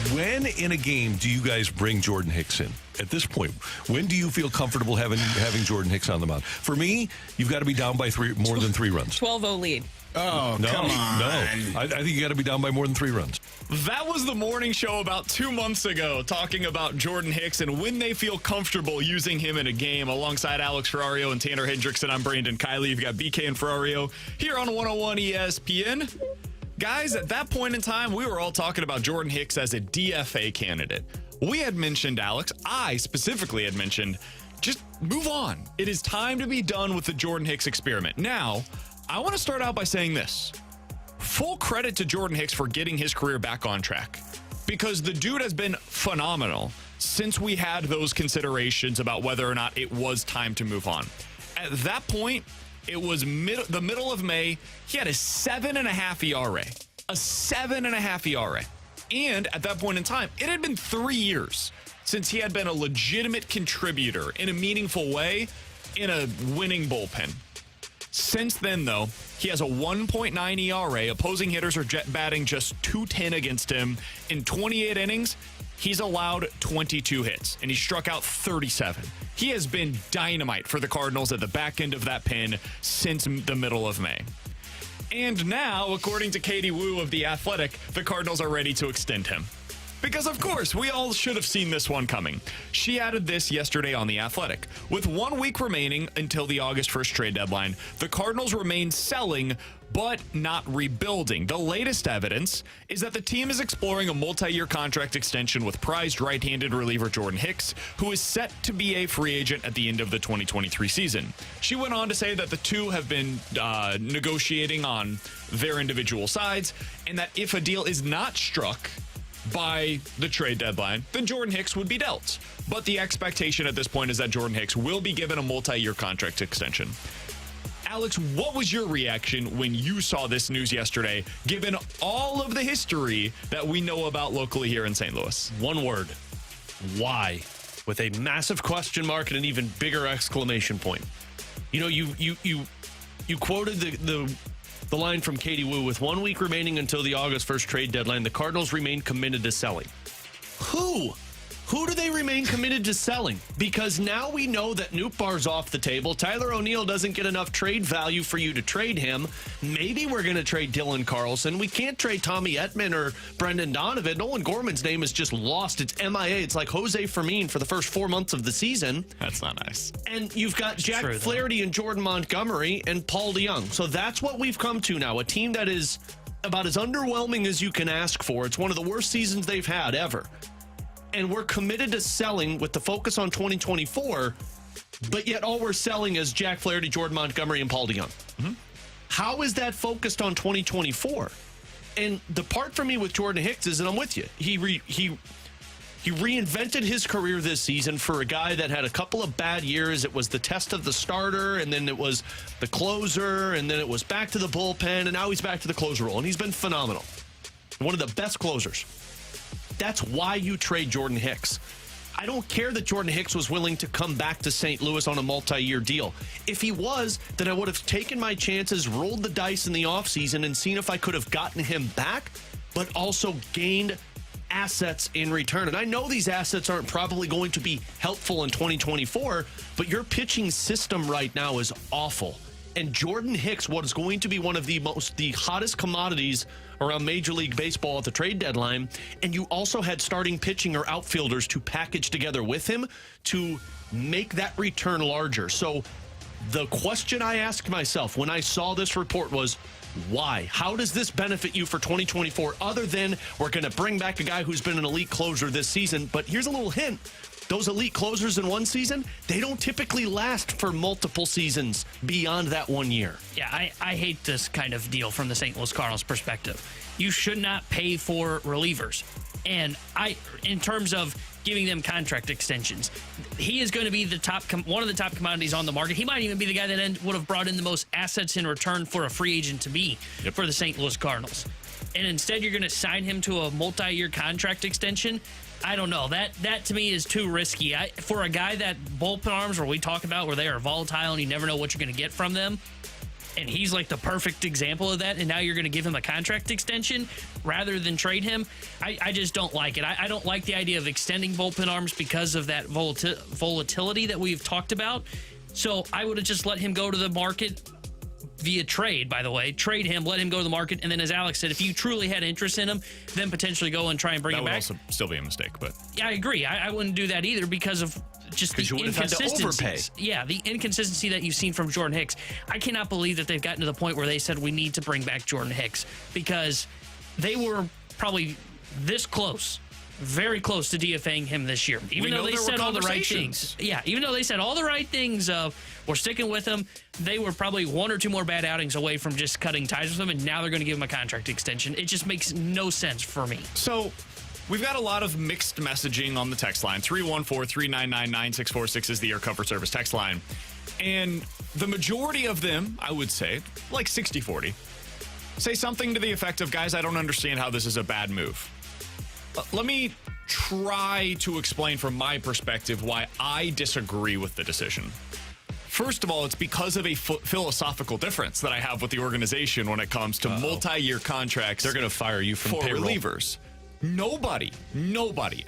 When in a game do you guys bring Jordan Hicks in? At this point, when do you feel comfortable having Jordan Hicks on the mound? For me, you've got to be down by more than 3 runs. 12-0 lead. Oh, no, come on. No. I think you got to be down by more than 3 runs. That was the morning show about 2 months ago, talking about Jordan Hicks and when they feel comfortable using him in a game. Alongside Alex Ferrario and Tanner Hendrickson, I'm Brandon Kiley. You've got BK and Ferrario here on 101 ESPN. Guys, at that point in time, we were all talking about Jordan Hicks as a DFA candidate. We had mentioned, Alex, I specifically had mentioned, just move on. It is time to be done with the Jordan Hicks experiment. Now, I want to start out by saying this. Full credit to Jordan Hicks for getting his career back on track, because the dude has been phenomenal since we had those considerations about whether or not it was time to move on. At that point, it was the middle of May. He had a 7.5 ERA. A 7.5 ERA. And at that point in time, it had been 3 years since he had been a legitimate contributor in a meaningful way in a winning bullpen. Since then, though, he has a 1.9 ERA. Opposing hitters are batting just .210 against him. In 28 innings, he's allowed 22 hits, and he struck out 37. He has been dynamite for the Cardinals at the back end of that pen since the middle of May. And now, according to Katie Woo of The Athletic, the Cardinals are ready to extend him. Because, of course, we all should have seen this one coming. She added this yesterday on The Athletic. With 1 week remaining until the August 1st trade deadline, the Cardinals remain selling, but not rebuilding. The latest evidence is that the team is exploring a multi-year contract extension with prized right-handed reliever Jordan Hicks, who is set to be a free agent at the end of the 2023 season. She went on to say that the two have been negotiating on their individual sides, and that if a deal is not struck by the trade deadline, then Jordan Hicks would be dealt. But the expectation at this point is that Jordan Hicks will be given a multi-year contract extension. Alex, what was your reaction when you saw this news yesterday, given all of the history that we know about locally here in St. Louis? One word: why? With a massive question mark and an even bigger exclamation point. You know, you quoted the line from Katie Woo: with 1 week remaining until the August 1st trade deadline, the Cardinals remain committed to selling. Who? Who do they remain committed to selling? Because now we know that Nootbaar's off the table. Tyler O'Neill doesn't get enough trade value for you to trade him. Maybe we're going to trade Dylan Carlson. We can't trade Tommy Edman or Brendan Donovan. Nolan Gorman's name is just lost. It's MIA. It's like Jose Fermin for the first 4 months of the season. That's not nice. And you've got Jack Flaherty and Jordan Montgomery and Paul DeYoung. So that's what we've come to now. A team that is about as underwhelming as you can ask for. It's one of the worst seasons they've had ever. And we're committed to selling with the focus on 2024, but yet all we're selling is Jack Flaherty, Jordan Montgomery, and Paul DeYoung. Mm-hmm. How is that focused on 2024? And the part for me with Jordan Hicks is, and I'm with you, he reinvented his career this season for a guy that had a couple of bad years. It was the test of the starter, and then it was the closer, and then it was back to the bullpen, and now he's back to the closer role, and he's been phenomenal. One of the best closers. That's why you trade Jordan Hicks. I don't care that Jordan Hicks was willing to come back to St. Louis on a multi-year deal. If he was, then I would have taken my chances, rolled the dice in the offseason, and seen if I could have gotten him back, but also gained assets in return. And I know these assets aren't probably going to be helpful in 2024, but your pitching system right now is awful. And Jordan Hicks, what is going to be one of the hottest commodities around Major League Baseball at the trade deadline, and you also had starting pitching or outfielders to package together with him to make that return larger. So the question I asked myself when I saw this report was, why? How does this benefit you for 2024 other than we're going to bring back a guy who's been an elite closer this season? But here's a little hint. Those elite closers in one season, they don't typically last for multiple seasons beyond that 1 year. Yeah, I hate this kind of deal from the St. Louis Cardinals perspective. You should not pay for relievers. And in terms of giving them contract extensions, he is going to be one of the top commodities on the market. He might even be the guy that would have brought in the most assets in return for a free agent to be for the St. Louis Cardinals. And instead, you're going to sign him to a multi-year contract extension. I don't know. That to me is too risky. For a guy that bullpen arms, where we talk about where they are volatile and you never know what you're going to get from them, and he's like the perfect example of that, and now you're going to give him a contract extension rather than trade him. I just don't like it. I don't like the idea of extending bullpen arms because of that volatility that we've talked about. So I would have just let him go to the market via trade, by the way. Trade him, let him go to the market, and then as Alex said, if you truly had interest in him, then potentially go and try and bring him back. That would also still be a mistake, but... Yeah, I agree. I wouldn't do that either because of just the inconsistencies. Yeah, the inconsistency that you've seen from Jordan Hicks. I cannot believe that they've gotten to the point where they said we need to bring back Jordan Hicks, because they were probably this close, very close to DFAing him this year. Even though they said all the right things. Yeah, even though they said all the right things of we're sticking with him, they were probably one or two more bad outings away from just cutting ties with him, and now they're going to give him a contract extension. It just makes no sense for me. So we've got a lot of mixed messaging on the text line. 314-399-9646 is the Air Comfort Service text line. And the majority of them, I would say, like 60-40, say something to the effect of, guys, I don't understand how this is a bad move. Let me try to explain from my perspective why I disagree with the decision. First of all, it's because of a philosophical difference that I have with the organization when it comes to multi-year contracts. They're going to fire you from for payroll. Relievers. Nobody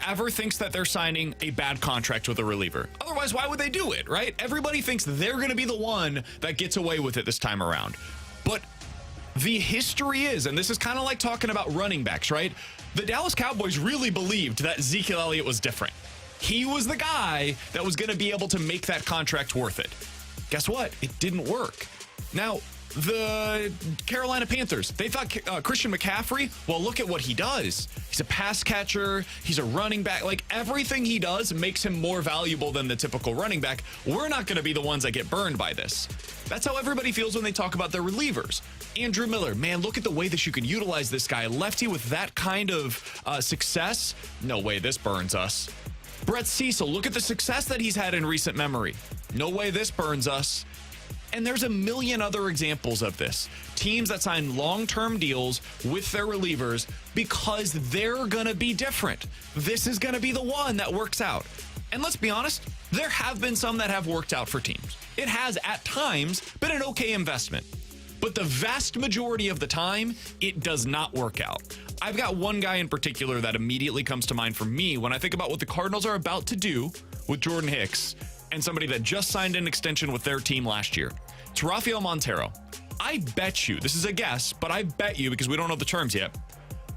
ever thinks that they're signing a bad contract with a reliever. Otherwise, why would they do it, right? Everybody thinks they're going to be the one that gets away with it this time around. But the history is, and this is kind of like talking about running backs, right? The Dallas Cowboys really believed that Ezekiel Elliott was different. He was the guy that was going to be able to make that contract worth it. Guess what? It didn't work. Now, the Carolina Panthers, they thought Christian McCaffrey, well, look at what he does. He's a pass catcher. He's a running back. Like, everything he does makes him more valuable than the typical running back. We're not going to be the ones that get burned by this. That's how everybody feels when they talk about their relievers. Andrew Miller, man, look at the way that you can utilize this guy. Lefty with that kind of success. No way this burns us. Brett Cecil, look at the success that he's had in recent memory. No way this burns us. And there's a million other examples of this. Teams that sign long-term deals with their relievers because they're going to be different. This is going to be the one that works out. And let's be honest, there have been some that have worked out for teams. It has, at times, been an okay investment. But the vast majority of the time, it does not work out. I've got one guy in particular that immediately comes to mind for me when I think about what the Cardinals are about to do with Jordan Hicks and somebody that just signed an extension with their team last year. It's Rafael Montero. I bet you, this is a guess, but I bet you, because we don't know the terms yet,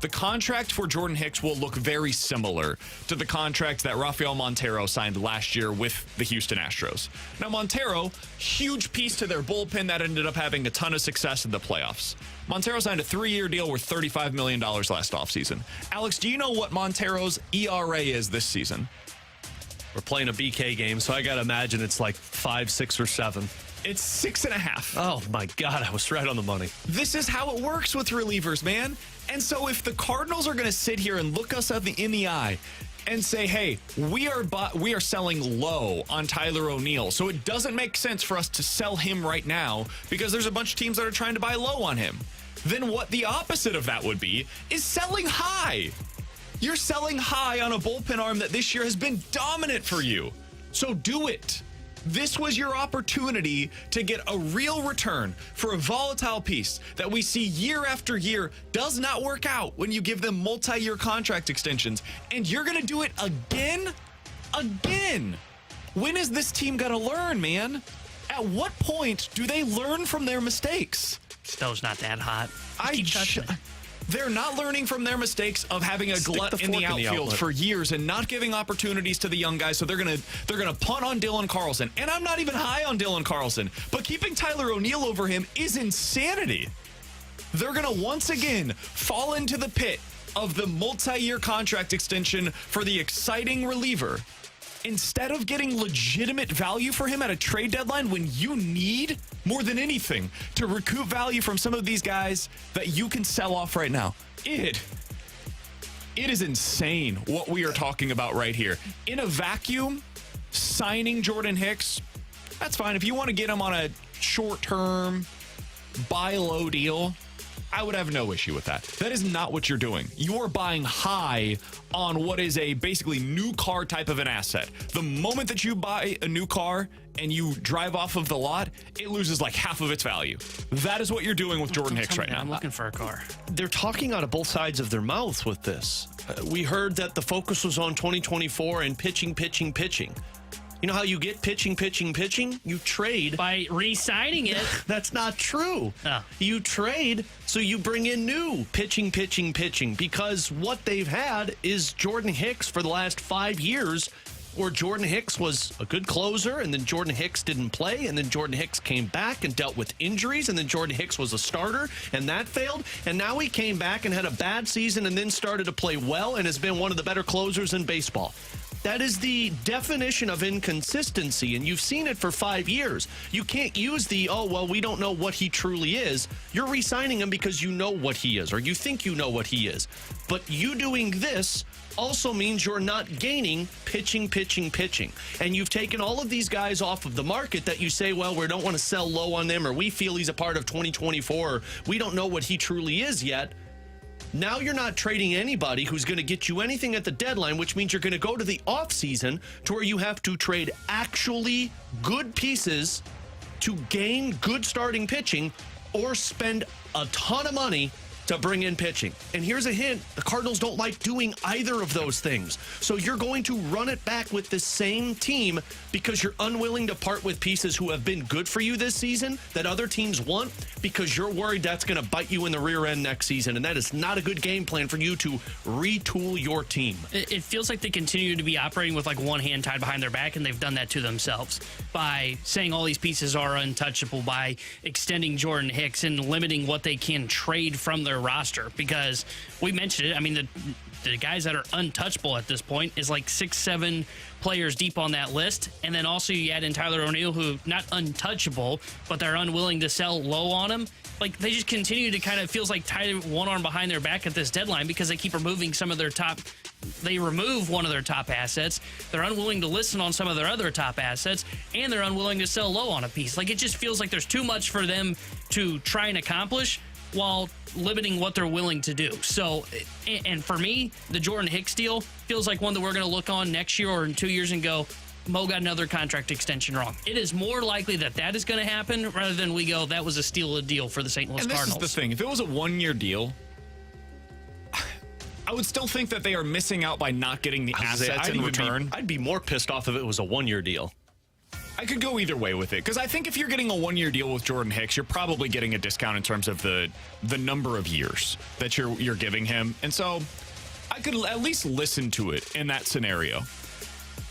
the contract for Jordan Hicks will look very similar to the contract that Rafael Montero signed last year with the Houston Astros. Now, Montero, huge piece to their bullpen that ended up having a ton of success in the playoffs. Montero signed a 3-year deal worth $35 million last offseason. Alex, do you know what Montero's ERA is this season? We're playing a BK game, so I got to imagine it's like 5, 6, or 7. It's 6.5. Oh, my God. I was right on the money. This is how it works with relievers, man. And so if the Cardinals are going to sit here and look us in the eye and say, hey, we are selling low on Tyler O'Neill, so it doesn't make sense for us to sell him right now because there's a bunch of teams that are trying to buy low on him, then what the opposite of that would be is selling high. You're selling high on a bullpen arm that this year has been dominant for you. So do it. This was your opportunity to get a real return for a volatile piece that we see year after year does not work out when you give them multi-year contract extensions. And you're going to do it again? Again. When is this team going to learn, man? At what point do they learn from their mistakes? Snow's not that hot. Keep touching it. They're not learning from their mistakes of having a glut in the outfield for years and not giving opportunities to the young guys. So they're gonna punt on Dylan Carlson. And I'm not even high on Dylan Carlson, but keeping Tyler O'Neill over him is insanity. They're gonna once again fall into the pit of the multi-year contract extension for the exciting reliever instead of getting legitimate value for him at a trade deadline when you need, more than anything, to recoup value from some of these guys that you can sell off right now. It is insane what we are talking about right here. In a vacuum, signing Jordan Hicks, that's fine. If you want to get him on a short-term, buy low deal, I would have no issue with that. That is not what you're doing. You are buying high on what is a basically new car type of an asset. The moment that you buy a new car and you drive off of the lot, it loses like half of its value. That is what you're doing with Jordan Hicks right now. I'm looking for a car. They're talking out of both sides of their mouths with this. We heard that the focus was on 2024 and pitching. You know how you get pitching? You trade. By re-signing it. That's not true. Oh. You trade, so you bring in new pitching, because what they've had is Jordan Hicks for the last 5 years, where Jordan Hicks was a good closer, and then Jordan Hicks didn't play, and then Jordan Hicks came back and dealt with injuries, and then Jordan Hicks was a starter, and that failed, and now he came back and had a bad season and then started to play well and has been one of the better closers in baseball. That is the definition of inconsistency, and you've seen it for 5 years. You can't use we don't know what he truly is. You're re-signing him because you know what he is, or you think you know what he is. But you doing this also means you're not gaining pitching. And you've taken all of these guys off of the market that you say, well, we don't want to sell low on them, or we feel he's a part of 2024, or we don't know what he truly is yet. Now you're not trading anybody who's going to get you anything at the deadline, which means you're going to go to the offseason to where you have to trade actually good pieces to gain good starting pitching or spend a ton of money to bring in pitching. And here's a hint, the Cardinals don't like doing either of those things. So you're going to run it back with the same team because you're unwilling to part with pieces who have been good for you this season that other teams want, because you're worried that's going to bite you in the rear end next season. And that is not a good game plan for you to retool your team. It feels like they continue to be operating with like one hand tied behind their back, and they've done that to themselves by saying all these pieces are untouchable, by extending Jordan Hicks and limiting what they can trade from their roster, because we mentioned it. I mean, the guys that are untouchable at this point is like 6-7 players deep on that list, and then also you add in Tyler O'Neill, who not untouchable, but they're unwilling to sell low on him. Like, they just continue to kind of feels like tie one arm behind their back at this deadline because they keep removing some of their top. They remove one of their top assets. They're unwilling to listen on some of their other top assets, and they're unwilling to sell low on a piece. Like, it just feels like there's too much for them to try and accomplish while limiting what they're willing to do. So, and for me, the Jordan Hicks deal feels like one that we're going to look on next year or in 2 years and go, Mo got another contract extension wrong. It is more likely that is going to happen rather than we go, that was a steal of deal for the St. Louis Cardinals. And this is the thing. If it was a 1-year deal, I would still think that they are missing out by not getting the assets in return. I'd be more pissed off if it was a 1-year deal. I could go either way with it, because I think if you're getting a 1-year deal with Jordan Hicks, you're probably getting a discount in terms of the number of years that you're giving him. And so I could at least listen to it in that scenario.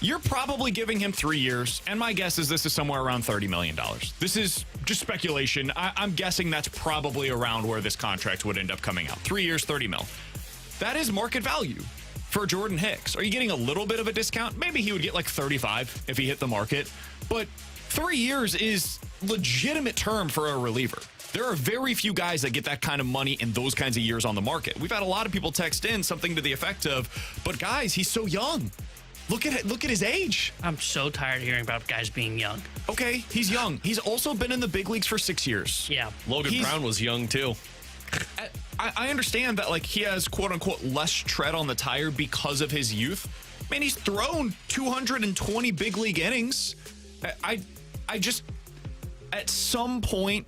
You're probably giving him 3 years, and my guess is this is somewhere around $30 million. This is just speculation. I'm guessing that's probably around where this contract would end up coming out. 3 years, $30 million. That is market value for Jordan Hicks. Are you getting a little bit of a discount? Maybe he would get like 35 if he hit the market, but 3 years is legitimate term for a reliever. There are very few guys that get that kind of money in those kinds of years on the market. We've had a lot of people text in something to the effect of, but guys, he's so young. Look at his age. I'm so tired of hearing about guys being young. Okay, he's young. He's also been in the big leagues for 6 years. Yeah. Logan Brown was young too. I understand that, like, he has quote-unquote less tread on the tire because of his youth. Man, he's thrown 220 big league innings. I just, at some point,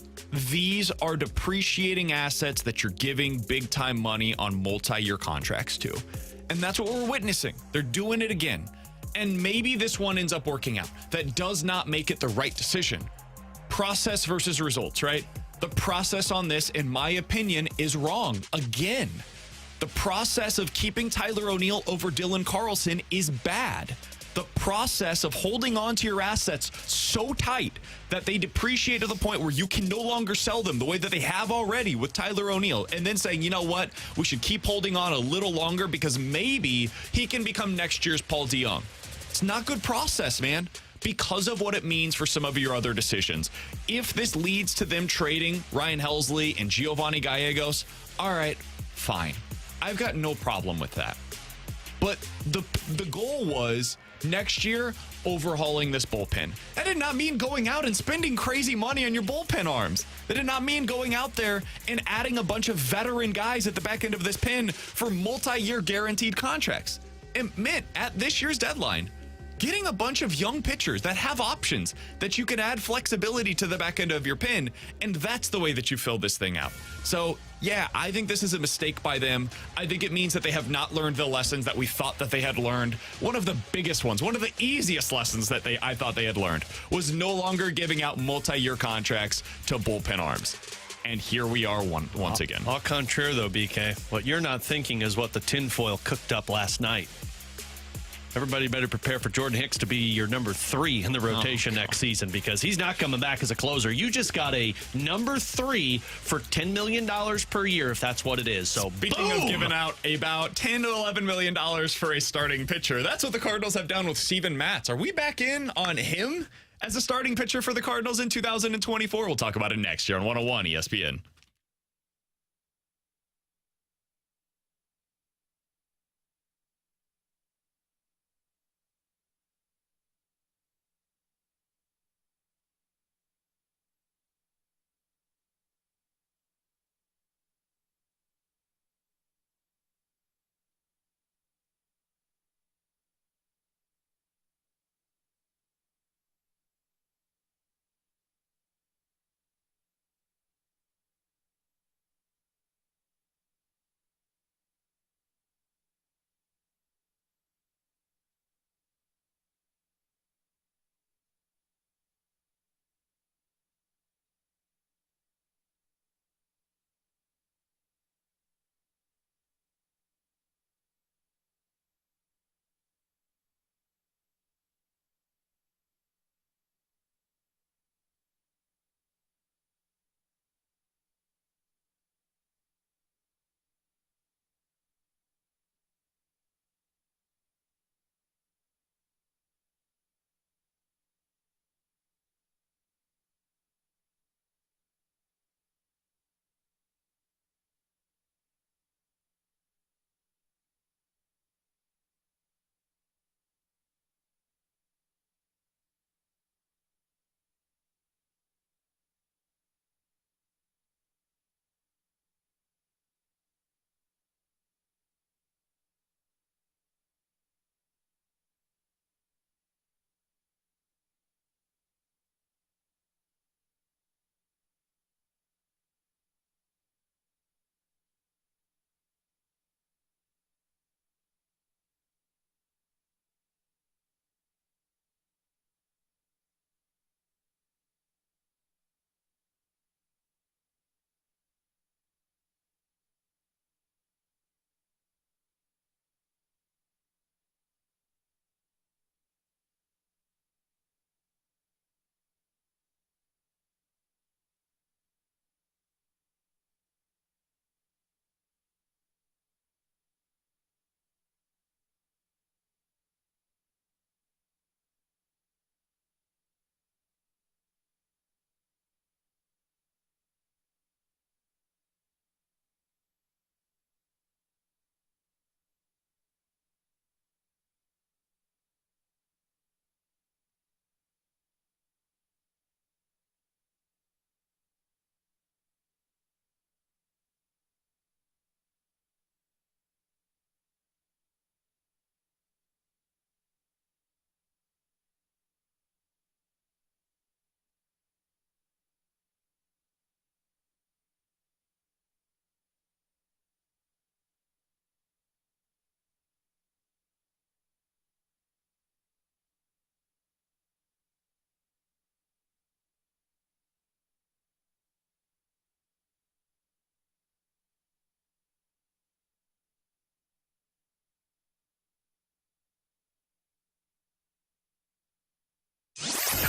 these are depreciating assets that you're giving big-time money on multi-year contracts to. And that's what we're witnessing. They're doing it again. And maybe this one ends up working out. That does not make it the right decision. Process versus results, right? The process on this, in my opinion, is wrong. Again, the process of keeping Tyler O'Neill over Dylan Carlson is bad. The process of holding on to your assets so tight that they depreciate to the point where you can no longer sell them the way that they have already with Tyler O'Neill, and then saying, you know what, we should keep holding on a little longer because maybe he can become next year's Paul DeJong. It's not good process, man, because of what it means for some of your other decisions. If this leads to them trading Ryan Helsley and Giovanni Gallegos, all right, fine. I've got no problem with that. But the goal was Next year, overhauling this bullpen. That did not mean going out and spending crazy money on your bullpen arms. That did not mean going out there and adding a bunch of veteran guys at the back end of this pen for multi-year guaranteed contracts. It meant at this year's deadline, getting a bunch of young pitchers that have options that you can add flexibility to the back end of your pen, and that's the way that you fill this thing out. So, yeah, I think this is a mistake by them. I think it means that they have not learned the lessons that we thought that they had learned. One of the biggest ones, one of the easiest lessons that I thought they had learned was no longer giving out multi-year contracts to bullpen arms. And here we are once again. Au contraire, though, BK. What you're not thinking is what the tinfoil cooked up last night. Everybody better prepare for Jordan Hicks to be your number 3 in the rotation next season, because he's not coming back as a closer. You just got a number 3 for $10 million per year, if that's what it is. So, speaking of giving out about $10 to $11 million for a starting pitcher, that's what the Cardinals have done with Steven Matz. Are we back in on him as a starting pitcher for the Cardinals in 2024? We'll talk about it next year on 101 ESPN.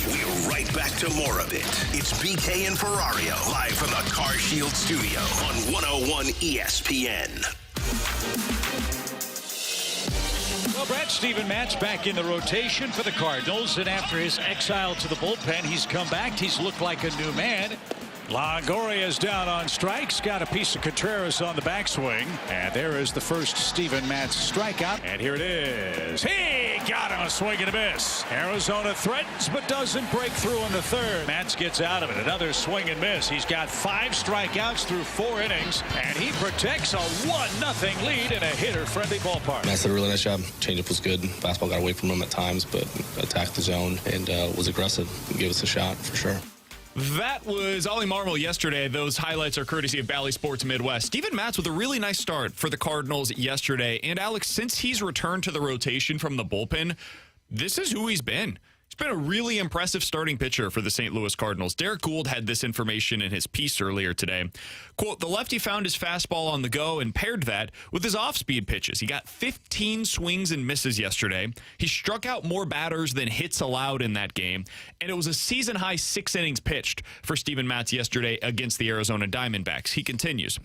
We're right back to more of it. It's BK and Ferrario, live from the Car Shield studio on 101 ESPN. Well, Brad, Steven Matz back in the rotation for the Cardinals, and after his exile to the bullpen, he's come back. He's looked like a new man. Longoria's down on strikes, got a piece of Contreras on the backswing, and there is the first Steven Matz strikeout, and here it is. He got him, a swing and a miss. Arizona threatens but doesn't break through in the third. Matz gets out of it. Another swing and miss. He's got 5 strikeouts through 4 innings, and he protects a 1-0 lead in a hitter-friendly ballpark. Matz did a really nice job. Changeup was good. Fastball got away from him at times, but attacked the zone and was aggressive. Gave us a shot for sure. That was Ollie Marmol yesterday. Those highlights are courtesy of Bally Sports Midwest. Steven Matz with a really nice start for the Cardinals yesterday. And Alex, since he's returned to the rotation from the bullpen, this is who he's been. He's been a really impressive starting pitcher for the St. Louis Cardinals. Derek Gould had this information in his piece earlier today. Quote, the lefty found his fastball on the go and paired that with his off-speed pitches. He got 15 swings and misses yesterday. He struck out more batters than hits allowed in that game. And it was a season-high 6 innings pitched for Steven Matz yesterday against the Arizona Diamondbacks. He continues.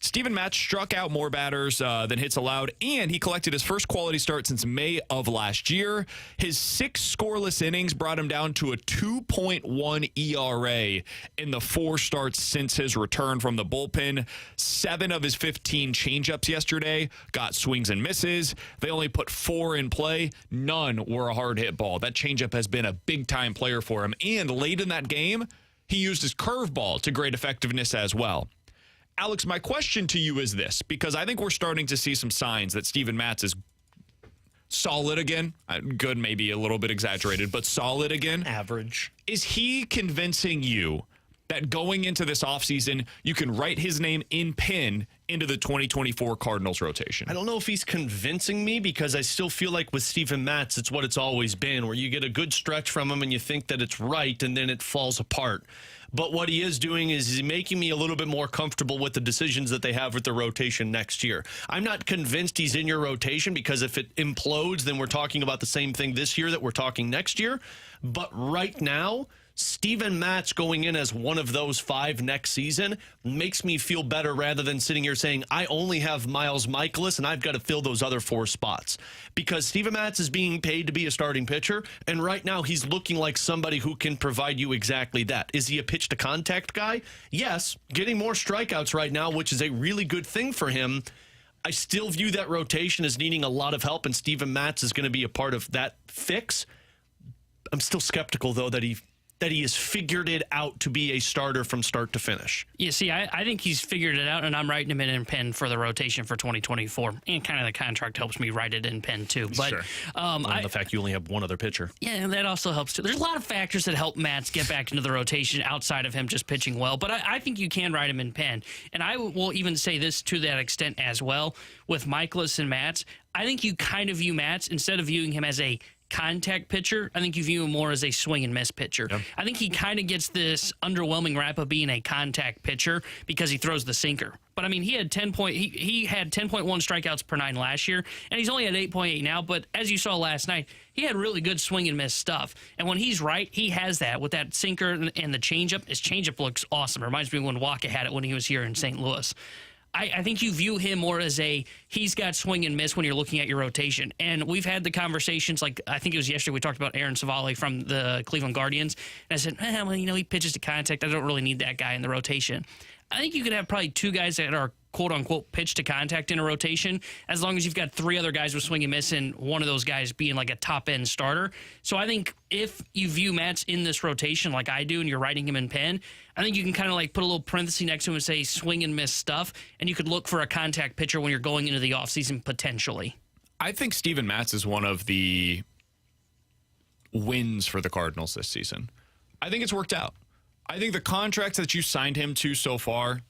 Steven Matz struck out more batters than hits allowed, and he collected his first quality start since May of last year. His 6 scoreless innings brought him down to a 2.1 ERA in the 4 starts since his return from the bullpen. 7 of his 15 changeups yesterday got swings and misses. They only put 4 in play. None were a hard hit ball. That changeup has been a big-time player for him, and late in that game, he used his curveball to great effectiveness as well. Alex, my question to you is this, because I think we're starting to see some signs that Steven Matz is solid again. Good, maybe a little bit exaggerated, but solid again. Average. Is he convincing you that going into this offseason, you can write his name in pen into the 2024 Cardinals rotation? I don't know if he's convincing me, because I still feel like with Steven Matz, it's what it's always been, where you get a good stretch from him and you think that it's right, and then it falls apart. But what he is doing is he's making me a little bit more comfortable with the decisions that they have with the rotation next year. I'm not convinced he's in your rotation, because if it implodes, then we're talking about the same thing this year that we're talking next year. But right now, Steven Matz going in as one of those 5 next season makes me feel better, rather than sitting here saying, I only have Miles Michaelis and I've got to fill those other 4 spots. Because Steven Matz is being paid to be a starting pitcher, and right now he's looking like somebody who can provide you exactly that. Is he a pitch-to-contact guy? Yes, getting more strikeouts right now, which is a really good thing for him. I still view that rotation as needing a lot of help, and Steven Matz is going to be a part of that fix. I'm still skeptical, though, that he has figured it out to be a starter from start to finish. Yeah, see, I think he's figured it out, and I'm writing him in pen for the rotation for 2024. And kind of the contract helps me write it in pen, too. But Sure. And the fact you only have one other pitcher. Yeah, and that also helps, too. There's a lot of factors that help Matz get back into the rotation outside of him just pitching well. But I think you can write him in pen. And I will even say this to that extent as well. With Michaelis and Matz, I think you kind of view Matz, instead of viewing him as a contact pitcher, I think you view him more as a swing and miss pitcher. Yep. I think he kind of gets this underwhelming rap of being a contact pitcher because he throws the sinker. But I mean, he had 10.1 strikeouts per 9 last year, and he's only at 8.8 now. But as you saw last night, he had really good swing and miss stuff. And when he's right, he has that with that sinker and the changeup. His changeup looks awesome. It reminds me when Waka had it when he was here in St. Louis. I think you view him more as he's got swing and miss when you're looking at your rotation. And we've had the conversations, like I think it was yesterday we talked about Aaron Savali from the Cleveland Guardians. And I said, well, he pitches to contact. I don't really need that guy in the rotation. I think you could have probably 2 guys that are quote-unquote pitch to contact in a rotation, as long as you've got 3 other guys with swing and miss and one of those guys being like a top-end starter. So I think if you view Matz in this rotation like I do and you're writing him in pen, I think you can kind of like put a little parenthesis next to him and say swing and miss stuff, and you could look for a contact pitcher when you're going into the offseason potentially. I think Steven Matz is one of the wins for the Cardinals this season. I think it's worked out. I think the contracts that you signed him to so far,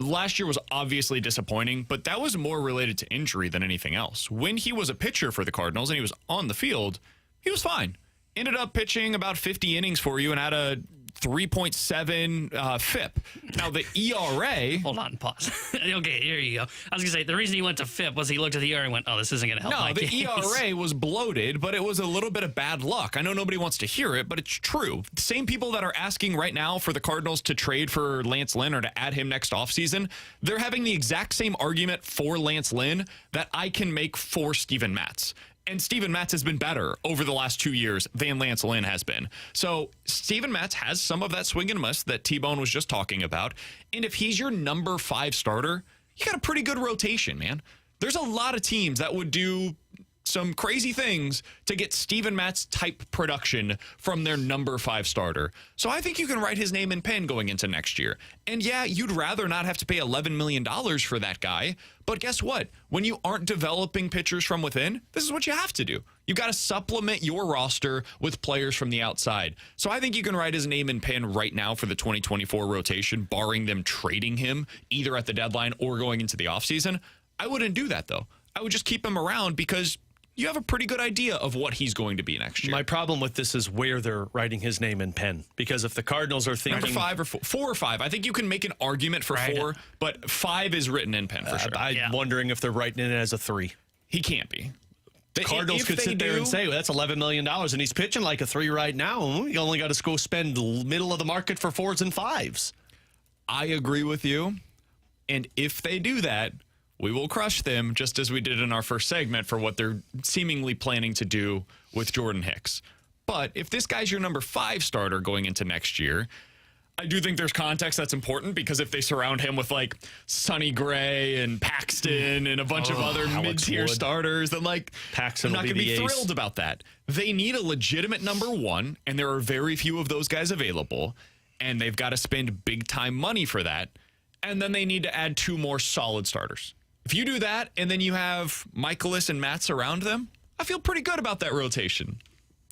last year was obviously disappointing, but that was more related to injury than anything else. When he was a pitcher for the Cardinals and he was on the field, he was fine. Ended up pitching about 50 innings for you and had a 3.7 FIP. Now, the ERA... Hold on, pause. Okay, here you go. I was going to say, the reason he went to FIP was he looked at the ERA and went, oh, this isn't going to help my case. The ERA was bloated, but it was a little bit of bad luck. I know nobody wants to hear it, but it's true. The same people that are asking right now for the Cardinals to trade for Lance Lynn or to add him next offseason, they're having the exact same argument for Lance Lynn that I can make for Steven Matz. And Steven Matz has been better over the last 2 years than Lance Lynn has been. So Steven Matz has some of that swing and miss that T-Bone was just talking about. And if he's your number 5 starter, you got a pretty good rotation, man. There's a lot of teams that would do some crazy things to get Steven Matz type production from their number 5 starter. So I think you can write his name in pen going into next year. And yeah, you'd rather not have to pay $11 million for that guy. But guess what? When you aren't developing pitchers from within, this is what you have to do. You've got to supplement your roster with players from the outside. So I think you can write his name in pen right now for the 2024 rotation, barring them trading him either at the deadline or going into the offseason. I wouldn't do that, though. I would just keep him around because you have a pretty good idea of what he's going to be next year. My problem with this is where they're writing his name in pen. Because if the Cardinals are thinking... Number 5 or 4 or 5. I think you can make an argument for 4, but 5 is written in pen for sure. I'm wondering if they're writing it as a 3. He can't be. The Cardinals could sit there and say, well, that's $11 million, and he's pitching like a 3 right now, and we only got to go spend the middle of the market for 4s and 5s. I agree with you. And if they do that, we will crush them just as we did in our first segment for what they're seemingly planning to do with Jordan Hicks. But if this guy's your number 5 starter going into next year, I do think there's context that's important because if they surround him with like Sonny Gray and Paxton and a bunch of other mid-tier starters, then like Paxton I'm not will going to be be the ace. thrilled about that. They need a legitimate number 1, and there are very few of those guys available, and they've got to spend big-time money for that, and then they need to add 2 more solid starters. If you do that, and then you have Michaelis and Matz around them, I feel pretty good about that rotation.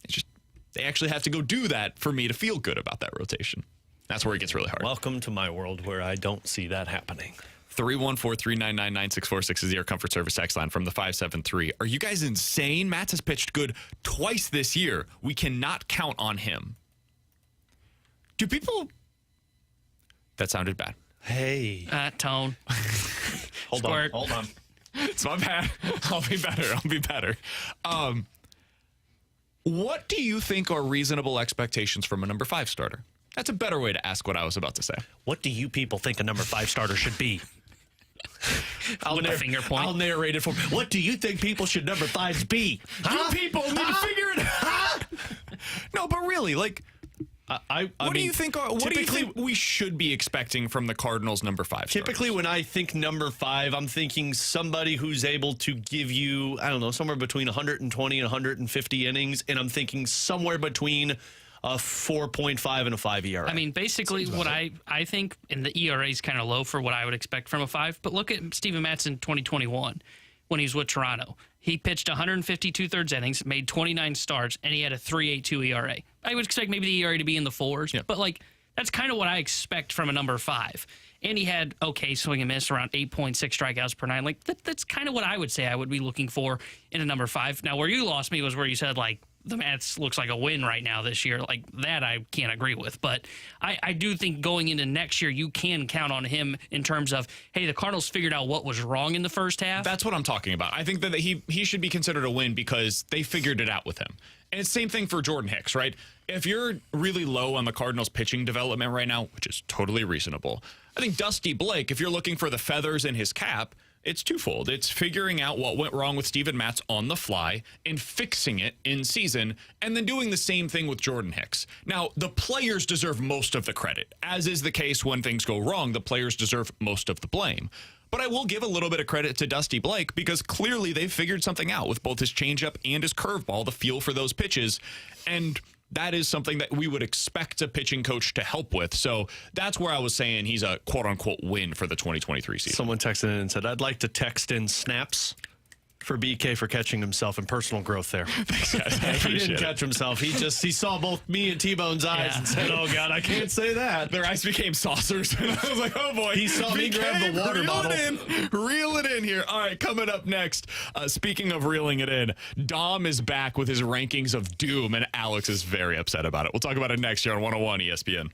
It's just they actually have to go do that for me to feel good about that rotation. That's where it gets really hard. Welcome to my world where I don't see that happening. 314-399-9646 is the Air Comfort Service text line from the 573. Are you guys insane? Matz has pitched good twice this year. We cannot count on him. Do people... That sounded bad. Hey. Tone. Hold on. It's my bad. I'll be better. What do you think are reasonable expectations from a number 5 starter? That's a better way to ask what I was about to say. What do you people think a number 5 starter should be? With a finger point. I'll narrate it for you. What do you think people should number 5s be? You people need to figure it out. No, but really, like... What do you think we should be expecting from the Cardinals number 5 Typically, starters? when I think number 5, I'm thinking somebody who's able to give you, I don't know, somewhere between 120 and 150 innings, and I'm thinking somewhere between a 4.5 and a 5 ERA. I mean, basically what I think, and the ERA is kind of low for what I would expect from a 5, but look at Steven Matz in 2021 when he was with Toronto. He pitched 152 thirds innings, made 29 starts, and he had a 3.82 ERA. I would expect maybe the ERA to be in the 4s, but like that's kind of what I expect from a number 5. And he had okay swing and miss, around 8.6 strikeouts per 9. Like that's kind of what I would say I would be looking for in a number 5. Now, where you lost me was where you said like the Mets looks like a win right now this year. Like that I can't agree with. But I do think going into next year, you can count on him in terms of, hey, the Cardinals figured out what was wrong in the first half. That's what I'm talking about. I think that he should be considered a win because they figured it out with him. And it's the same thing for Jordan Hicks, right? If you're really low on the Cardinals pitching development right now, which is totally reasonable, I think Dusty Blake, if you're looking for the feathers in his cap, it's twofold. It's figuring out what went wrong with Steven Matz on the fly and fixing it in season, and then doing the same thing with Jordan Hicks. Now, the players deserve most of the credit. As is the case when things go wrong, the players deserve most of the blame. But I will give a little bit of credit to Dusty Blake because clearly they've figured something out with both his changeup and his curveball, the feel for those pitches. And that is something that we would expect a pitching coach to help with. So that's where I was saying he's a quote-unquote win for the 2023 season. Someone texted in and said, I'd like to text in snaps for BK for catching himself in personal growth there. Thanks, guys. I He appreciate didn't it. catch himself. He saw both me and T-Bone's eyes and said, oh, God, I can't say that. Their eyes became saucers. And I was like, oh, boy. He saw me grab the water bottle. Reel it in here. All right, coming up next, speaking of reeling it in, Dom is back with his rankings of doom, and Alex is very upset about it. We'll talk about it next year on 101 ESPN.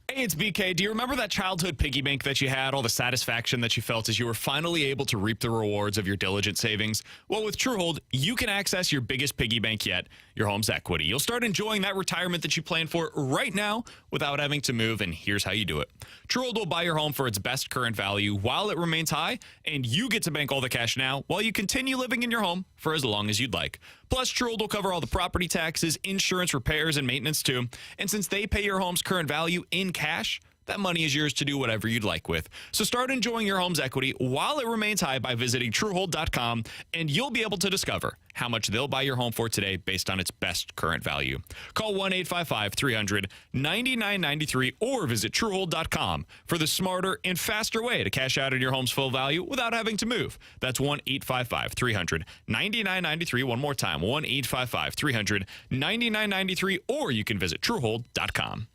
Hey, it's BK. Do you remember that childhood piggy bank that you had, all the satisfaction that you felt as you were finally able to reap the rewards of your diligent savings? Well, with Truehold, you can access your biggest piggy bank yet, your home's equity. You'll start enjoying that retirement that you plan for right now without having to move, and here's how you do it. Truehold will buy your home for its best current value while it remains high, and you get to bank all the cash now while you continue living in your home for as long as you'd like. Plus, Truehold will cover all the property taxes, insurance, repairs, and maintenance too. And since they pay your home's current value in cash, that money is yours to do whatever you'd like with. So start enjoying your home's equity while it remains high by visiting Truehold.com, and you'll be able to discover how much they'll buy your home for today based on its best current value. Call 1-855-300-9993 or visit Truehold.com for the smarter and faster way to cash out on your home's full value without having to move. That's 1-855-300-9993. One more time, 1-855-300-9993, or you can visit Truehold.com.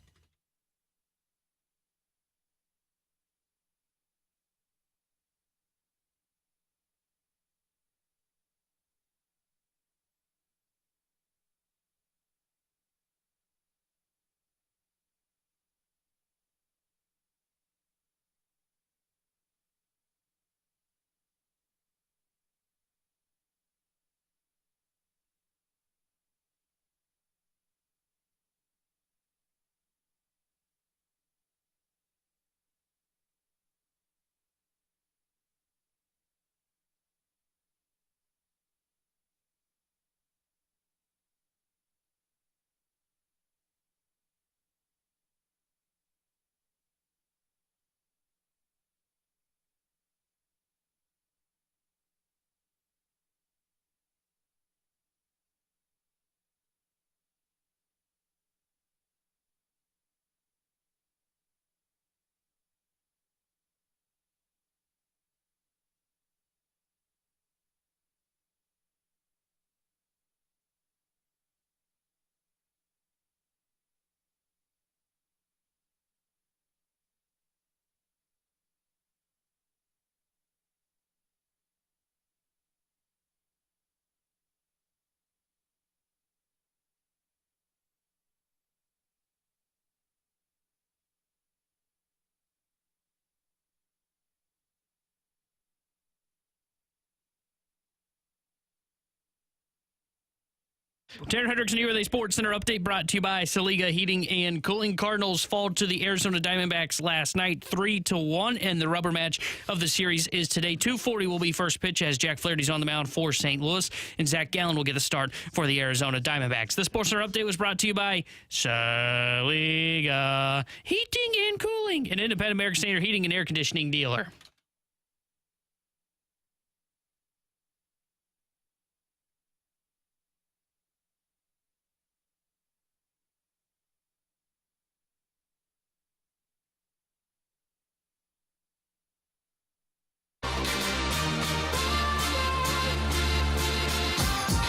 Tanner Hendricks and here with a Sports Center update brought to you by Saliga Heating and Cooling. Cardinals fall to the Arizona Diamondbacks last night 3-1, and the rubber match of the series is today. 2:40 will be first pitch as Jack Flaherty's on the mound for St. Louis, and Zach Gallen will get the start for the Arizona Diamondbacks. The Sports Center update was brought to you by Saliga Heating and Cooling, an independent American Standard heating and air conditioning dealer.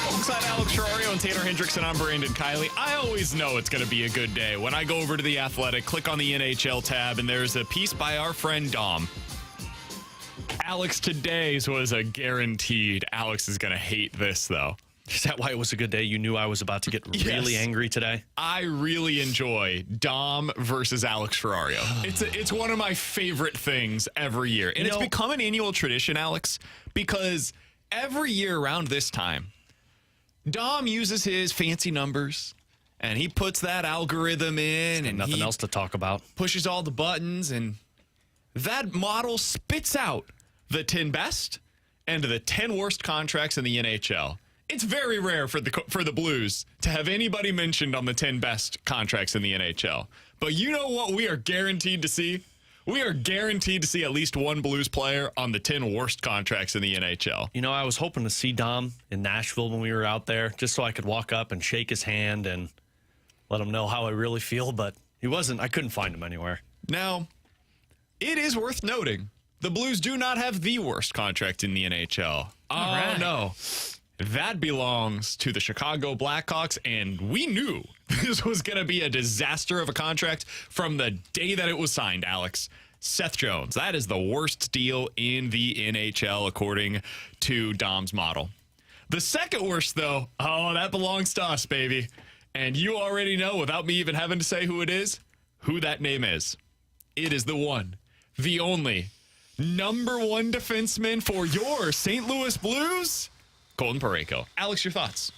Alongside Alex Ferrario and Tanner Hendrickson, I'm Brandon Kiley. I always know it's going to be a good day when I go over to The Athletic, click on the NHL tab, and there's a piece by our friend Dom. Alex, today's was a guaranteed. Alex is going to hate this, though. Is that why it was a good day? You knew I was about to get really angry today? I really enjoy Dom versus Alex Ferrario. It's one of my favorite things every year. And it's become an annual tradition, Alex, because every year around this time, Dom uses his fancy numbers, and he puts that algorithm in, and nothing else to talk about. Pushes all the buttons, and that model spits out the 10 best and the 10 worst contracts in the NHL. It's very rare for the Blues to have anybody mentioned on the 10 best contracts in the NHL. But you know what we are guaranteed to see? We are guaranteed to see at least one Blues player on the 10 worst contracts in the NHL. You know, I was hoping to see Dom in Nashville when we were out there, just so I could walk up and shake his hand and let him know how I really feel, but he wasn't. I couldn't find him anywhere. Now, it is worth noting, the Blues do not have the worst contract in the NHL. Oh, no. That belongs to the Chicago Blackhawks, and we knew this was going to be a disaster of a contract from the day that it was signed, Alex. Seth Jones, that is the worst deal in the NHL, according to Dom's model. The second worst, though, that belongs to us, baby. And you already know, without me even having to say who it is, who that name is. It is the one, the only, number one defenseman for your St. Louis Blues, Colton Parayko. Alex, your thoughts?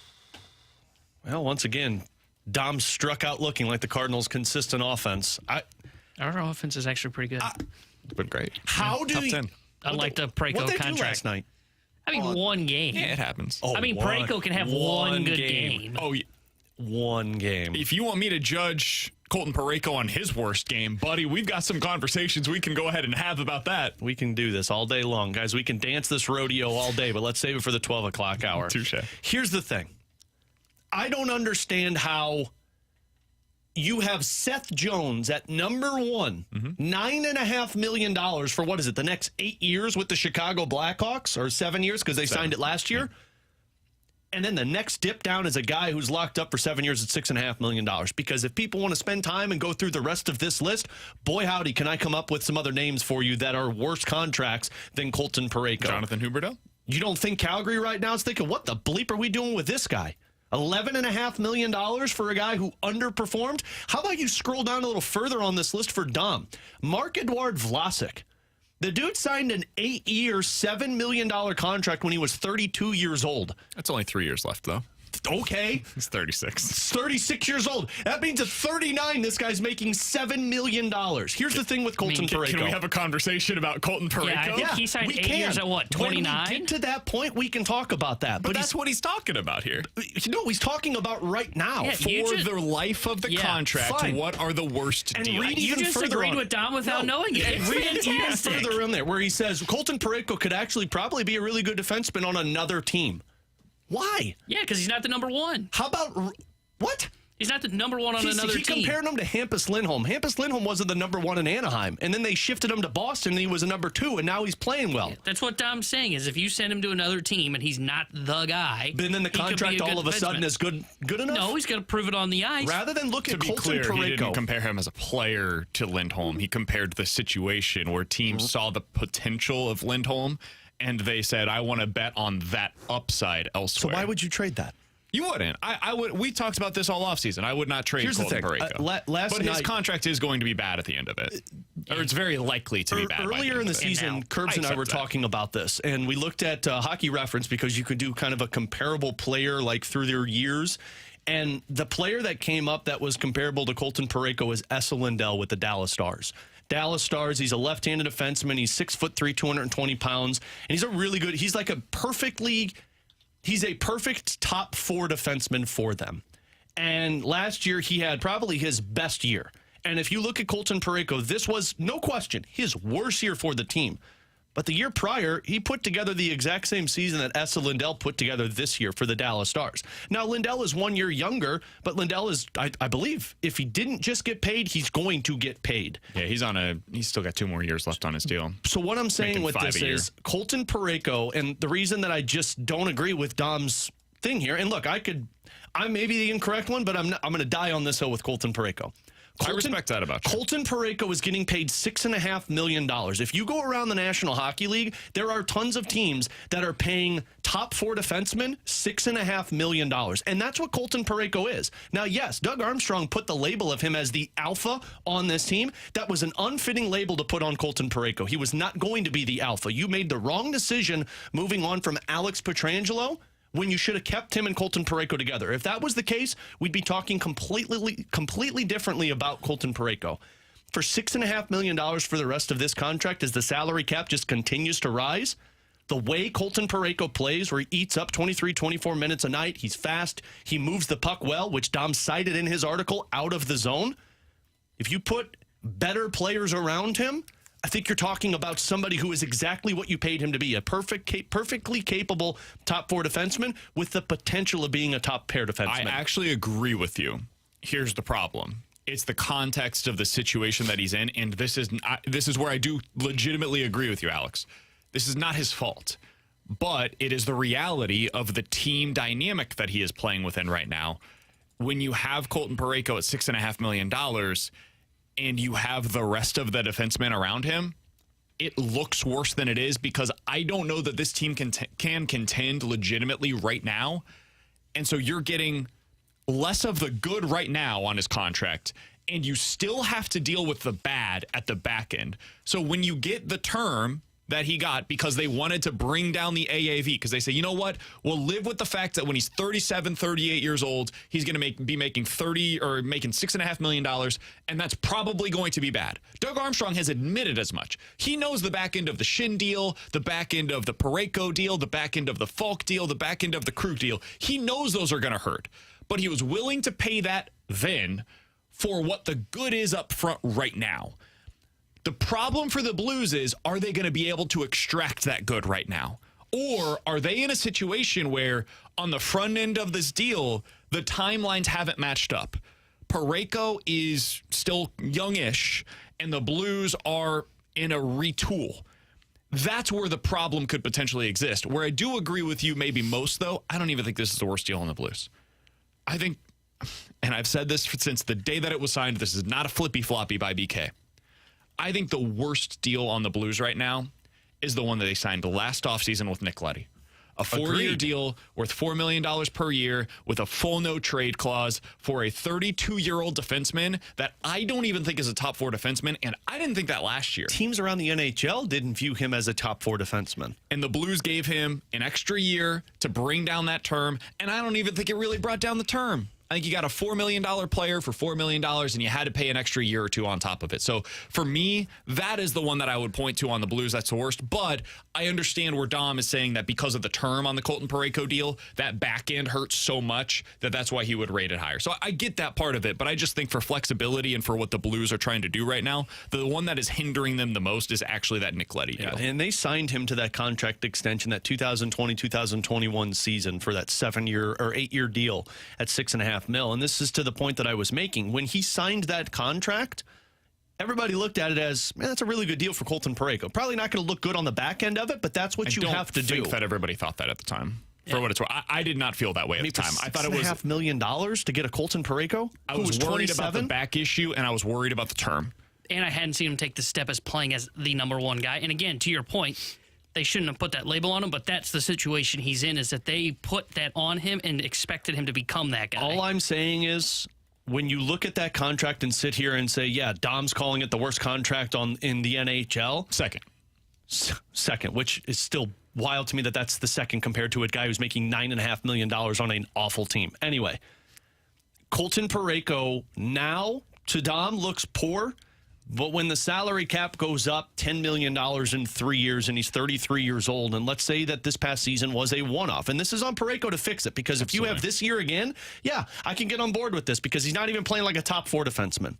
Well, once again, Dom struck out looking like the Cardinals' consistent offense. Our offense is actually pretty good. Been great. How do Top you... 10. Unlike the Parayko What they contract. do last night? I mean, one game. Yeah, it happens. Oh, I mean, Parayko can have one good game. Oh, one game. if you want me to judge Colton Parayko on his worst game, buddy, we've got some conversations we can go ahead and have about that. We can do this all day long. Guys, we can dance this rodeo all day, but let's save it for the 12 o'clock hour. Touche. Here's the thing. I don't understand how you have Seth Jones at number one, $9.5 million for, what is it, the next 8 years with the Chicago Blackhawks, or 7 years because they signed it last year? And then the next dip down is a guy who's locked up for 7 years at $6.5 million. Because if people want to spend time and go through the rest of this list, boy, howdy, can I come up with some other names for you that are worse contracts than Colton Parayko. Jonathan Huberdeau? You don't think Calgary right now is thinking, what the bleep are we doing with this guy? $11.5 million for a guy who underperformed? How about you scroll down a little further on this list for Dom? Marc-Edouard Vlasic. The dude signed an 8-year, $7 million contract when he was 32 years old. That's only 3 years left, though. Okay. He's 36. 36 years old. That means at 39, this guy's making $7 million. Here's the thing with Colton Parayko. Can we have a conversation about Colton Parayko? Yeah, I think he signed 8 years at what, 29? When we get to that point, we can talk about that. But that's what he's talking about here. No, he's talking about right now. Yeah, For the life of the contract, fine. what are the worst And deals? read You even just further agreed on with it. Dom without knowing it. And read even Fantastic. further in there where he says Colton Parayko could actually probably be a really good defenseman on another team. Why? Yeah, because he's not the number one. How about what? He's not the number one on another He team. compared him to Hampus Lindholm. Hampus Lindholm wasn't the number one in Anaheim, and then they shifted him to Boston, and he was a number two, and now he's playing well. That's what Dom's saying is if you send him to another team and he's not the guy, But then the he could be contract a good all of a sudden defenseman. is good enough? No, he's going to prove it on the ice. Rather than look To at be Colton clear, he didn't Parayko. compare him as a player to Lindholm. He compared the situation where teams saw the potential of Lindholm, and they said, I want to bet on that upside So elsewhere. why would you trade that? You wouldn't. I would. We talked about this all offseason. I would not trade Here's the Colton thing. Parayko. Last but his night- contract is going to be bad at the end of it. Or it's very likely to be bad. by Earlier in end the of it. season, now. Curbs and I accept were that. talking about this, and we looked at Hockey Reference because you could do kind of a comparable player like through their years. And the player that came up that was comparable to Colton Parayko is Esa Lindell with the Dallas Stars. Dallas Stars, he's a left-handed defenseman. He's 6'3", 220 pounds. And he's a really good, he's a perfect top four defenseman for them. And last year, he had probably his best year. And if you look at Colton Parayko, this was, no question, his worst year for the team. But the year prior, he put together the exact same season that Esa Lindell put together this year for the Dallas Stars. Now, Lindell is 1 year younger, but Lindell is, I believe, if he didn't just get paid, he's going to get paid. Yeah, he's still got 2 more years left on his deal. So what I'm saying Making with 5 this a year. is Colton Parayko, and the reason that I just don't agree with Dom's thing here, and look, I may be the incorrect one, but I'm going to die on this hill with Colton Parayko. I respect that about you. Colton Parayko is getting paid $6.5 million. If you go around the National Hockey League, there are tons of teams that are paying top four defensemen $6.5 million. And that's what Colton Parayko is. Now, yes, Doug Armstrong put the label of him as the alpha on this team. That was an unfitting label to put on Colton Parayko. He was not going to be the alpha. You made the wrong decision moving on from Alex Pietrangelo when you should have kept him and Colton Parayko together. If that was the case, we'd be talking completely differently about Colton Parayko. For $6.5 million for the rest of this contract, as the salary cap just continues to rise, the way Colton Parayko plays, where he eats up 23, 24 minutes a night, he's fast, he moves the puck well, which Dom cited in his article, out of the zone. If you put better players around him, I think you're talking about somebody who is exactly what you paid him to be, a perfectly capable top four defenseman with the potential of being a top pair defenseman. I actually agree with you. Here's the problem. It's the context of the situation that he's in, and this is where I do legitimately agree with you, Alex. This is not his fault, but it is the reality of the team dynamic that he is playing within right now. When you have Colton Parayko at $6.5 million, and you have the rest of the defensemen around him, it looks worse than it is because I don't know that this team can contend legitimately right now. And so you're getting less of the good right now on his contract and you still have to deal with the bad at the back end. So when you get the term that he got because they wanted to bring down the AAV, because they say, you know what, we'll live with the fact that when he's 37, 38 years old, he's going to be making $6.5 million, and that's probably going to be bad. Doug Armstrong has admitted as much. He knows the back end of the Shin deal, the back end of the Parayko deal, the back end of the Falk deal, the back end of the Krug deal. He knows those are going to hurt, but he was willing to pay that then for what the good is up front right now. The problem for the Blues is, are they going to be able to extract that good right now? Or are they in a situation where on the front end of this deal, the timelines haven't matched up? Parayko is still youngish, and the Blues are in a retool. That's where the problem could potentially exist. Where I do agree with you maybe most, though, I don't even think this is the worst deal on the Blues. I think, and I've said this since the day that it was signed, this is not a flippy floppy by BK. I think the worst deal on the Blues right now is the one that they signed last offseason with Nick Leddy. A 4-year deal worth $4 million per year with a full no-trade clause for a 32-year-old defenseman that I don't even think is a top 4 defenseman, and I didn't think that last year. Teams around the NHL didn't view him as a top 4 defenseman. And the Blues gave him an extra year to bring down that term, and I don't even think it really brought down the term. I think you got a $4 million player for $4 million, and you had to pay an extra year or two on top of it. So for me, that is the one that I would point to on the Blues. That's the worst. But I understand where Dom is saying that because of the term on the Colton Parayko deal, that back end hurts so much that's why he would rate it higher. So I get that part of it, but I just think for flexibility and for what the Blues are trying to do right now, the one that is hindering them the most is actually that Nick Leddy deal. Yeah, and they signed him to that contract extension, that 2020-2021 season for that 7-year or 8-year deal at $6.5 million. And this is to the point that I was making. When he signed that contract, everybody looked at it as, man, that's a really good deal for Colton Parayko. Probably not going to look good on the back end of it, but that's what you have to do. I think that everybody thought that at the time. For what it's worth, I did not feel that way at the time. I thought it was $6.5 million to get a Colton Parayko. I was worried about the back issue, and I was worried about the term. And I hadn't seen him take the step as playing as the number one guy. And again, to your point, they shouldn't have put that label on him, but that's the situation he's in, is that they put that on him and expected him to become that guy. All I'm saying is, when you look at that contract and sit here and say, yeah, Dom's calling it the worst contract in the NHL. Second, which is still wild to me that's the second compared to a guy who's making $9.5 million on an awful team. Anyway, Colton Parayko now to Dom looks poor. But when the salary cap goes up $10 million in 3 years and he's 33 years old, and let's say that this past season was a one-off, and this is on Parayko to fix it, because if you have this year again, yeah, I can get on board with this because he's not even playing like a top 4 defenseman.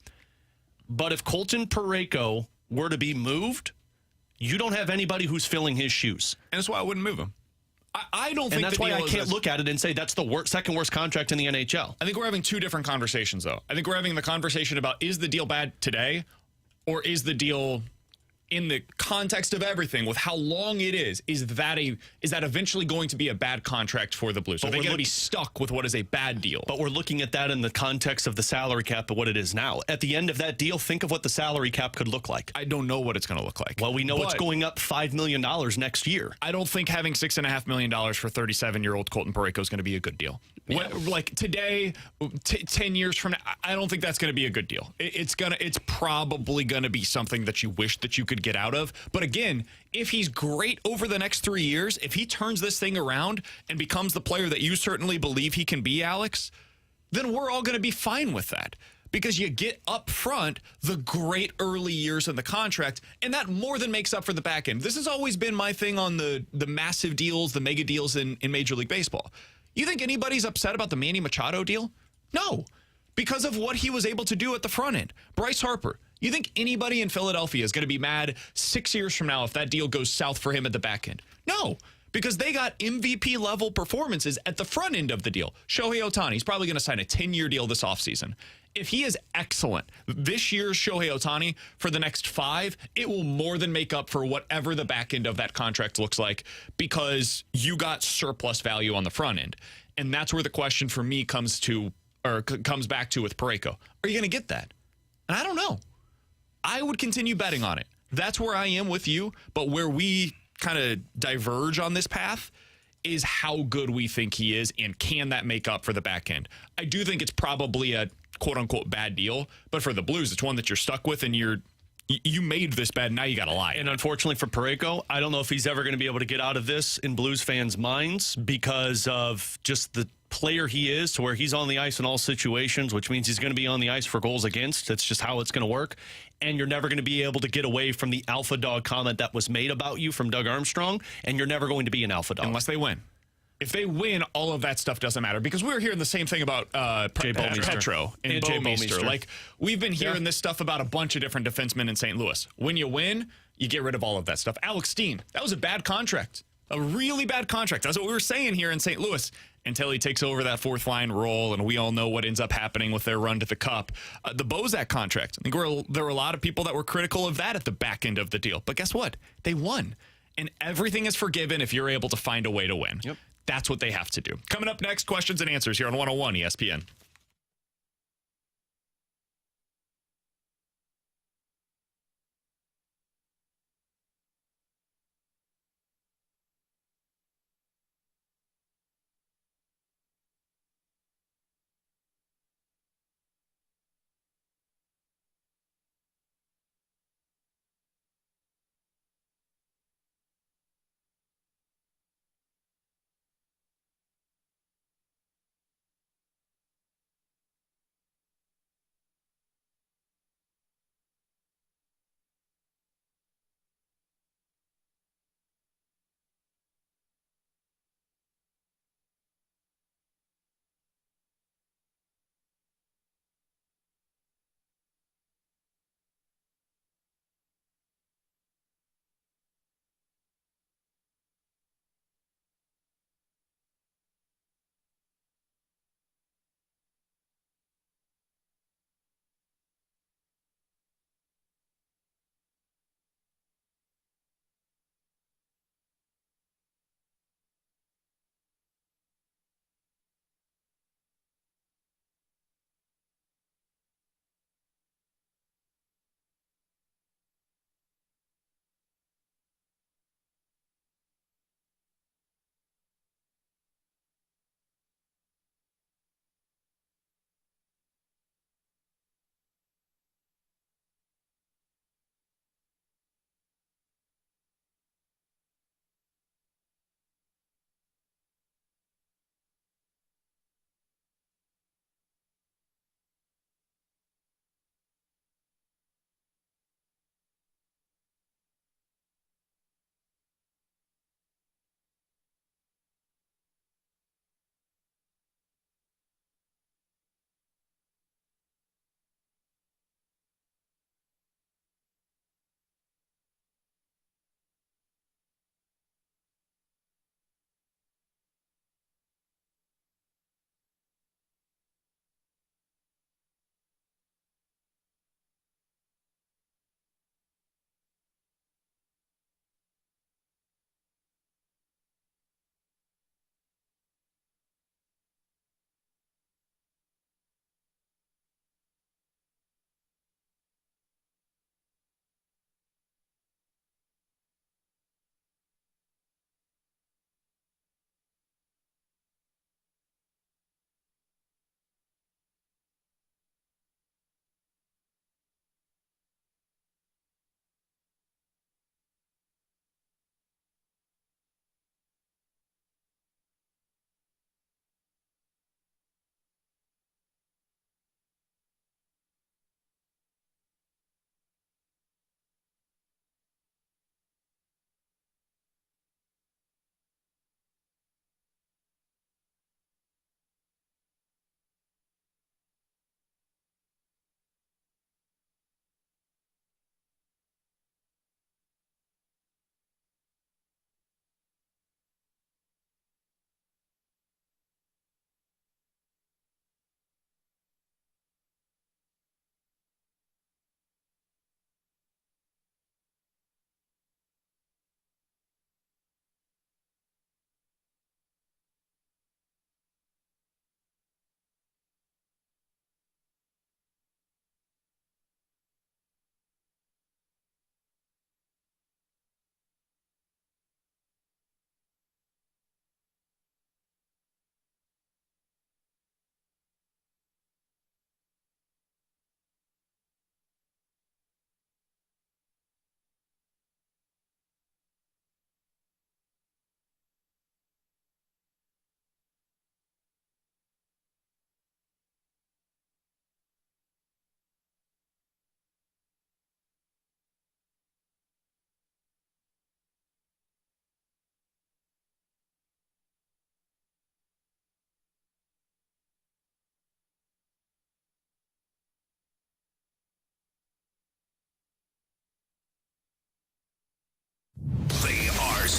But if Colton Parayko were to be moved, you don't have anybody who's filling his shoes. And that's why I wouldn't move him. I don't think and that's why I can't look at it and say that's the second worst contract in the NHL. I think we're having two different conversations, though. I think we're having the conversation about, is the deal bad today? Or is the deal, in the context of everything, with how long it is that eventually going to be a bad contract for the Blues? So they're going to be stuck with what is a bad deal. But we're looking at that in the context of the salary cap of what it is now. At the end of that deal, think of what the salary cap could look like. I don't know what it's going to look like. Well, we know it's going up $5 million next year. I don't think having $6.5 million for 37-year-old Colton Parayko is going to be a good deal. Yeah. Like today, 10 years from now, I don't think that's going to be a good deal. It's probably going to be something that you wish that you could get out of. But again, if he's great over the next 3 years, if he turns this thing around and becomes the player that you certainly believe he can be, Alex, then we're all going to be fine with that. Because you get up front the great early years in the contract, and that more than makes up for the back end. This has always been my thing on the massive deals, the mega deals in Major League Baseball. You think anybody's upset about the Manny Machado deal? No, because of what he was able to do at the front end. Bryce Harper, you think anybody in Philadelphia is going to be mad 6 years from now if that deal goes south for him at the back end? No, because they got MVP level performances at the front end of the deal. Shohei Ohtani, he's probably going to sign a 10-year deal this offseason. If he is excellent, this year's Shohei Ohtani for the next 5, it will more than make up for whatever the back end of that contract looks like, because you got surplus value on the front end. And that's where the question for me comes back to with Parayko. Are you going to get that? And I don't know. I would continue betting on it. That's where I am with you. But where we kind of diverge on this path is how good we think he is, and can that make up for the back end? I do think it's probably a quote-unquote bad deal, but for the Blues, it's one that you're stuck with, and you made this bad, now you got to lie. And unfortunately for Parayko, I don't know if he's ever going to be able to get out of this in Blues fans' minds because of just the player he is, to where he's on the ice in all situations, which means he's going to be on the ice for goals against. That's just how it's going to work. And you're never going to be able to get away from the alpha dog comment that was made about you from Doug Armstrong, and you're never going to be an alpha dog. Unless they win. If they win, all of that stuff doesn't matter, because we were hearing the same thing about Petro and Bouwmeester. Like, we've been hearing this stuff about a bunch of different defensemen in St. Louis. When you win, you get rid of all of that stuff. Alex Steen, that was a bad contract. A really bad contract. That's what we were saying here in St. Louis until he takes over that fourth line role, and we all know what ends up happening with their run to the Cup. The Bozak contract, I think there were a lot of people that were critical of that at the back end of the deal. But guess what? They won. And everything is forgiven if you're able to find a way to win. Yep. That's what they have to do. Coming up next, questions and answers here on 101 ESPN.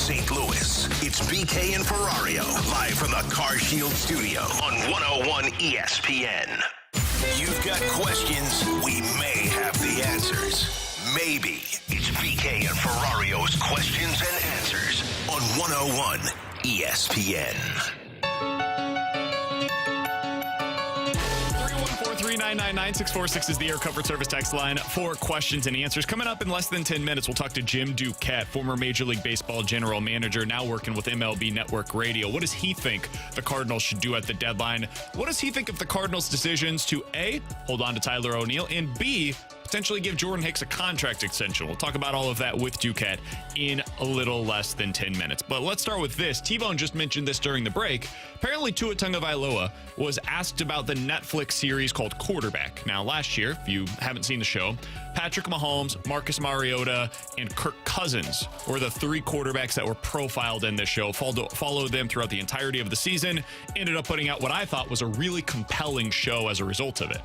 St. Louis. It's BK and Ferrario, live from the Car Shield studio on 101 ESPN. You've got questions, we may have the answers. Maybe. It's BK and Ferrario's questions and answers on 101 ESPN. 319-9646 is the Air Comfort Service text line for questions and answers. Coming up in less than 10 minutes, we'll talk to Jim Duquette, former Major League Baseball general manager, now working with MLB Network Radio. What does he think the Cardinals should do at the deadline? What does he think of the Cardinals' decisions to A, hold on to Tyler O'Neill, and B, potentially give Jordan Hicks a contract extension? We'll talk about all of that with Duquette in a little less than 10 minutes. But let's start with this. T-Bone just mentioned this during the break. Apparently, Tua Tagovailoa was asked about the Netflix series called Quarterback. Now, last year, if you haven't seen the show, Patrick Mahomes, Marcus Mariota, and Kirk Cousins were the three quarterbacks that were profiled in this show. Followed them throughout the entirety of the season. Ended up putting out what I thought was a really compelling show as a result of it.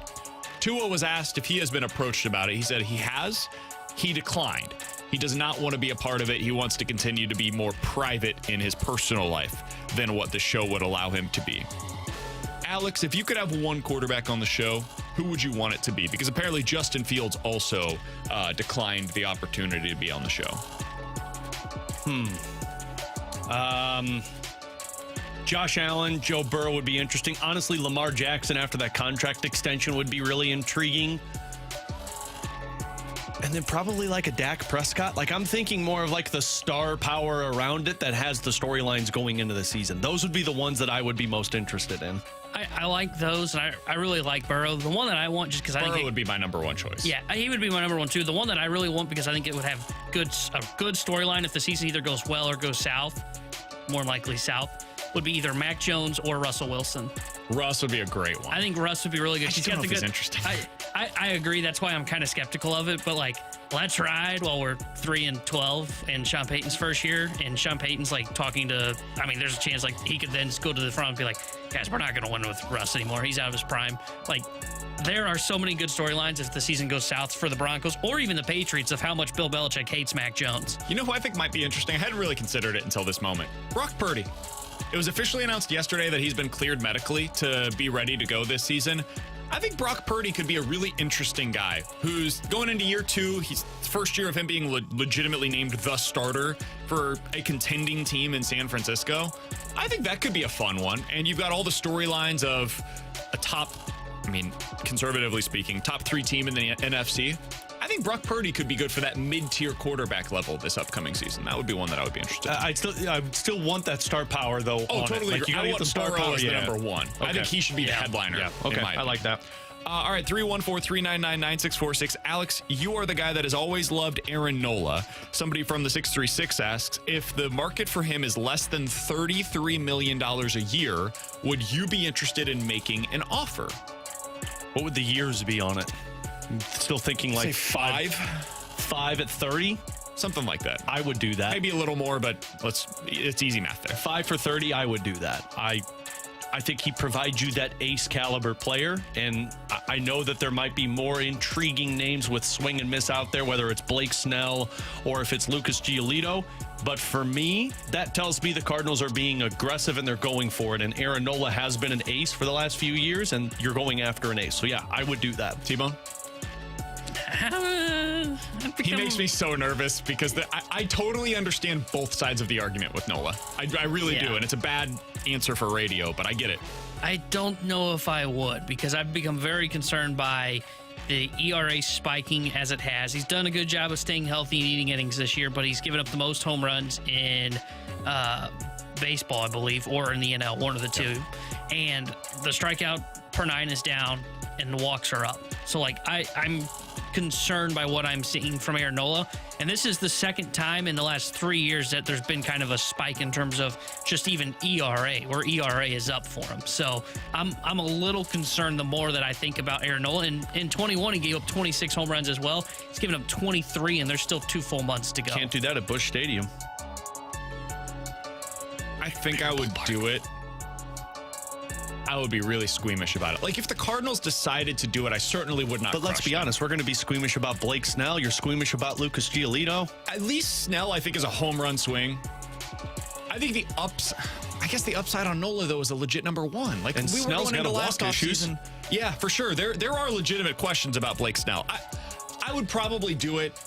Tua was asked if he has been approached about it. He said he has. He declined. He does not want to be a part of it. He wants to continue to be more private in his personal life than what the show would allow him to be. Alex, if you could have one quarterback on the show, who would you want it to be? Because apparently Justin Fields also declined the opportunity to be on the show. Josh Allen, Joe Burrow would be interesting. Honestly, Lamar Jackson after that contract extension would be really intriguing. And then probably like a Dak Prescott. Like, I'm thinking more of like the star power around it that has the storylines going into the season. Those would be the ones that I would be most interested in. I like those, and I really like Burrow. The one that I want, just because I think Burrow would be my number one choice. Yeah, he would be my number one too. The one that I really want, because I think it would have a good storyline if the season either goes well or goes south, more likely south, would be either Mac Jones or Russell Wilson. Russ would be a great one. I think Russ would be really good. I just don't know if he's interesting. I agree. That's why I'm kind of skeptical of it. But like, let's ride while we're 3-12 in Sean Payton's first year, and Sean Payton's like talking to. I mean, there's a chance like he could then just go to the front and be like, guys, we're not going to win with Russ anymore. He's out of his prime. Like, there are so many good storylines if the season goes south for the Broncos or even the Patriots of how much Bill Belichick hates Mac Jones. You know who I think might be interesting? I hadn't really considered it until this moment. Brock Purdy. It was officially announced yesterday that he's been cleared medically to be ready to go this season. I think Brock Purdy could be a really interesting guy who's going into year two. He's first year of him being legitimately named the starter for a contending team in San Francisco. I think that could be a fun one. And you've got all the storylines of a top, conservatively speaking, top three team in the NFC. I think Brock Purdy could be good for that mid-tier quarterback level this upcoming season. That would be one that I would be interested in. I still want that star power, though. Oh, totally. Like, you gotta I get the want star Burrow power as the number one. Okay. I think he should be the headliner. Yeah. Okay. I like that. All right, 314-399-9646. Alex, you are the guy that has always loved Aaron Nola. Somebody from the 636 asks, if the market for him is less than $33 million a year, would you be interested in making an offer? What would the years be on it? I'm still thinking like five at 30, something like that. I would do that. Maybe a little more, but it's easy math there. 5 for 30, I would do that. I think he provides you that ace caliber player, and I know that there might be more intriguing names with swing and miss out there, whether it's Blake Snell or if it's Lucas Giolito. But for me, that tells me the Cardinals are being aggressive and they're going for it. And Aaron Nola has been an ace for the last few years, and you're going after an ace. So yeah, I would do that. T-Bone? He makes me so nervous because I totally understand both sides of the argument with Nola. I really do, and it's a bad answer for radio, but I get it. I don't know if I would, because I've become very concerned by the ERA spiking as it has. He's done a good job of staying healthy and eating innings this year, but he's given up the most home runs in baseball, I believe, or in the NL, one of the two. And the strikeout per 9 is down and the walks are up. So, like, I'm concerned by what I'm seeing from Aaron Nola. And this is the second time in the last 3 years that there's been kind of a spike in terms of just even ERA, where ERA is up for him. So I'm a little concerned the more that I think about Aaron Nola. And in 21, he gave up 26 home runs as well. He's given up 23, and there's still 2 full months to go. Can't do that at Busch Stadium. I think I would do it. I would be really squeamish about it. Like, if the Cardinals decided to do it, I certainly would not. But let's be honest, we're going to be squeamish about Blake Snell. You're squeamish about Lucas Giolito. At least Snell, I think, is a home run swing. I think I guess the upside on Nola, though, is a legit number one. Like, And we were Snell's going into got a last walk issues. offseason. Yeah, for sure. There are legitimate questions about Blake Snell. I would probably do it.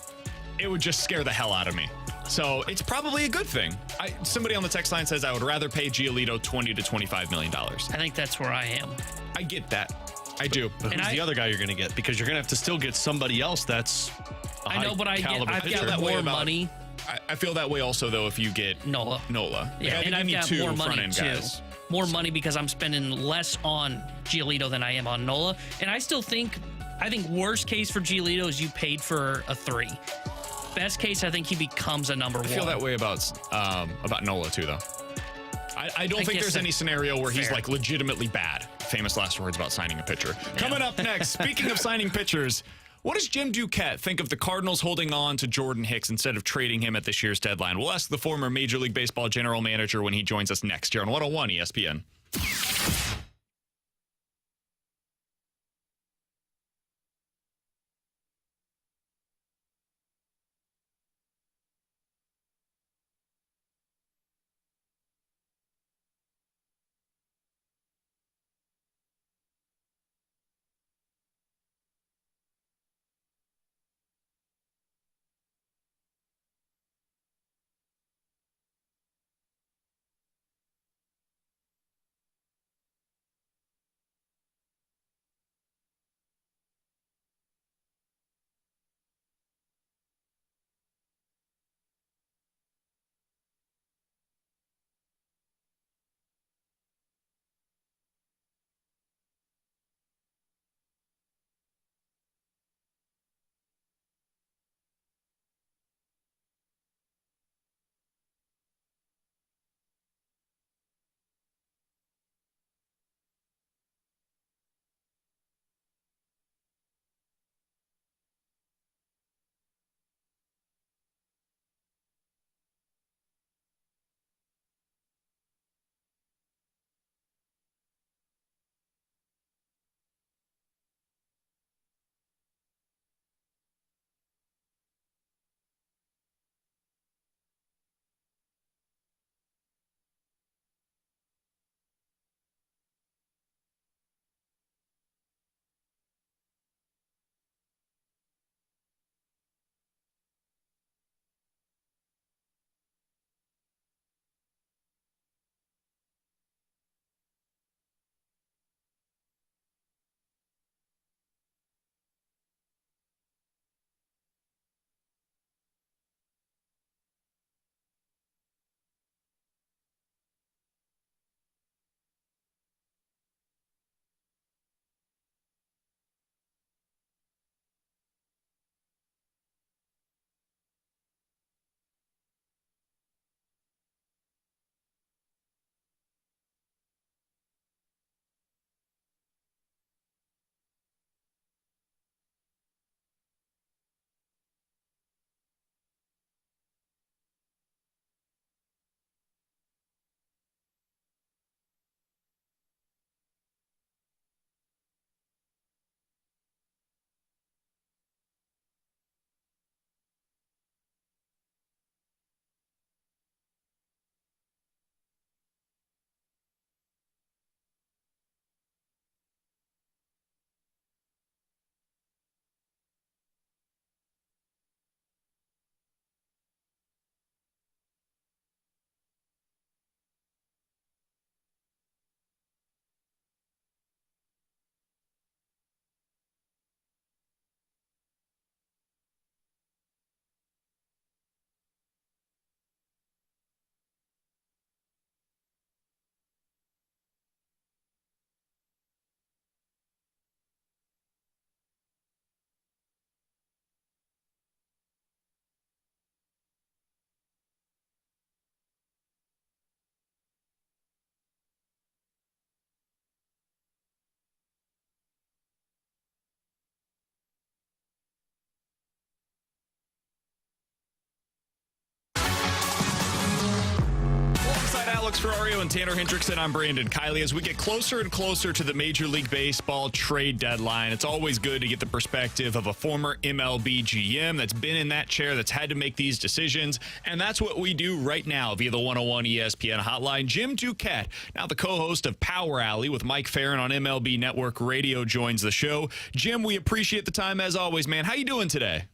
It would just scare the hell out of me. So it's probably a good thing. Somebody on the text line says I would rather pay Giolito $20 to $25 million. I think that's where I am. I get that. I do. But who's the other guy you're going to get? Because you're going to have to still get somebody else that's I know, but I've pitcher. got more money. I feel that way also, though, if you get Nola. I Yeah, think and I've you need got two more money, front-end too. guys. More money because I'm spending less on Giolito than I am on Nola. And I think worst case for Giolito is you paid for a 3. Best case, I think he becomes a number 1. I feel that way about Nola, too, though. I don't think there's any scenario where he's like legitimately bad. Famous last words about signing a pitcher. Coming up next, speaking of signing pitchers, what does Jim Duquette think of the Cardinals holding on to Jordan Hicks instead of trading him at this year's deadline? We'll ask the former Major League Baseball general manager when he joins us next year on 101 ESPN. Alex Ferrario and Tanner Hendrickson. I'm Brandon Kiley. As we get closer and closer to the Major League Baseball trade deadline, it's always good to get the perspective of a former MLB GM that's been in that chair, that's had to make these decisions. And that's what we do right now via the 101 ESPN hotline. Jim Duquette, now the co-host of Power Alley with Mike Farron on MLB Network Radio, joins the show. Jim, we appreciate the time as always, man. How you doing today?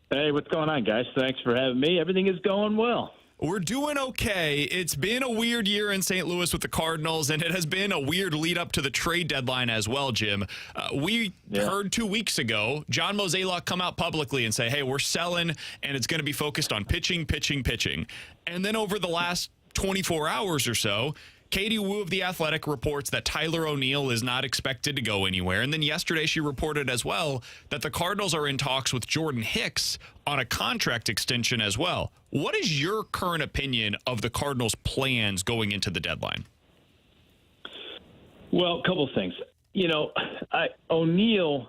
Hey, what's going on, guys? Thanks for having me. Everything is going well. We're doing okay. It's been a weird year in St. Louis with the Cardinals, and it has been a weird lead up to the trade deadline as well, Jim. We heard 2 weeks ago John Mozeliak come out publicly and say, hey, we're selling, and it's going to be focused on pitching. And then over the last 24 hours or so, Katie Wu of The Athletic reports that Tyler O'Neill is not expected to go anywhere. And then yesterday she reported as well that the Cardinals are in talks with Jordan Hicks on a contract extension as well. What is your current opinion of the Cardinals' plans going into the deadline? Well, a couple things. O'Neill,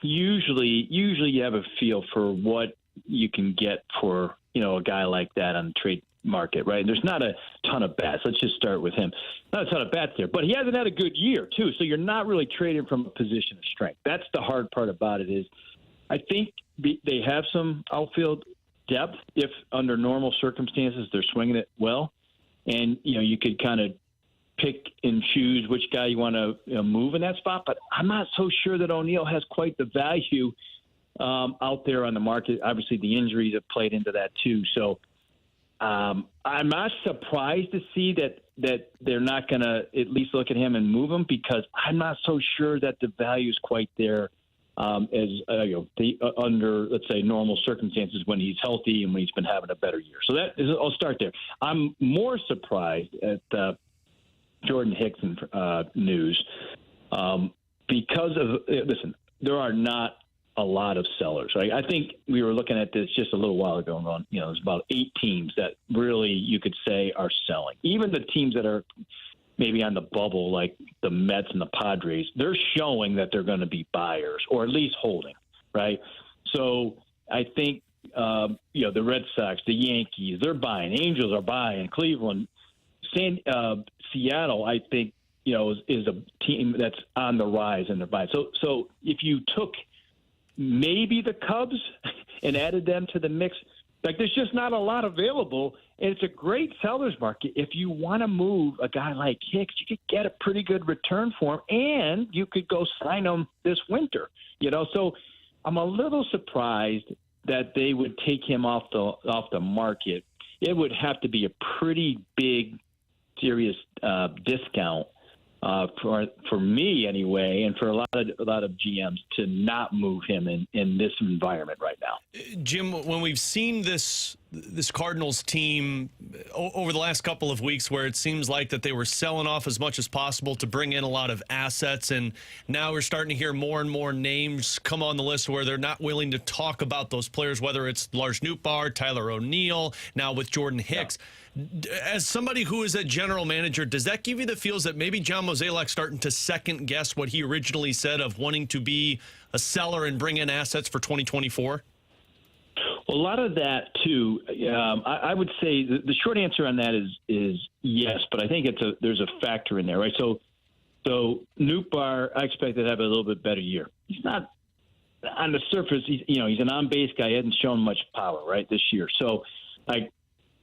usually you have a feel for what you can get for, a guy like that on the trade market, right? And there's not a ton of bats. Let's just start with him. Not a ton of bats there, but he hasn't had a good year too. So you're not really trading from a position of strength. That's the hard part about it is I think they have some outfield depth if under normal circumstances they're swinging it well. And, you could kind of pick and choose which guy you want to move in that spot. But I'm not so sure that O'Neill has quite the value out there on the market. Obviously, the injuries have played into that too. So I'm not surprised to see that they're not going to at least look at him and move him because I'm not so sure that the value is quite there under, let's say, normal circumstances when he's healthy and when he's been having a better year. So I'll start there. I'm more surprised at Jordan Hicks news because of listen, there are not a lot of sellers, right? I think we were looking at this just a little while ago and going, there's about 8 teams that really you could say are selling. Even the teams that are maybe on the bubble, like the Mets and the Padres, they're showing that they're going to be buyers or at least holding, right? So I think, the Red Sox, the Yankees, they're buying. Angels are buying. Cleveland, Seattle, I think, is a team that's on the rise and they're buying. So if you took maybe the Cubs and added them to the mix, there's just not a lot available, and it's a great seller's market. If you want to move a guy like Hicks, you could get a pretty good return for him, and you could go sign him this winter. So I'm a little surprised that they would take him off the market. It would have to be a pretty big, serious discount for me anyway, and for a lot of GMs to not move him in this environment right now. Jim, when we've seen this Cardinals team over the last couple of weeks where it seems like that they were selling off as much as possible to bring in a lot of assets, and now we're starting to hear more and more names come on the list where they're not willing to talk about those players, whether it's Lars Nootbaar, Tyler O'Neill, now with Jordan Hicks. Yeah. As somebody who is a general manager, does that give you the feels that maybe John Mozeliak's starting to second guess what he originally said of wanting to be a seller and bring in assets for 2024? Well, a lot of that too. I would say the short answer on that is yes, but I think there's a factor in there, right? So Nootbaar, I expect to have a little bit better year. He's not on the surface. He's an on base guy. He hasn't shown much power right this year. So I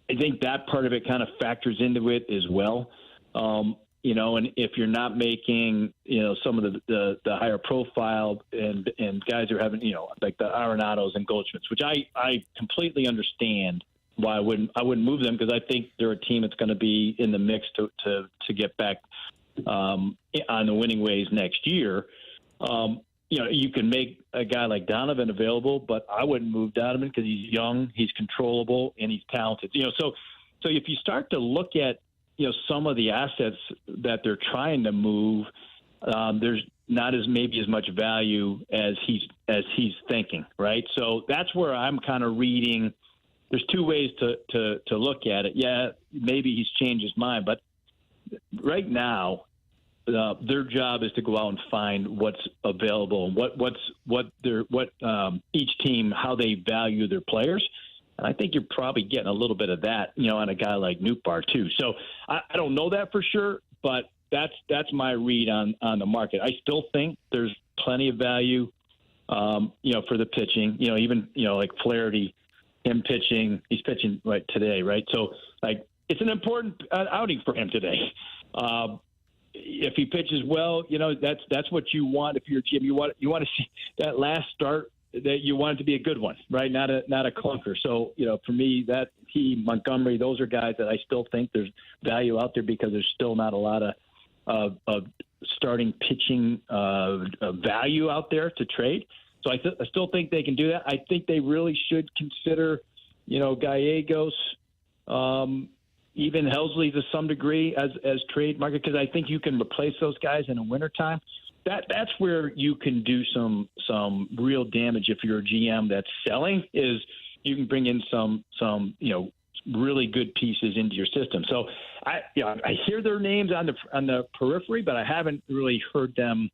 think that part of it kind of factors into it as well. And if you're not making, some of the higher profile and guys who are having, like the Arenados and Goldschmidts, which I completely understand why I wouldn't move them because I think they're a team that's going to be in the mix to get back on the winning ways next year. You can make a guy like Donovan available, but I wouldn't move Donovan because he's young, he's controllable, and he's talented. So if you start to look at some of the assets that they're trying to move, there's not as much value as he's thinking, right? So that's where I'm kind of reading. There's 2 ways to look at it. Yeah, maybe he's changed his mind, but right now their job is to go out and find what's available and what each team, how they value their players. And I think you're probably getting a little bit of that, on a guy like Nootbaar too. So I don't know that for sure, but that's my read on the market. I still think there's plenty of value, for the pitching. Even like Flaherty, him pitching, he's pitching right today, right? So like it's an important outing for him today. If he pitches well, that's what you want. If you're a GM, you want to see that last start, that you want it to be a good one, right? Not a clunker. So, for me, that Montgomery, those are guys that I still think there's value out there because there's still not a lot of starting pitching value out there to trade. So I still think they can do that. I think they really should consider, Gallegos, even Helsley to some degree as trade market, because I think you can replace those guys in the wintertime. That's where you can do some real damage if you're a GM that's selling, is you can bring in some really good pieces into your system. So I hear their names on the periphery, but I haven't really heard them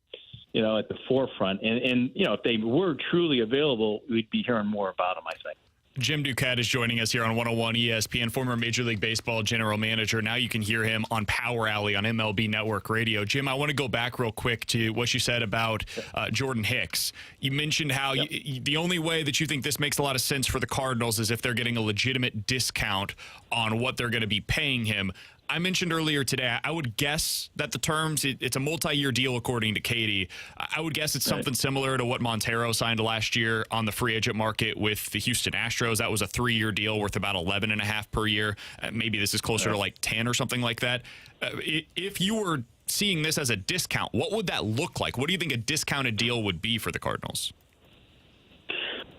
at the forefront. And if they were truly available, we'd be hearing more about them, I think. Jim Duquette is joining us here on 101 ESPN, former Major League Baseball general manager. Now you can hear him on Power Alley on MLB Network Radio. Jim, I want to go back real quick to what you said about Jordan Hicks. You mentioned how the only way that you think this makes a lot of sense for the Cardinals is if they're getting a legitimate discount on what they're going to be paying him. I mentioned earlier today, I would guess that the terms, it's a multi-year deal according to Katie. I would guess it's something similar to what Montero signed last year on the free agent market with the Houston Astros. That was a 3-year deal worth about $11.5 per year. Maybe this is closer to like 10 or something like that. If you were seeing this as a discount, what would that look like? What do you think a discounted deal would be for the Cardinals?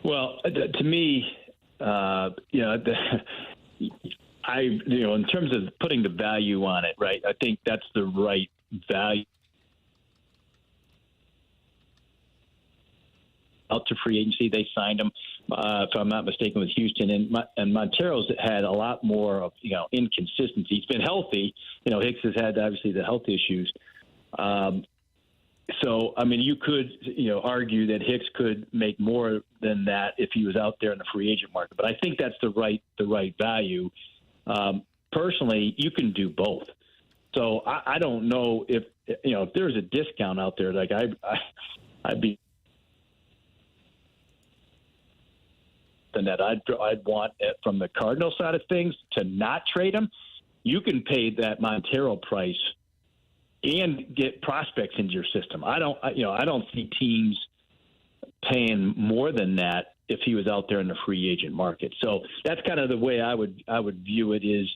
Well, to me, in terms of putting the value on it, right, I think that's the right value. Out to free agency, they signed him, if I'm not mistaken, with Houston. And Montero's had a lot more of, inconsistency. He's been healthy. Hicks has had, obviously, the health issues. So, I mean, you could, argue that Hicks could make more than that if he was out there in the free agent market. But I think that's the right value. Personally, you can do both. So I don't know if there's a discount out there, like I'd be than that. I'd want it from the Cardinal side of things to not trade him. You can pay that Montero price and get prospects into your system. I don't see teams paying more than that if he was out there in the free agent market. So that's kind of the way I would view it. Is,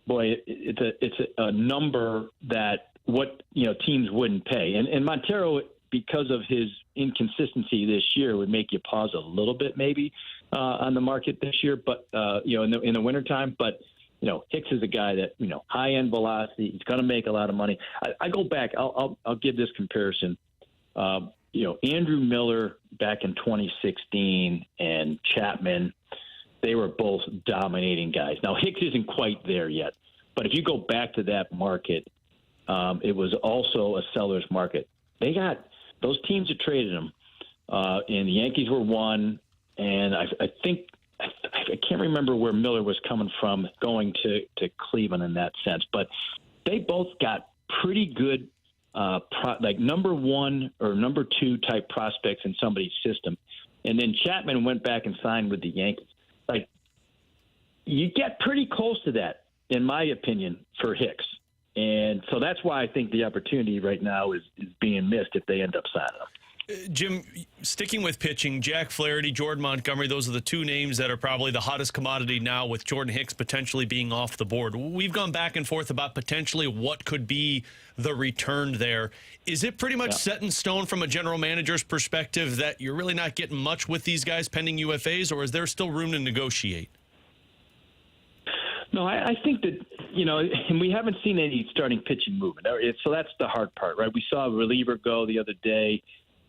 boy, it's a number that teams wouldn't pay. And Montero, because of his inconsistency this year, would make you pause a little bit maybe on the market this year. But in the wintertime. But Hicks is a guy that high end velocity. He's going to make a lot of money. I go back. I'll give this comparison. Andrew Miller back in 2016 and Chapman, they were both dominating guys. Now, Hicks isn't quite there yet, but if you go back to that market, it was also a seller's market. They got those teams that traded him, and the Yankees were one, and I think I can't remember where Miller was coming from going to Cleveland in that sense, but they both got pretty good like number one or number two type prospects in somebody's system. And then Chapman went back and signed with the Yankees. Like, you get pretty close to that, in my opinion, for Hicks. And so that's why I think the opportunity right now is being missed if they end up signing him. Jim, sticking with pitching, Jack Flaherty, Jordan Montgomery, those are the two names that are probably the hottest commodity now, with Jordan Hicks potentially being off the board. We've gone back and forth about potentially what could be the return there. Is it pretty much set in stone from a general manager's perspective that you're really not getting much with these guys pending UFAs, or is there still room to negotiate? No, I think that, and we haven't seen any starting pitching movement. So that's the hard part, right? We saw a reliever go the other day.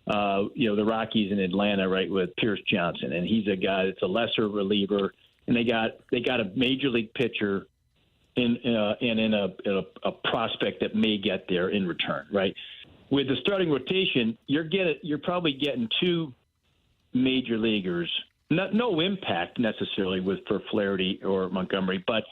The Rockies in Atlanta, right, with Pierce Johnson, and he's a guy that's a lesser reliever, and they got a major league pitcher in a prospect that may get there in return, right? With the starting rotation, you're probably getting two major leaguers no impact necessarily for Flaherty or Montgomery, but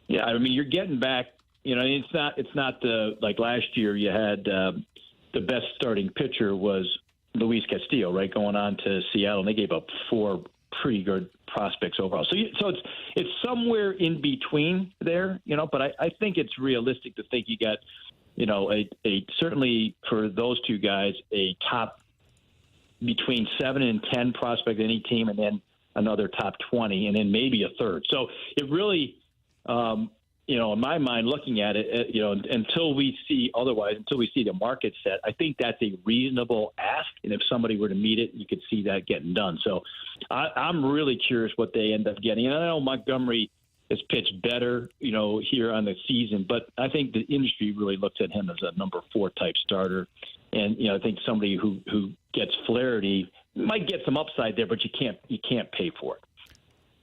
yeah, I mean, you're getting back. It's not the like last year. You had the best starting pitcher was Luis Castillo, right, going on to Seattle, and they gave up 4 pretty good prospects overall. So it's somewhere in between there, But I think it's realistic to think you got, a certainly for those two guys, a top between 7 and 10 prospect any team, and then another top 20, and then maybe a third. So it really, in my mind, looking at it, until we see the market set, I think that's a reasonable ask. And if somebody were to meet it, you could see that getting done. So I'm really curious what they end up getting. And I know Montgomery has pitched better, here on the season, but I think the industry really looks at him as a number 4 type starter. And, I think somebody who gets Flaherty might get some upside there, but you can't pay for it.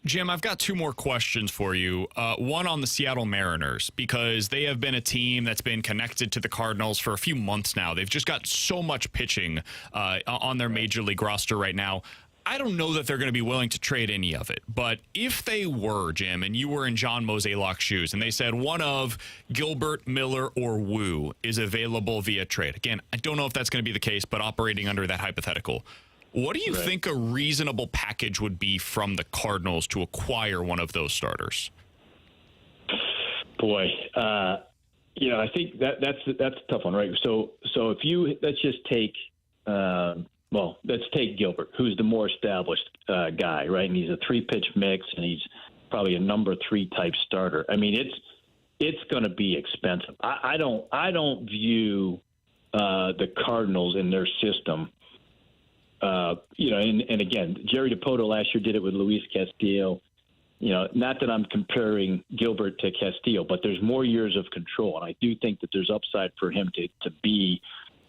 Jim, I've got 2 more questions for you. One on the Seattle Mariners, because they have been a team that's been connected to the Cardinals for a few months now. They've just got so much pitching on their major league roster right now. I don't know that they're going to be willing to trade any of it. But if they were, Jim, and you were in John Mozeliak's shoes, and they said one of Gilbert, Miller, or Wu is available via trade. Again, I don't know if that's going to be the case, but operating under that hypothetical, what do you think a reasonable package would be from the Cardinals to acquire one of those starters? Boy, I think that's a tough one, right? So if let's just take, let's take Gilbert, who's the more established guy, right? And he's a 3-pitch mix, and he's probably a number 3 type starter. I mean, it's going to be expensive. I don't view the Cardinals in their system. And again, Jerry DiPoto last year did it with Luis Castillo. Not that I'm comparing Gilbert to Castillo, but there's more years of control, and I do think that there's upside for him to be,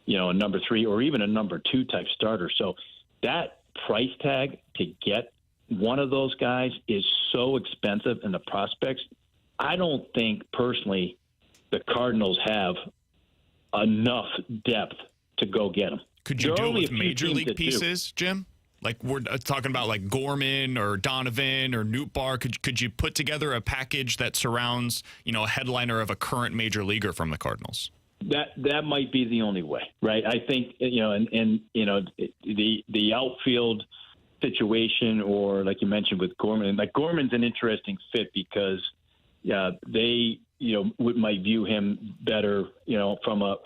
a number 3 or even a number 2 type starter. So that price tag to get one of those guys is so expensive, and the prospects, I don't think personally the Cardinals have enough depth to go get them. Could you do it with major league pieces, Jim? Like we're talking about like Gorman or Donovan or Nootbaar. Could you put together a package that surrounds, a headliner of a current major leaguer from the Cardinals? That might be the only way, right? I think, the outfield situation, or like you mentioned with Gorman, and like Gorman's an interesting fit because they, might view him better, from a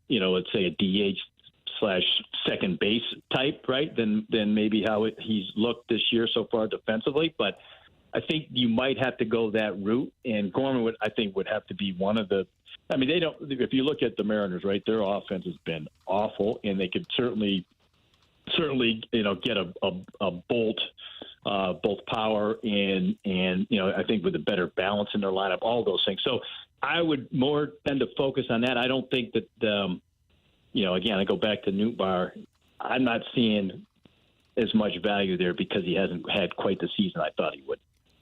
let's say a DH / second base type, right? Than maybe how he's looked this year so far defensively. But I think you might have to go that route, and Gorman would have to be one of the. I mean, they don't. If you look at the Mariners, right, their offense has been awful, and they could certainly get a bolt, both power and I think with a better balance in their lineup, all those things. So I would more tend to focus on that. I don't think that. Again, I go back to Nootbaar. I'm not seeing as much value there because he hasn't had quite the season I thought he would.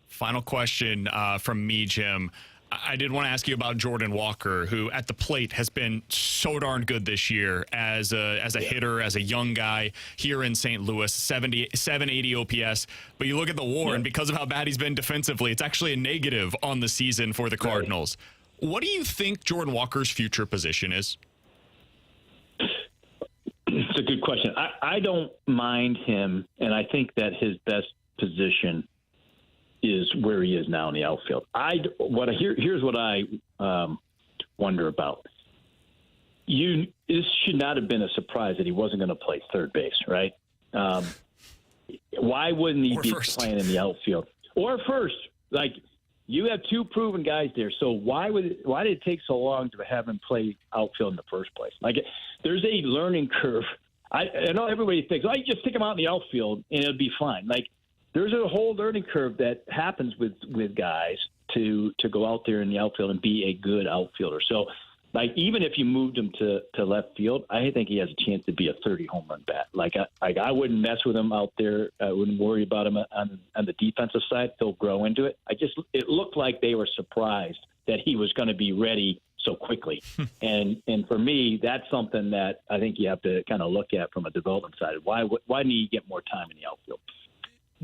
Final question from me, Jim. I did want to ask you about Jordan Walker, who at the plate has been so darn good this year as a hitter, as a young guy here in St. Louis, 780 OPS. But you look at the WAR, and because of how bad he's been defensively, it's actually a negative on the season for the Cardinals. Right. What do you think Jordan Walker's future position is? It's a good question. I don't mind him, and I think that his best position is where he is now in the outfield. Here's what I wonder about. This should not have been a surprise that he wasn't going to play third base, right? Why wouldn't he be playing in the outfield or first? Like, you have 2 proven guys there, so why did it take so long to have him play outfield in the first place? Like, there's a learning curve. I know everybody thinks, you just stick him out in the outfield and it'll be fine. Like, there's a whole learning curve that happens with guys to go out there in the outfield and be a good outfielder. So, like, even if you moved him to left field, I think he has a chance to be a 30 home run bat. Like, I wouldn't mess with him out there. I wouldn't worry about him on the defensive side. He'll grow into it. It looked like they were surprised that he was going to be ready so quickly. and for me, that's something that I think you have to kind of look at from a development side. Why didn't he get more time in the outfield?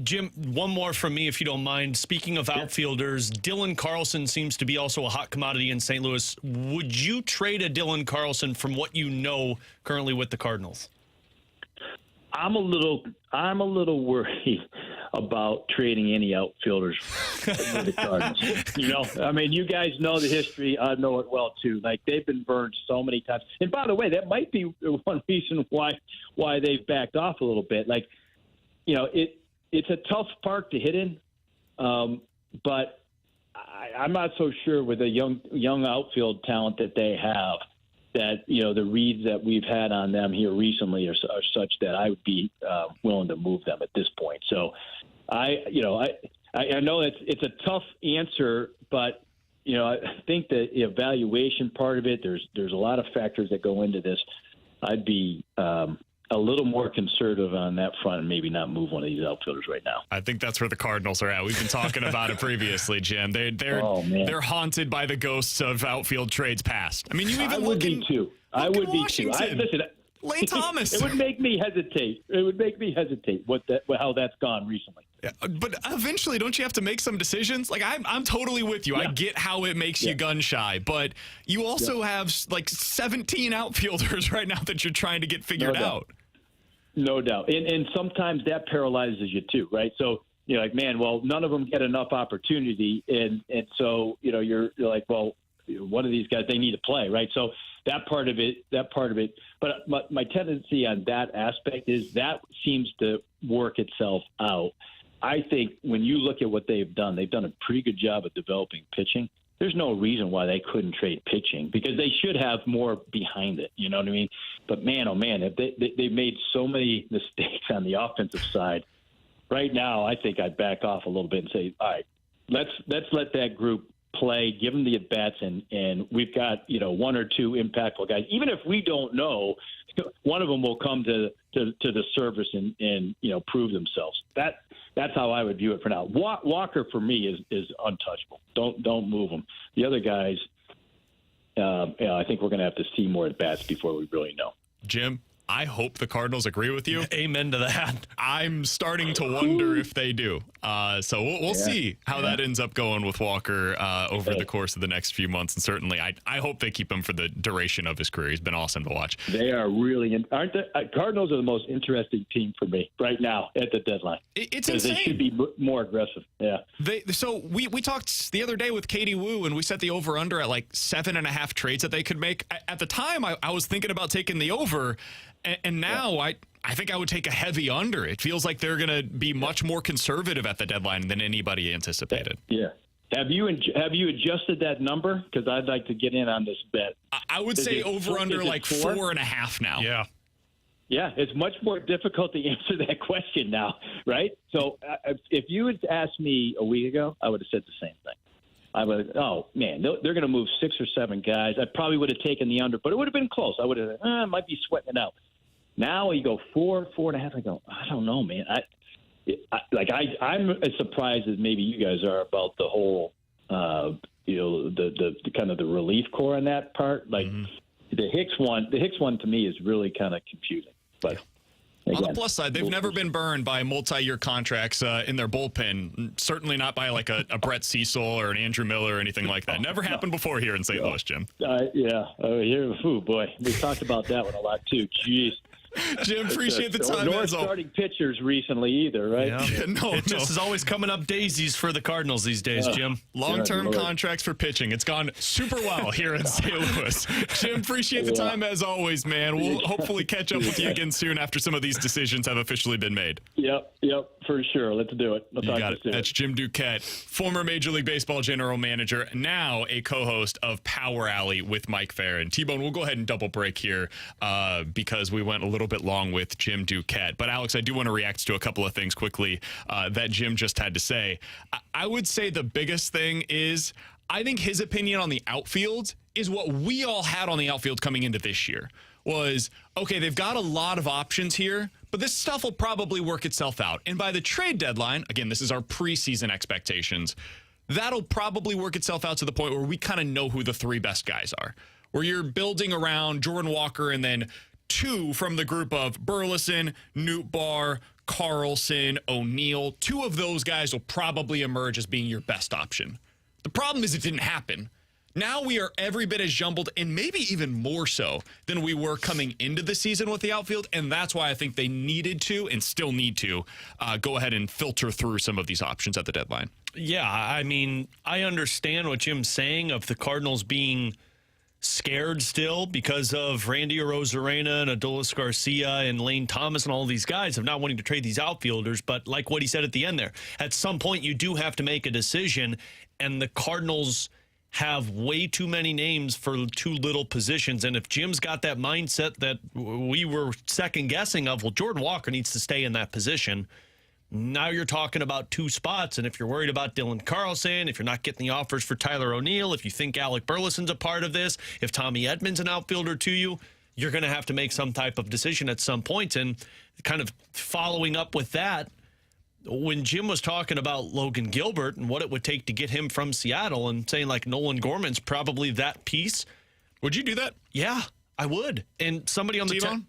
Jim, one more from me, if you don't mind. Speaking of outfielders, Dylan Carlson seems to be also a hot commodity in St. Louis. Would you trade a Dylan Carlson from what you know currently with the Cardinals? I'm a little worried about trading any outfielders with the Cardinals. I mean, you guys know the history. I know it well too. Like, they've been burned so many times. And by the way, that might be one reason why they've backed off a little bit. Like, it's a tough park to hit in, but I'm not so sure with the young outfield talent that they have that, the reads that we've had on them here recently are such that I would be willing to move them at this point. So I know it's a tough answer, but, I think the evaluation part of it, there's a lot of factors that go into this. I'd be a little more conservative on that front and maybe not move one of these outfielders right now. I think that's where the Cardinals are at. We've been talking about it previously, Jim. They're haunted by the ghosts of outfield trades past. I mean, I would be too. Listen, Lane Thomas. It would make me hesitate. How that's gone recently. Yeah, but eventually, don't you have to make some decisions? Like, I'm totally with you. Yeah. I get how it makes you gun shy, but you also have like 17 outfielders right now that you're trying to get figured out. No doubt. And sometimes that paralyzes you too, right? So, like, man, well, none of them get enough opportunity. And so, you're like, well, one of these guys, they need to play, right? So that part of it. But my tendency on that aspect is that seems to work itself out. I think when you look at what they've done a pretty good job of developing pitching. There's no reason why they couldn't trade pitching because they should have more behind it. You know what I mean? But man, oh man, they've made so many mistakes on the offensive side. Right now, I think I'd back off a little bit and say, all right, let's let that group play, give them the at bats, and we've got one or two impactful guys. Even if we don't know, one of them will come to the surface and prove themselves. That's how I would view it for now. Walker for me is untouchable. Don't move him. The other guys, I think we're going to have to see more at bats before we really know. Jim, I hope the Cardinals agree with you. Amen to that. I'm starting to wonder if they do. So we'll see how that ends up going with Walker over the course of the next few months. And certainly, I hope they keep him for the duration of his career. He's been awesome to watch. They are really, aren't they? Cardinals are the most interesting team for me right now at the deadline. It's insane. They should be more aggressive. Yeah. So we talked the other day with Katie Wu, and we set the over-under at like 7.5 trades that they could make. At the time, I was thinking about taking the over. And now I think I would take a heavy under. It feels like they're going to be much more conservative at the deadline than anybody anticipated. Yeah. Have you adjusted that number? Because I'd like to get in on this bet. I would say over under like 4.5 now. Yeah. Yeah, it's much more difficult to answer that question now, right? So if you had asked me a week ago, I would have said the same thing. I would, oh, man, they're going to move 6 or 7 guys. I probably would have taken the under, but it would have been close. I would have might be sweating it out. Now you go 4.5. I go, I don't know, man. I'm as surprised as maybe you guys are about the whole, the kind of the relief core on that part. Like the Hicks one to me is really kind of confusing. But on the plus side, they've never been burned by multi-year contracts in their bullpen. Certainly not by like a Brett Cecil or an Andrew Miller or anything like that. Never happened before here in St. Louis, Jim. Oh boy, we talked about that one a lot too. Jeez. Jim, appreciate the time. Nor starting pitchers recently either, right? Yeah. It just is always coming up daisies for the Cardinals these days, Jim. Long-term contracts for pitching. It's gone super well here in St. Louis. Jim, appreciate the time as always, man. We'll hopefully catch up with you again soon after some of these decisions have officially been made. Yep, for sure. Let's do it. You got it. That's Jim Duquette, former Major League Baseball general manager, now a co-host of Power Alley with Mike Farron. T-Bone, we'll go ahead and double break here because we went a little bit long with Jim Duquette. But, Alex, I do want to react to a couple of things quickly that Jim just had to say. I would say the biggest thing is I think his opinion on the outfield is what we all had on the outfield coming into this year was, okay, they've got a lot of options here, but this stuff will probably work itself out. And by the trade deadline, again, this is our preseason expectations, that'll probably work itself out to the point where we kind of know who the 3 best guys are, where you're building around Jordan Walker and then 2 from the group of Burleson, Nootbaar, Carlson, O'Neill. 2 of those guys will probably emerge as being your best option. The problem is it didn't happen. Now we are every bit as jumbled, and maybe even more so than we were coming into the season with the outfield, and that's why I think they needed to and still need to go ahead and filter through some of these options at the deadline. Yeah, I mean, I understand what Jim's saying of the Cardinals being scared still because of Randy Arozarena and Adolis Garcia and Lane Thomas and all these guys of not wanting to trade these outfielders. But like what he said at the end there, at some point you do have to make a decision, and the Cardinals have way too many names for too little positions. And if Jim's got that mindset that we were second guessing of, well, Jordan Walker needs to stay in that position. Now you're talking about 2 spots. And if you're worried about Dylan Carlson, if you're not getting the offers for Tyler O'Neill, if you think Alec Burleson's a part of this, if Tommy Edman's an outfielder to you, you're going to have to make some type of decision at some point. And kind of following up with that, when Jim was talking about Logan Gilbert and what it would take to get him from Seattle and saying like Nolan Gorman's probably that piece. Would you do that? Yeah, I would. And somebody on the T-Bone?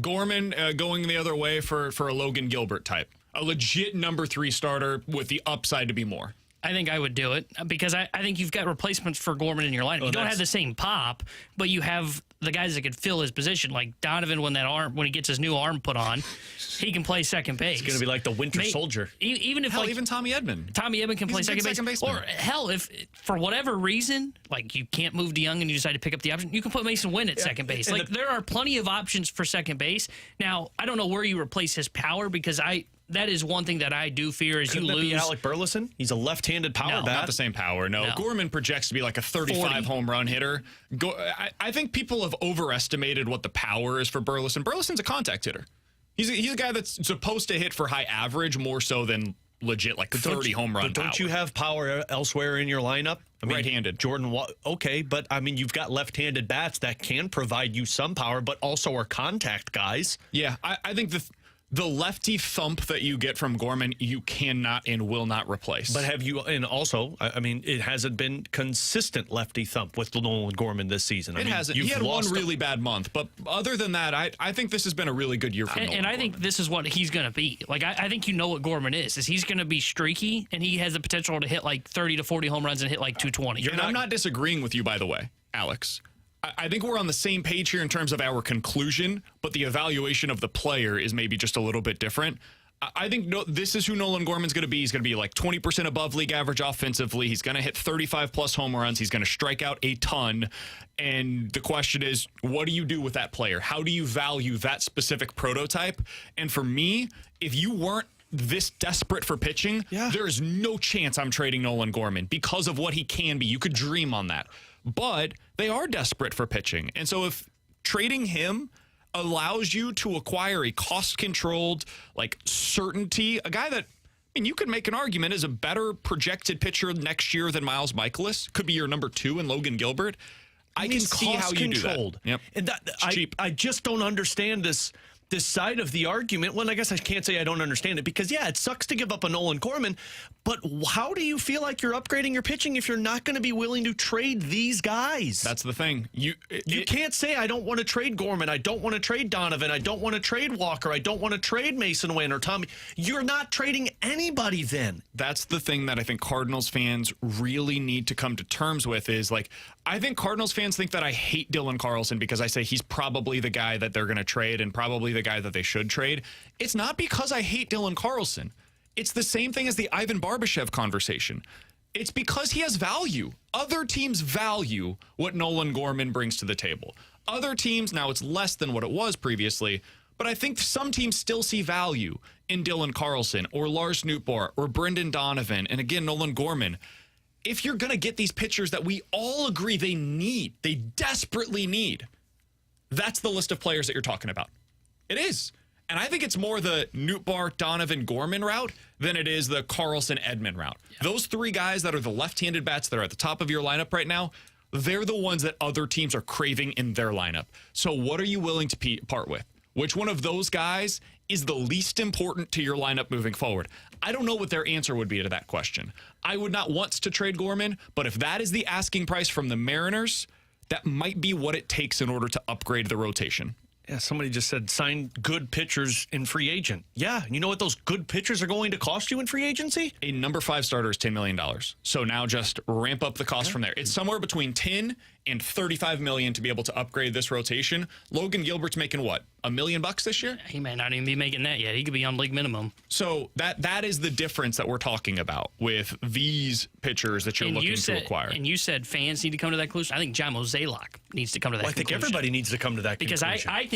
Gorman going the other way for a Logan Gilbert type. A legit number 3 starter with the upside to be more. I think I would do it because I think you've got replacements for Gorman in your lineup. You don't have the same pop, but you have the guys that could fill his position. Like Donovan, when he gets his new arm put on, he can play second base. It's going to be like the Winter Soldier. Even if even Tommy Edman. Tommy Edman can play second base. Or hell, if for whatever reason, like you can't move DeYoung and you decide to pick up the option, you can put Mason Wynn at second base. Like there are plenty of options for second base. Now, I don't know where you replace his power because that is one thing that I do fear is you lose. Be Alec Burleson? He's a left-handed power bat. Not the same power. No. Gorman projects to be like a 35 home run hitter. I think people have overestimated what the power is for Burleson. Burleson's a contact hitter. He's a guy that's supposed to hit for high average more so than legit like 30 home run power. Don't you have power elsewhere in your lineup? I mean, right-handed. Jordan, okay, but I mean, you've got left-handed bats that can provide you some power, but also are contact guys. Yeah, I think the lefty thump that you get from Gorman, you cannot and will not replace. But and also, I mean, it hasn't been consistent lefty thump with Nolan Gorman this season. It hasn't. He had one really bad month, but other than that, I think this has been a really good year for Nolan And I Gorman. think this is what he's going to be. Like, I think you know what Gorman is he's going to be streaky, and he has the potential to hit like 30 to 40 home runs and hit like 220. I'm not disagreeing with you, by the way, Alex. I think we're on the same page here in terms of our conclusion, but the evaluation of the player is maybe just a little bit different. I think this is who Nolan Gorman's going to be. He's going to be like 20% above league average offensively. He's going to hit 35-plus home runs. He's going to strike out a ton. And the question is, what do you do with that player? How do you value that specific prototype? And for me, if you weren't this desperate for pitching, there is no chance I'm trading Nolan Gorman because of what he can be. You could dream on that. But they are desperate for pitching. And so if trading him allows you to acquire a cost-controlled, like, certainty, a guy that, I mean, you could make an argument is a better projected pitcher next year than Miles Michaelis, could be your number 2 in Logan Gilbert. I can see how you do that. Yep. And cheap. I just don't understand this side of the argument. Well, I guess I can't say I don't understand it because, it sucks to give up a Nolan Gorman, but how do you feel like you're upgrading your pitching if you're not going to be willing to trade these guys? That's the thing. You can't say, I don't want to trade Gorman, I don't want to trade Donovan, I don't want to trade Walker, I don't want to trade Mason Wynn or Tommy. You're not trading anybody then. That's the thing that I think Cardinals fans really need to come to terms with is, like, I think Cardinals fans think that I hate Dylan Carlson because I say he's probably the guy that they're going to trade and probably the guy that they should trade. It's not because I hate Dylan Carlson. It's the same thing as the Ivan Barbashev conversation. It's because he has value. Other teams value what Nolan Gorman brings to the table. Other teams, now it's less than what it was previously, but I think some teams still see value in Dylan Carlson or Lars Nootbaar or Brendan Donovan and, again, Nolan Gorman. If you're going to get these pitchers that we all agree they desperately need, that's the list of players that you're talking about. It is. And I think it's more the Nootbaar, Donovan, Gorman route than it is the Carlson, Edman route. Yeah. Those 3 guys that are the left-handed bats that are at the top of your lineup right now, they're the ones that other teams are craving in their lineup. So what are you willing to part with? Which one of those guys is the least important to your lineup moving forward? I don't know what their answer would be to that question. I would not want to trade Gorman, but if that is the asking price from the Mariners, that might be what it takes in order to upgrade the rotation. Yeah, somebody just said sign good pitchers in free agent. Yeah, you know what those good pitchers are going to cost you in free agency? A number 5 starter is $10 million. So now just ramp up the cost from there. It's somewhere between 10 and $35 million to be able to upgrade this rotation. Logan Gilbert's making what? $1 million this year? He may not even be making that yet. He could be on league minimum. So that is the difference that we're talking about with these pitchers that you're looking to acquire. And you said fans need to come to that conclusion. I think John Mozeliak needs to come to that conclusion. I think everybody needs to come to that because conclusion. I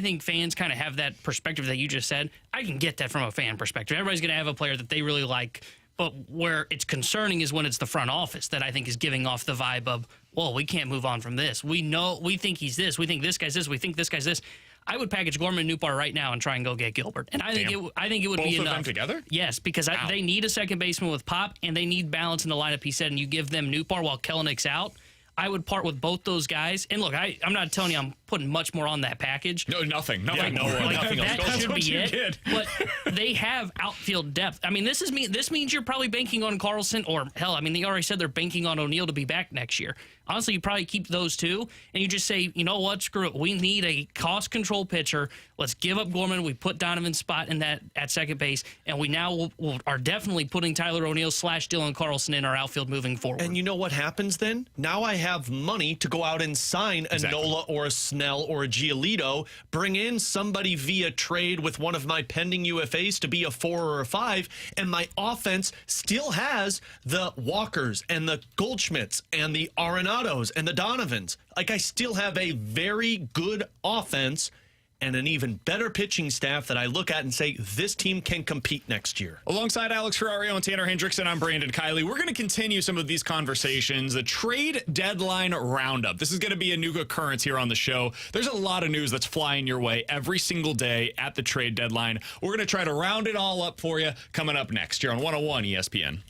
think fans kind of have that perspective that you just said. I can get that from a fan perspective. Everybody's going to have a player that they really like, but where it's concerning is when it's the front office that I think is giving off the vibe of, well, we can't move on from this. We think he's this. We think this guy's this. We think this guy's this. I would package Gorman and Nootbaar right now and try and go get Gilbert. And I think it would Both be of enough. them together? Yes, because they need a second baseman with pop, and they need balance in the lineup, he said, and you give them Nootbaar while Kellenick's out. I would part with both those guys. And look, I'm not telling you I'm putting much more on that package. No, nothing. Nothing That should be it. But they have outfield depth. I mean, this means you're probably banking on Carlson, or hell, I mean, they already said they're banking on O'Neill to be back next year. Honestly, you probably keep those two, and you just say, you know what, screw it. We need a cost control pitcher. Let's give up Gorman. We put Donovan's spot in that at second base, and we now are definitely putting Tyler O'Neill / Dylan Carlson in our outfield moving forward. And you know what happens then? Now I have money to go out and sign a Nola or a Snell or a Giolito, bring in somebody via trade with one of my pending UFAs to be a 4 or a 5, and my offense still has the Walkers and the Goldschmidts and the Arenados and the Donovans. Like, I still have a very good offense and an even better pitching staff that I look at and say, this team can compete next year. Alongside Alex Ferrario and Tanner Hendrickson, I'm Brandon Kiley. We're going to continue some of these conversations. The trade deadline roundup. This is going to be a new occurrence here on the show. There's a lot of news that's flying your way every single day at the trade deadline. We're going to try to round it all up for you coming up next here on 101 ESPN.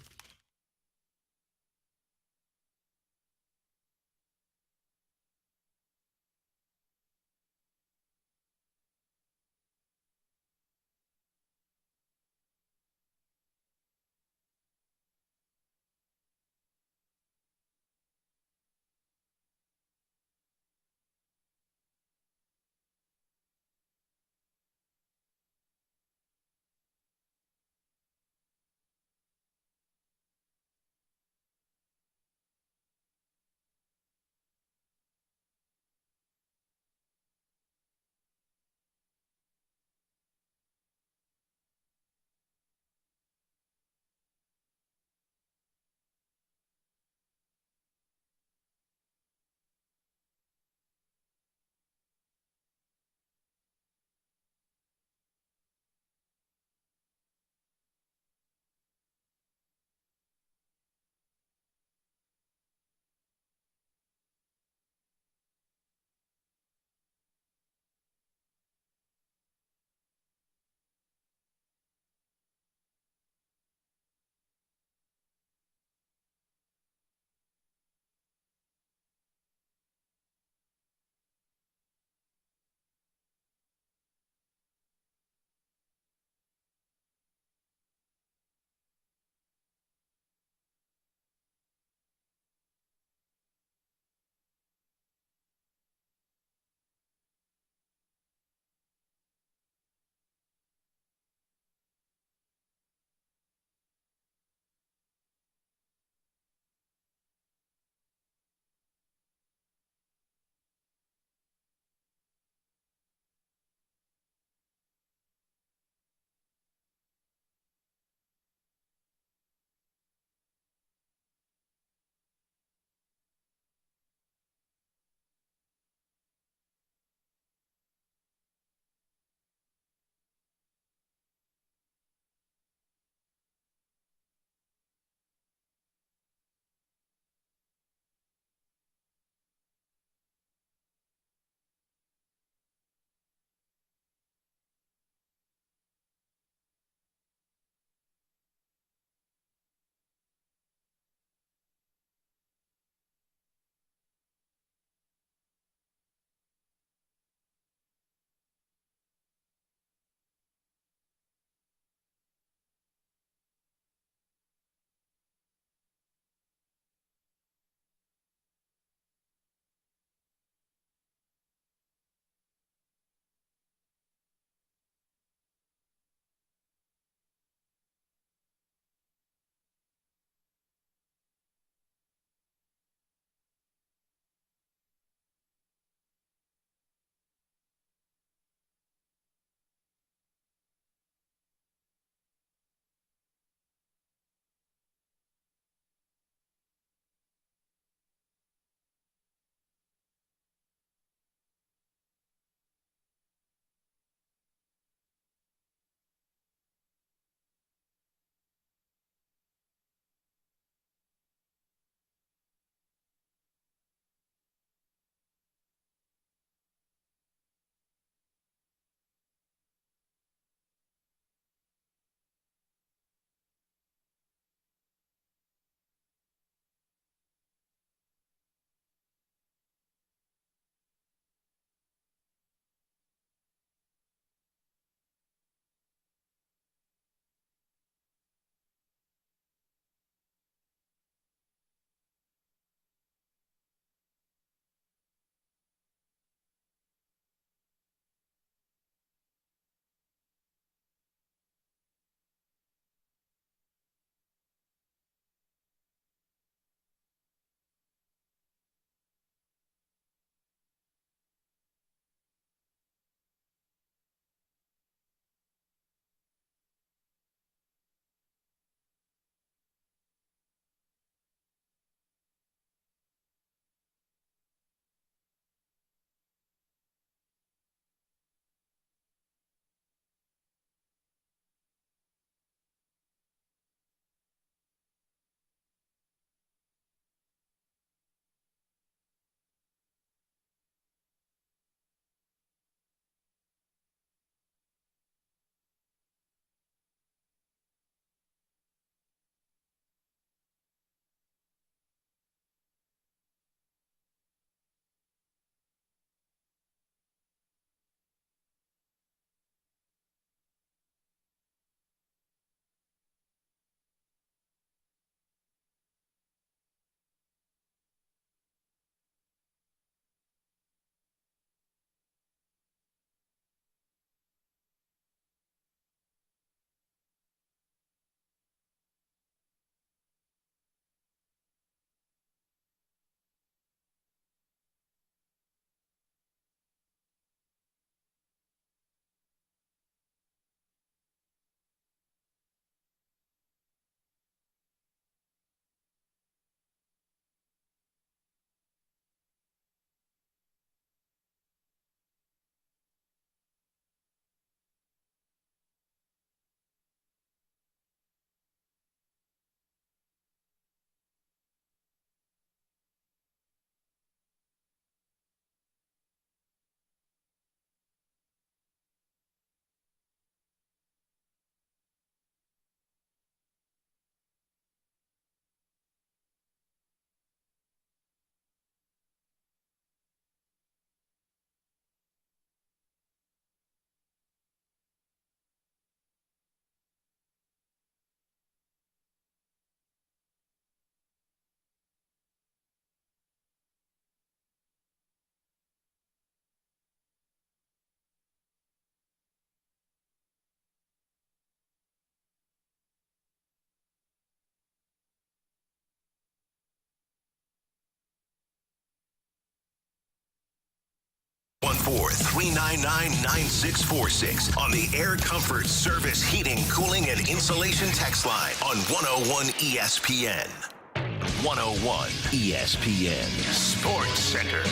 1-4-399-9646 on the Air Comfort Service Heating, Cooling, and Insulation text line on 101 ESPN. 101 ESPN Sports Center.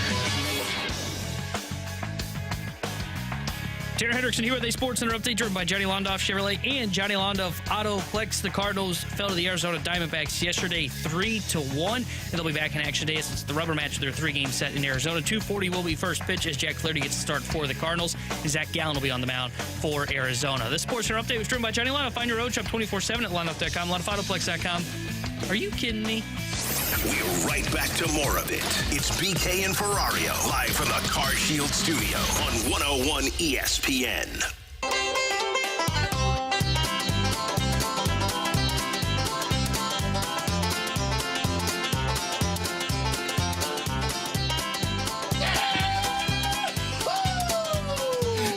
Tanner Hendrickson here with a Sports Center update driven by Johnny Londoff Chevrolet and Johnny Londoff Autoplex. The Cardinals fell to the Arizona Diamondbacks yesterday 3-1, and they'll be back in action today. It's the rubber match of their three-game set in Arizona. 2:40 will be first pitch as Jack Flaherty gets to start for the Cardinals, and Zach Gallen will be on the mound for Arizona. This Sports Center update was driven by Johnny Londoff. Find your road shop 24/7 at londoff.com, londoffAutoplex.com. Are you kidding me? We're right back to more of it. It's BK and Ferrario, live from the Car Shield studio on 101 ESPN.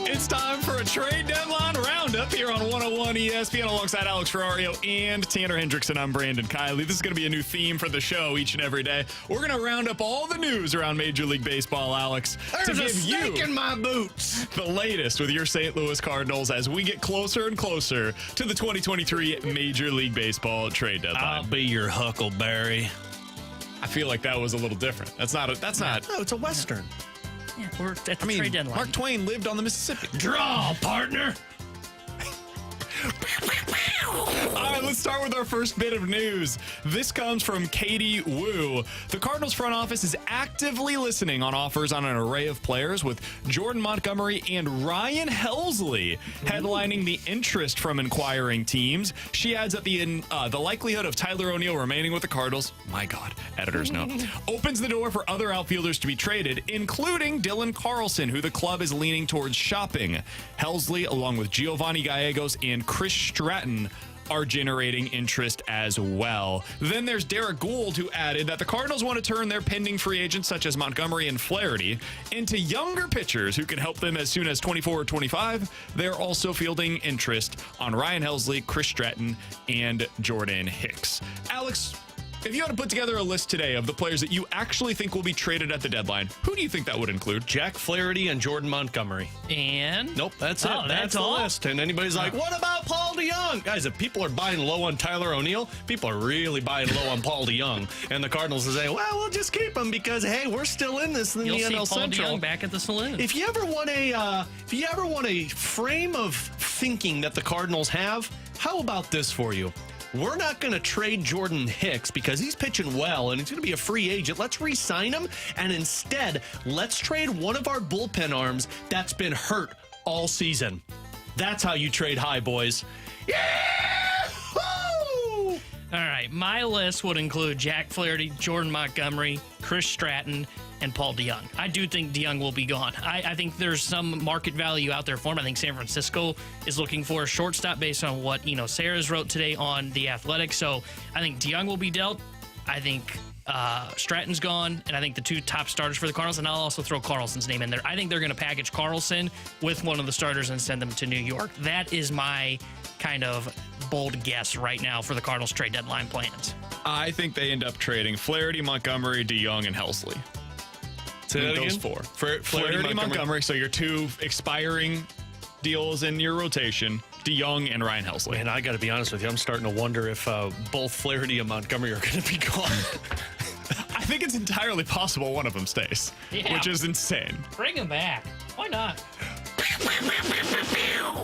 It's time for a trade deadline roundup here on 101 ESPN alongside Alex Ferrario and Tanner Hendrickson. I'm Brandon Kiley. This is going to be a new theme for the show each and every day. We're going to round up all the news around Major League Baseball, Alex, to give you in my boots. the latest with your St. Louis Cardinals as we get closer and closer to the 2023 Major League Baseball trade deadline. I'll be your Huckleberry. I feel like that was a little different. That's not. No, it's a Western. Yeah, we're at the trade deadline. Mark Twain lived on the Mississippi. Draw, partner. All right, let's start with our first bit of news. This comes from Katie Wu. The Cardinals front office is actively listening on offers on an array of players, with Jordan Montgomery and Ryan Helsley headlining the interest from inquiring teams. She adds that the likelihood of Tyler O'Neill remaining with the Cardinals, my God, editors know, opens the door for other outfielders to be traded, including Dylan Carlson, who the club is leaning towards shopping. Helsley, along with Giovanni Gallegos and Chris Stratton, are generating interest as well. Then there's Derek Gould, who added that the Cardinals want to turn their pending free agents such as Montgomery and Flaherty into younger pitchers who can help them as soon as 24 or 25. They're also fielding interest on Ryan Helsley, Chris Stratton, and Jordan Hicks. Alex, if you had to put together a list today of the players that you actually think will be traded at the deadline, who do you think that would include? Jack Flaherty and Jordan Montgomery. And? Nope, that's it. That's the all? list. And anybody's like, what about Paul DeJong? Guys, if people are buying low on Tyler O'Neill, people are really buying low on Paul DeJong. And the Cardinals are saying, well, we'll just keep him because, hey, we're still in this in You'll the see NL Paul Central. DeJong back at the saloon. If you ever want a frame of thinking that the Cardinals have, how about this for you? We're not going to trade Jordan Hicks because he's pitching well and he's going to be a free agent. Let's re-sign him, and instead, let's trade one of our bullpen arms that's been hurt all season. That's how you trade high, boys. Yahoo! All right, my list would include Jack Flaherty, Jordan Montgomery, Chris Stratton, and Paul DeJong. I do think DeJong will be gone. I think there's some market value out there for him. I think San Francisco is looking for a shortstop based on what Sayers wrote today on The Athletic. So I think DeJong will be dealt. I think Stratton's gone, and I think the two top starters for the Cardinals, and I'll also throw Carlson's name in there. I think they're going to package Carlson with one of the starters and send them to New York. That is my kind of bold guess right now for the Cardinals trade deadline plans. I think they end up trading Flaherty, Montgomery, DeJong, and Helsley. Say that Those again? four. Flaherty, Montgomery. So your two expiring deals in your rotation, DeJong and Ryan Helsley. Man, I got to be honest with you. I'm starting to wonder if both Flaherty and Montgomery are going to be gone. I think it's entirely possible one of them stays, which is insane. Bring him back. Why not?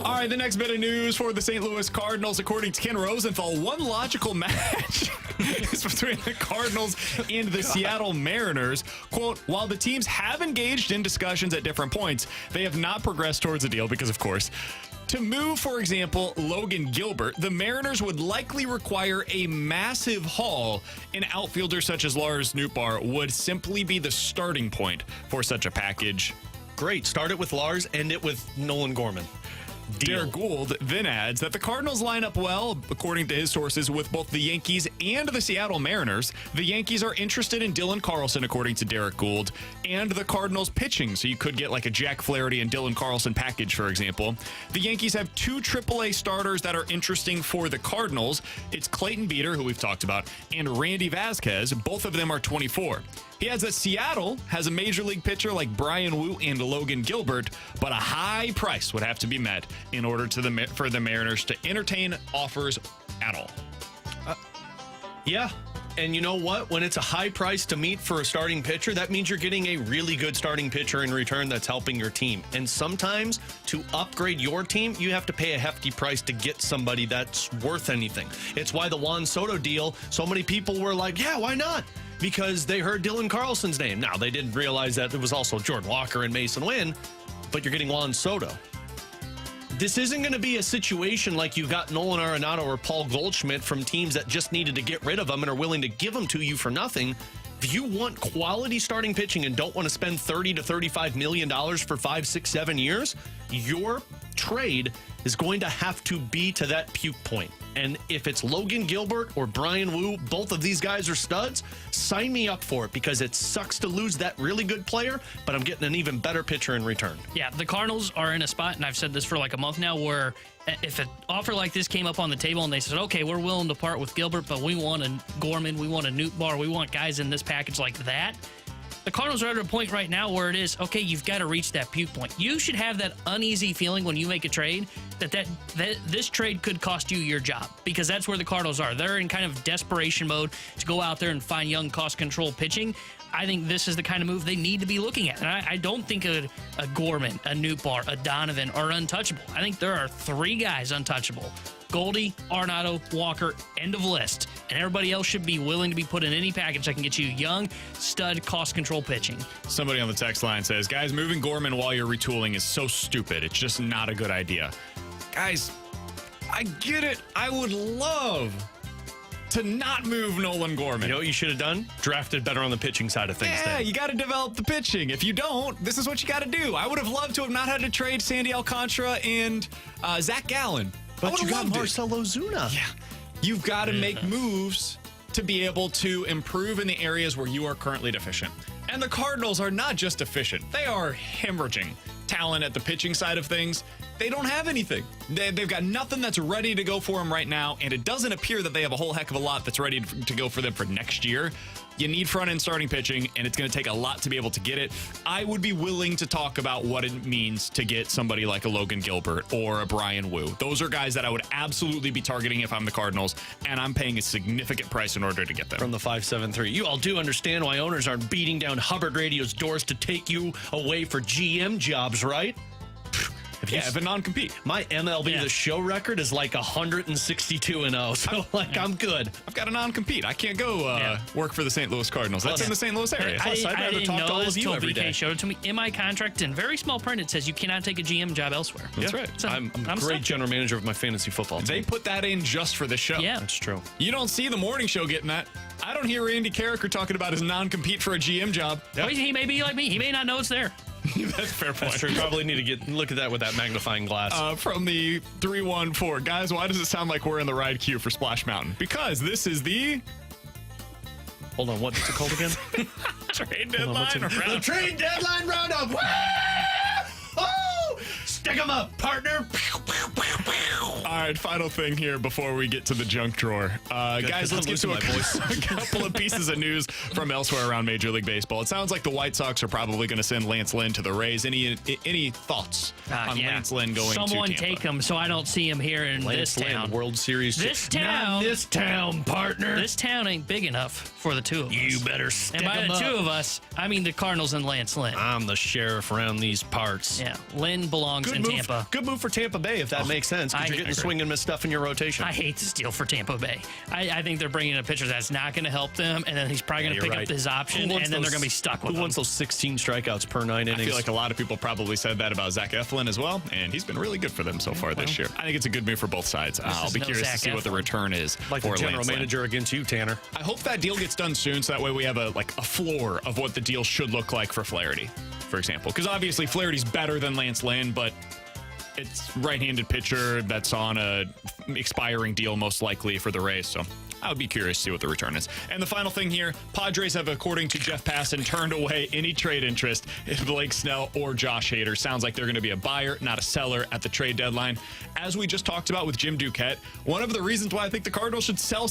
All right, the next bit of news for the St. Louis Cardinals, according to Ken Rosenthal, one logical match is between the Cardinals and the Seattle Mariners. Quote, while the teams have engaged in discussions at different points, they have not progressed towards a deal because, of course, to move, for example, Logan Gilbert, the Mariners would likely require a massive haul. An outfielder such as Lars Nootbaar would simply be the starting point for such a package. Great. Start it with Lars, end it with Nolan Gorman. Deal. Derek Gould then adds that the Cardinals line up well, according to his sources, with both the Yankees and the Seattle Mariners. The Yankees are interested in Dylan Carlson, according to Derek Gould, and the Cardinals pitching, so you could get like a Jack Flaherty and Dylan Carlson package, for example. The Yankees have two AAA starters that are interesting for the Cardinals. It's Clayton Beeter, who we've talked about, and Randy Vasquez. Both of them are 24. He adds that Seattle has a major league pitcher like Brian Wu and Logan Gilbert, but a high price would have to be met in order for the Mariners to entertain offers at all. Yeah. And you know what? When it's a high price to meet for a starting pitcher, that means you're getting a really good starting pitcher in return that's helping your team. And sometimes to upgrade your team, you have to pay a hefty price to get somebody that's worth anything. It's why the Juan Soto deal, so many people were like, yeah, why not? Because they heard Dylan Carlson's name. Now, they didn't realize that it was also Jordan Walker and Mason Wynn, but you're getting Juan Soto. This isn't going to be a situation like you got Nolan Arenado or Paul Goldschmidt from teams that just needed to get rid of them and are willing to give them to you for nothing. If you want quality starting pitching and don't want to spend $30 to $35 million for 5, 6, 7 years, your trade is going to have to be to that puke point. And if it's Logan Gilbert or Brian Wu, both of these guys are studs, sign me up for it, because it sucks to lose that really good player, but I'm getting an even better pitcher in return. Yeah, the Cardinals are in a spot, and I've said this for like a month now, where if an offer like this came up on the table and they said, okay, we're willing to part with Gilbert, but we want a Gorman, we want a Nootbaar, we want guys in this package like that. The Cardinals are at a point right now where it is, okay, you've got to reach that puke point. You should have that uneasy feeling when you make a trade that this trade could cost you your job, because that's where the Cardinals are. They're in kind of desperation mode to go out there and find young, cost-control pitching. I think this is the kind of move they need to be looking at. And I don't think a Gorman, a Nootbaar, a Donovan are untouchable. I think there are 3 guys untouchable. Goldie, Arenado, Walker, end of list. And everybody else should be willing to be put in any package that can get you young, stud, cost-control pitching. Somebody on the text line says, guys, moving Gorman while you're retooling is so stupid. It's just not a good idea. Guys, I get it. I would love to not move Nolan Gorman. You know what you should have done? Drafted better on the pitching side of things. Yeah, you got to develop the pitching. If you don't, this is what you got to do. I would have loved to have not had to trade Sandy Alcantara and Zach Gallen. But you got Marcell Ozuna. Yeah. You've got to make moves to be able to improve in the areas where you are currently deficient. And the Cardinals are not just deficient. They are hemorrhaging talent at the pitching side of things. They don't have anything. They've got nothing that's ready to go for them right now, and it doesn't appear that they have a whole heck of a lot that's ready to go for them for next year. You need front-end starting pitching, and it's going to take a lot to be able to get it. I would be willing to talk about what it means to get somebody like a Logan Gilbert or a Brian Wu. Those are guys that I would absolutely be targeting if I'm the Cardinals, and I'm paying a significant price in order to get them. From the 573. You all do understand why owners aren't beating down Hubbard Radio's doors to take you away for GM jobs, right? If a non-compete. My MLB The Show record is like 162-0, so I'm good. I've got a non-compete. I can't go work for the St. Louis Cardinals. That's in the St. Louis area. I didn't talk to know all this of you till every BK day. showed it to me. In my contract, in very small print, it says you cannot take a GM job elsewhere. That's right. So I'm a great general manager of my fantasy football team. They put that in just for the show. Yeah. That's true. You don't see the morning show getting that. I don't hear Andy Carricker talking about his non-compete for a GM job. Well, he may be like me. He may not know it's there. That's a fair point. That's true. Probably need to look at that with that magnifying glass. From the 314, guys, why does it sound like we're in the ride queue for Splash Mountain? Because this is the Hold on, what's it called again? trade deadline roundup. The trade deadline roundup. Woo! Oh! Stick 'em up, partner. All right, final thing here before we get to the junk drawer. Guys, let's get to a couple of pieces of news from elsewhere around Major League Baseball. It sounds like the White Sox are probably going to send Lance Lynn to the Rays. Any thoughts on Lance Lynn going to Tampa? Someone take him so I don't see him here in Lance this Lynn, town. World Series. This town. Not this town, partner. This town ain't big enough for the two of us. You better stick And by 'em the up. two of us, I mean the Cardinals and Lance Lynn. I'm the sheriff around these parts. Yeah, Lynn belongs in Tampa. Good move for Tampa Bay, if that makes sense, because you're getting swing and miss stuff in your rotation. I hate to steal for Tampa Bay. I think they're bringing in a pitcher that's not going to help them, and then he's probably going to pick up his option, and then they're going to be stuck with him. Who wants those 16 strikeouts per 9 innings? I feel like a lot of people probably said that about Zach Eflin as well, and he's been really good for them so far this year. I think it's a good move for both sides. I'll be curious to see what the return is like for the general Lance Lynn. manager against you, Tanner. I hope that deal gets done soon, so that way we have a floor of what the deal should look like for Flaherty, for example. Because obviously Flaherty's better than Lance Lynn, but it's right-handed pitcher that's on a expiring deal most likely for the Rays. So I would be curious to see what the return is. And the final thing here, Padres have, according to Jeff Passan, turned away any trade interest in Blake Snell or Josh Hader. Sounds like they're going to be a buyer, not a seller at the trade deadline. As we just talked about with Jim Duquette, one of the reasons why I think the Cardinals should sell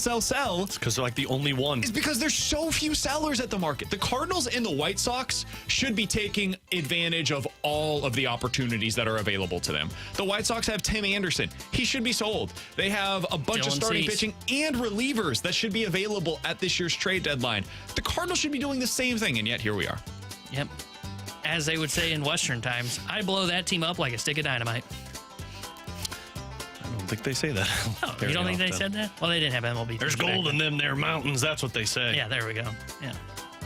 It's because they're like the only one. is because there's so few sellers at the market. The Cardinals and the White Sox should be taking advantage of all of the opportunities that are available to them. The White Sox have Tim Anderson. He should be sold. They have a bunch of Dylan starting Cease. pitching and relievers that should be available at this year's trade deadline. The Cardinals should be doing the same thing, and yet here we are. Yep. As they would say in Western times, I blow that team up like a stick of dynamite. I don't think they say that. Oh, you don't think they said that? Well, they didn't have MLB. There's teams back gold then. in them there mountains. That's what they say. Yeah, there we go. Yeah.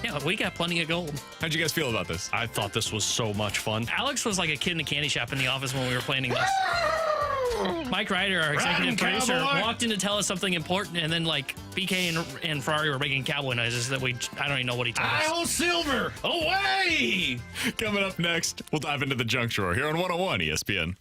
Yeah, we got plenty of gold. How'd you guys feel about this? I thought this was so much fun. Alex was like a kid in a candy shop in the office when we were planning this. Mike Ryder, our executive Riding producer, cowboy. walked in to tell us something important, and then like BK and Ferrari were making cowboy noises that I don't even know what he told us. Iowa Silver, away! Coming up next, we'll dive into the junk drawer here on 101 ESPN.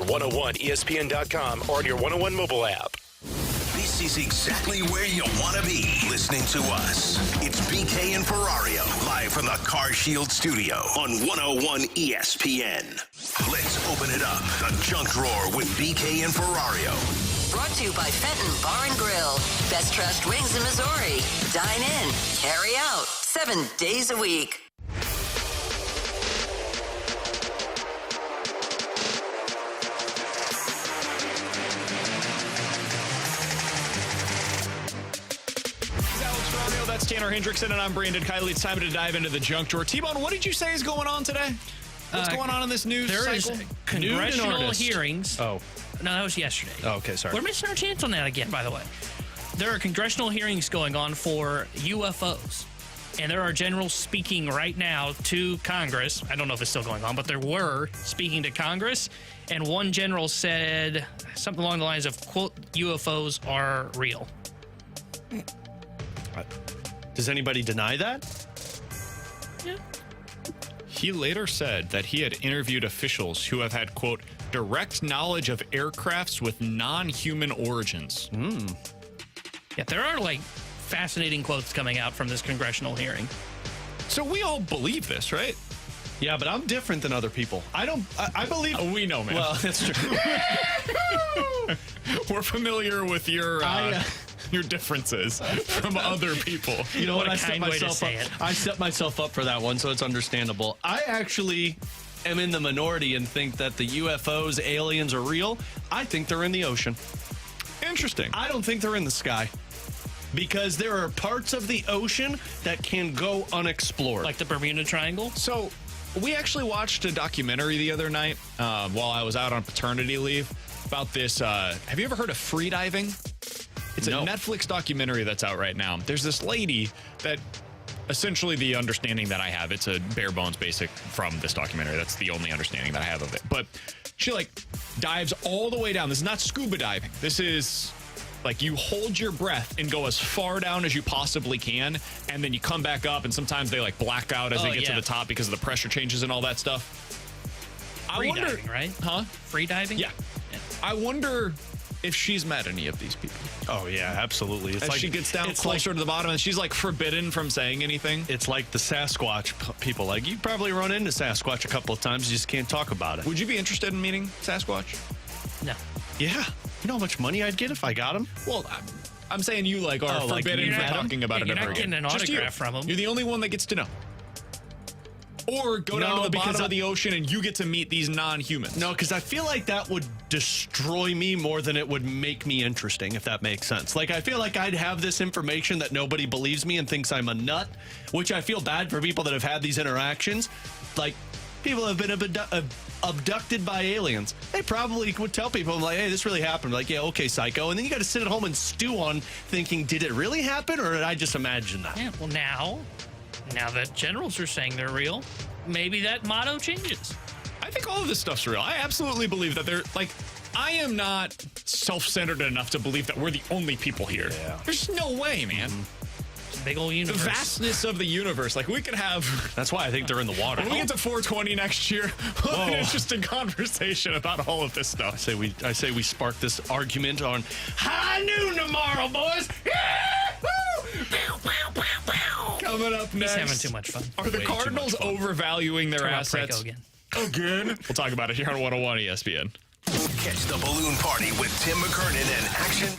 101ESPN.com or on your 101 mobile app. This is exactly where you want to be listening to us. It's BK and Ferrario, live from the Car Shield studio on 101 ESPN. Let's open it up. The Junk Drawer with BK and Ferrario. Brought to you by Fenton Bar and Grill. Best trust wings in Missouri. Dine in, carry out, 7 days a week. That's Tanner Hendrickson, and I'm Brandon Kiley. It's time to dive into the junk drawer. T-Bone, what did you say is going on today? What's going on in this news There cycle? is congressional hearings. Oh. No, that was yesterday. Oh, okay, sorry. We're missing our chance on that again, by the way. There are congressional hearings going on for UFOs. And there are generals speaking right now to Congress. I don't know if it's still going on, but there were speaking to Congress. And one general said something along the lines of, quote, UFOs are real. Does anybody deny that? Yeah. He later said that he had interviewed officials who have had, quote, direct knowledge of aircrafts with non-human origins. Yeah, there are, like, fascinating quotes coming out from this congressional hearing. So we all believe this, right? Yeah, but I'm different than other people. I believe. Oh, we know, man. Well, that's true. We're familiar with your differences from other people. You know what? What a I set kind way to myself say up. it. I set myself up for that one, so it's understandable. I actually am in the minority and think that the UFOs, aliens are real. I think they're in the ocean. Interesting. I don't think they're in the sky. Because there are parts of the ocean that can go unexplored. Like the Bermuda Triangle? So we actually watched a documentary the other night while I was out on paternity leave about this. Have you ever heard of free diving? It's a Netflix documentary that's out right now. There's this lady that essentially the understanding that I have, it's a bare bones basic from this documentary. That's the only understanding that I have of it. But she like dives all the way down. This is not scuba diving. This is like you hold your breath and go as far down as you possibly can. And then you come back up, and sometimes they like black out as they get to the top because of the pressure changes and all that stuff. Free diving, right? Huh? Free diving? Yeah. I wonder if she's met any of these people. Oh, yeah, absolutely. It's As like she gets down closer to the bottom, and she's like forbidden from saying anything. It's like the Sasquatch people. Like, you probably run into Sasquatch a couple of times. You just can't talk about it. Would you be interested in meeting Sasquatch? No. Yeah. You know how much money I'd get if I got him? Well, I'm saying you like are forbidden from talking about it ever again. You're not getting an autograph from him. You're the only one that gets to know. Or go down to the bottom of the ocean and you get to meet these non-humans. No, because I feel like that would destroy me more than it would make me interesting, if that makes sense. Like, I feel like I'd have this information that nobody believes me and thinks I'm a nut, which I feel bad for people that have had these interactions. Like, people have been abducted by aliens. They probably would tell people, like, hey, this really happened. Like, yeah, okay, psycho. And then you got to sit at home and stew on thinking, did it really happen or did I just imagine that? Yeah, well, now that generals are saying they're real, maybe that motto changes. I think all of this stuff's real. I absolutely believe that they're like, I am not self-centered enough to believe that we're the only people here. Yeah. There's no way, man. It's a big old universe. The vastness of the universe. Like, we could have. That's why I think they're in the water. When we get to 420 next year, we'll have an interesting conversation about all of this stuff. I say we spark this argument on high noon tomorrow, boys. Coming up next. He's having too much fun. Are the Cardinals overvaluing their assets? Again. We'll talk about it here on 101 ESPN. Catch the balloon party with Tim McKernan and Action.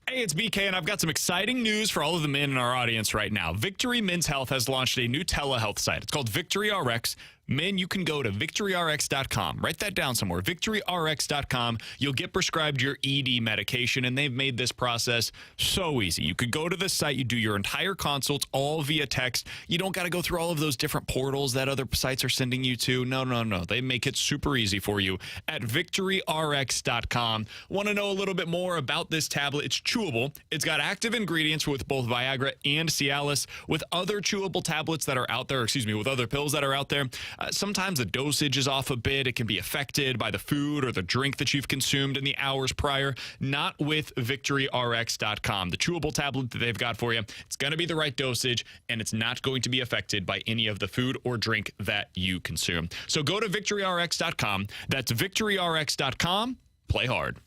Hey, it's BK, and I've got some exciting news for all of the men in our audience right now. Victory Men's Health has launched a new telehealth site. It's called Victory RX. Men, you can go to VictoryRx.com. Write that down somewhere. VictoryRx.com. You'll get prescribed your ED medication, and they've made this process so easy. You could go to the site. You do your entire consults all via text. You don't got to go through all of those different portals that other sites are sending you to. No. They make it super easy for you at VictoryRx.com. Want to know a little bit more about this tablet? It's chewable. It's got active ingredients with both Viagra and Cialis. With other chewable tablets that are out there, with other pills that are out there, sometimes the dosage is off a bit. It can be affected by the food or the drink that you've consumed in the hours prior. Not with VictoryRx.com. The chewable tablet that they've got for you, it's going to be the right dosage, and it's not going to be affected by any of the food or drink that you consume. So go to VictoryRx.com. That's VictoryRx.com. Play hard.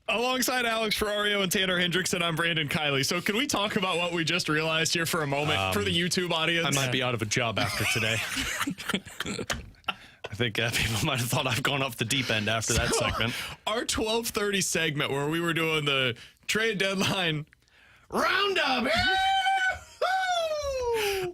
Alongside Alex Ferrario and Tanner Hendrickson, I'm Brandon Kiley. So can we talk about what we just realized here for a moment for the YouTube audience? I might be out of a job after today. I think people might have thought I've gone off the deep end after that segment. Our 12:30 segment where we were doing the trade deadline Roundup.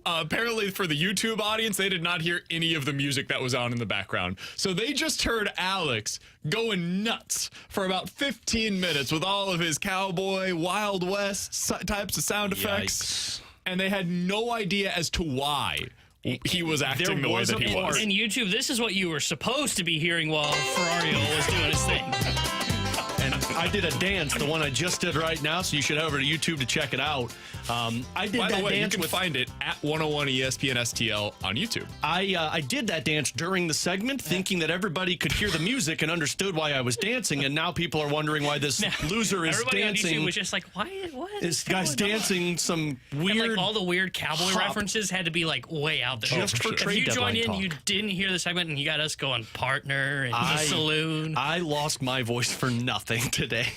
Apparently for the YouTube audience, they did not hear any of the music that was on in the background. So they just heard Alex going nuts for about 15 minutes with all of his cowboy, Wild West types of sound effects. Yikes. And they had no idea as to why he was acting the way that he was. In YouTube, this is what you were supposed to be hearing while Ferrario was doing his thing. And I did a dance, the one I just did right now, so you should head over to YouTube to check it out. I did By that the way, dance you can find it at 101 ESPN STL on YouTube. I did that dance during the segment, thinking that everybody could hear the music and understood why I was dancing, and now people are wondering why this loser is Everybody dancing. on YouTube was just like, what? This guy's dancing some weird. And like all the weird cowboy references had to be like way out there. Just for if trade you joined in, deadline you talk. didn't hear the segment, and you got us going partner and the saloon. I lost my voice for nothing today.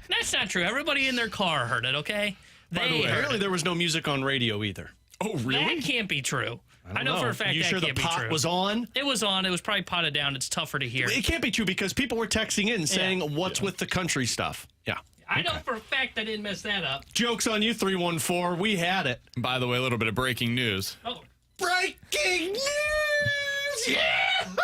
That's not true. Everybody in their car heard it, okay? By the way, apparently there was no music on radio either. Oh, really? That can't be true. I know for a fact you that sure can't the be pot true. was on? It was on. It was probably potted down. It's tougher to hear. It can't be true because people were texting in saying, what's with the country stuff? Yeah. I know for a fact I didn't mess that up. Joke's on you, 314. We had it. By the way, a little bit of breaking news. Oh. Breaking news! Yahoo!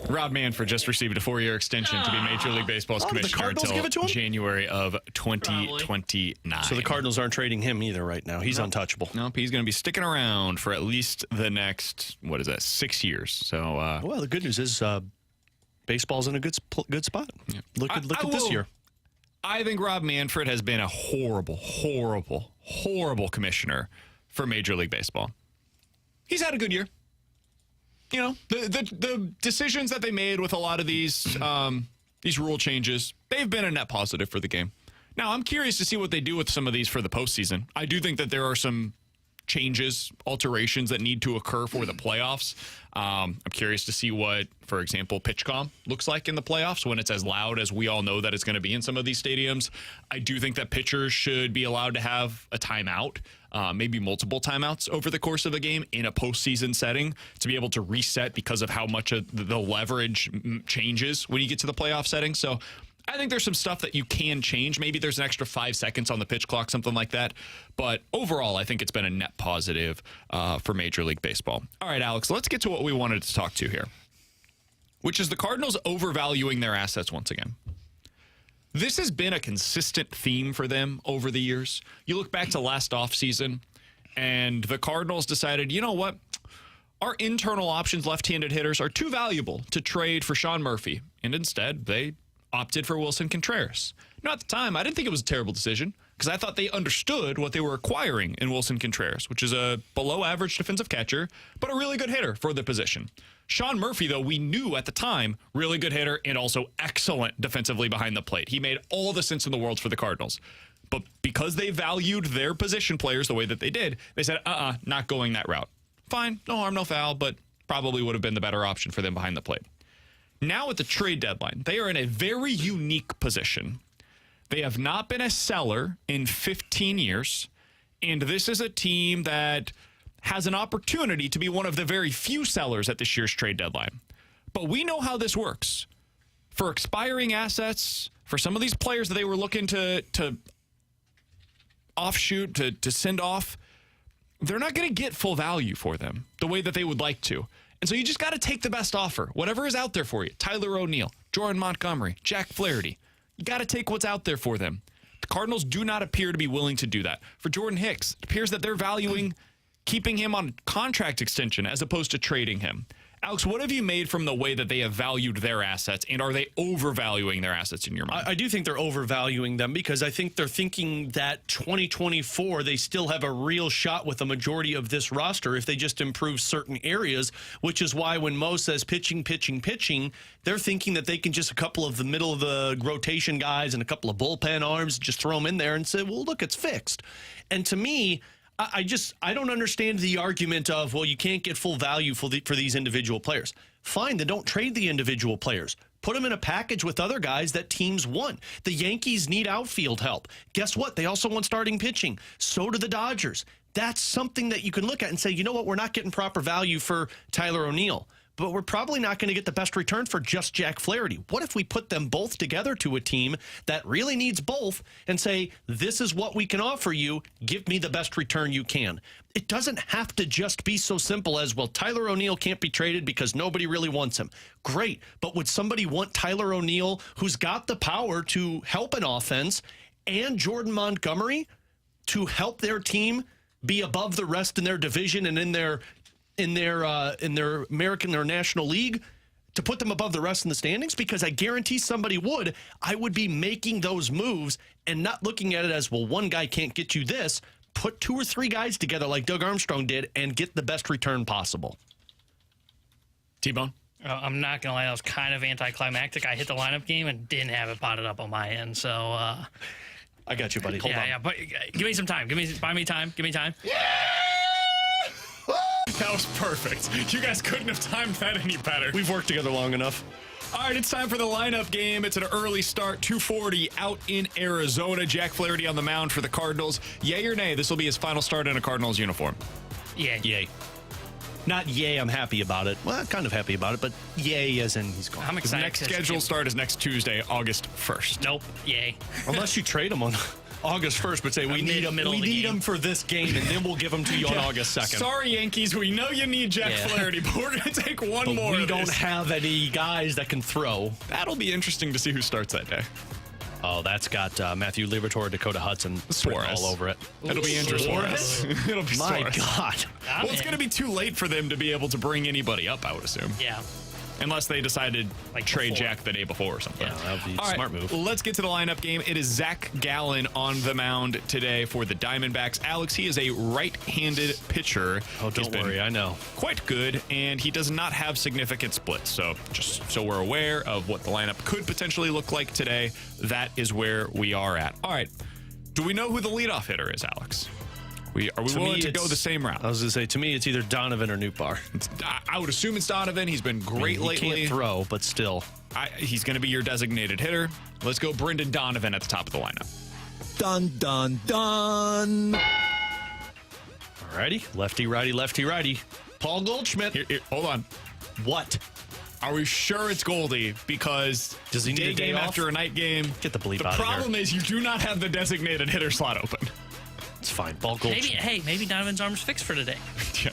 Rob Manfred just received a 4-year extension to be Major League Baseball's commissioner until January of 2029. So the Cardinals aren't trading him either right now. He's untouchable. Nope, he's going to be sticking around for at least the next, 6 years. So, well, the good news is baseball's in a good spot. Yeah. Look at this year. I think Rob Manfred has been a horrible, horrible, horrible commissioner for Major League Baseball. he's had a good year. You know, the decisions that they made with a lot of these rule changes, they've been a net positive for the game. Now, I'm curious to see what they do with some of these for the postseason. I do think that there are some changes, alterations that need to occur for the playoffs. I'm curious to see what, for example, PitchCom looks like in the playoffs when it's as loud as we all know that it's going to be in some of these stadiums. I do think that pitchers should be allowed to have a timeout, maybe multiple timeouts over the course of a game in a postseason setting to be able to reset because of how much of the leverage changes when you get to the playoff setting. So I think there's some stuff that you can change. Maybe there's an extra 5 seconds on the pitch clock, something like that. But overall, I think it's been a net positive for Major League Baseball. All right, Alex, let's get to what we wanted to talk to here, which is the Cardinals overvaluing their assets once again. This has been a consistent theme for them over the years. You look back to last offseason, and the Cardinals decided, you know what? Our internal options, left-handed hitters, are too valuable to trade for Sean Murphy. And instead, they opted for Wilson Contreras. Now, at the time, I didn't think it was a terrible decision because I thought they understood what they were acquiring in Wilson Contreras, which is a below-average defensive catcher, but a really good hitter for the position. Sean Murphy, though, we knew at the time, really good hitter and also excellent defensively behind the plate. He made all the sense in the world for the Cardinals. But because they valued their position players the way that they did, they said, not going that route. Fine, no harm, no foul, but probably would have been the better option for them behind the plate. Now at the trade deadline, they are in a very unique position. They have not been a seller in 15 years, and this is a team that has an opportunity to be one of the very few sellers at this year's trade deadline. But we know how this works. For expiring assets, for some of these players that they were looking to offshoot, to send off, they're not going to get full value for them the way that they would like to. And so you just got to take the best offer, whatever is out there for you. Tyler O'Neill, Jordan Montgomery, Jack Flaherty. You got to take what's out there for them. The Cardinals do not appear to be willing to do that. For Jordan Hicks, it appears that they're valuing keeping him on contract extension as opposed to trading him. Alex, what have you made from the way that they have valued their assets, and are they overvaluing their assets in your mind? I do think they're overvaluing them because I think they're thinking that 2024, they still have a real shot with the majority of this roster if they just improve certain areas, which is why when Mo says pitching, they're thinking that they can just a couple of the middle of the rotation guys and a couple of bullpen arms, just throw them in there and say, well, look, it's fixed. And to me, I don't understand the argument of, well, you can't get full value for these individual players. Fine, then don't trade the individual players. Put them in a package with other guys that teams want. The Yankees need outfield help. Guess what? They also want starting pitching. So do the Dodgers. That's something that you can look at and say, you know what? We're not getting proper value for Tyler O'Neill, but we're probably not going to get the best return for just Jack Flaherty. What if we put them both together to a team that really needs both and say, this is what we can offer you. Give me the best return you can. It doesn't have to just be so simple as, well, Tyler O'Neill can't be traded because nobody really wants him. Great, but would somebody want Tyler O'Neill, who's got the power to help an offense, and Jordan Montgomery to help their team be above the rest in their division and in their American or National League, to put them above the rest in the standings? Because I guarantee somebody would. I would be making those moves and not looking at it as, well, one guy can't get you this. Put 2 or 3 guys together like Doug Armstrong did and get the best return possible. T-Bone? I'm not going to lie. That was kind of anticlimactic. I hit the lineup game and didn't have it potted up on my end. So I got you, buddy. Hold on. Yeah, but give me some time. Buy me time. Give me time. Yeah! That was perfect. You guys couldn't have timed that any better. We've worked together long enough. All right, it's time for the lineup game. It's an early start, 2:40 out in Arizona. Jack Flaherty on the mound for the Cardinals. Yay or nay, this will be his final start in a Cardinals uniform. Yeah. Yay. Not yay, I'm happy about it. Well, kind of happy about it, but yay as in he's gone. I'm His excited. next scheduled start is next Tuesday, August 1st. Nope. Yay. Unless you trade him on August 1st, but say we need him for this game, and then we'll give him to you on August 2nd. Sorry, Yankees. We know you need Jack Flaherty, but we're going to take one more. We don't have any guys that can throw. That'll be interesting to see who starts that day. Oh, that's got Matthew Liberatore, Dakota Hudson Suarez all over it. It'll be interesting. It'll be My Suarez. God. Well, it's going to be too late for them to be able to bring anybody up, I would assume. Yeah. Unless they decided Like trade before. Jack the day before or something. Yeah, that would be a All right, smart move. Let's get to the lineup game. It is Zach Gallen on the mound today for the Diamondbacks. Alex, he is a right-handed pitcher. Oh, He's don't been worry, I know. quite good, and he does not have significant splits. So just so we're aware of what the lineup could potentially look like today, that is where we are at. All right. Do we know who the leadoff hitter is, Alex? Are we willing to go the same route? I was going to say, to me, it's either Donovan or Nootbaar. I would assume it's Donovan. He's been great He lately. can't throw, but still. He's going to be your designated hitter. Let's go Brendan Donovan at the top of the lineup. Dun, dun, dun. Alrighty. Lefty, righty, lefty, righty. Paul Goldschmidt. Here, hold on. What? Are we sure it's Goldie? Because Does he need a day game off? after a night game? Get the bleep The out of here. problem is you do not have the designated hitter slot open. It's fine. Paul Goldschmidt. Maybe Donovan's arm's fixed for today.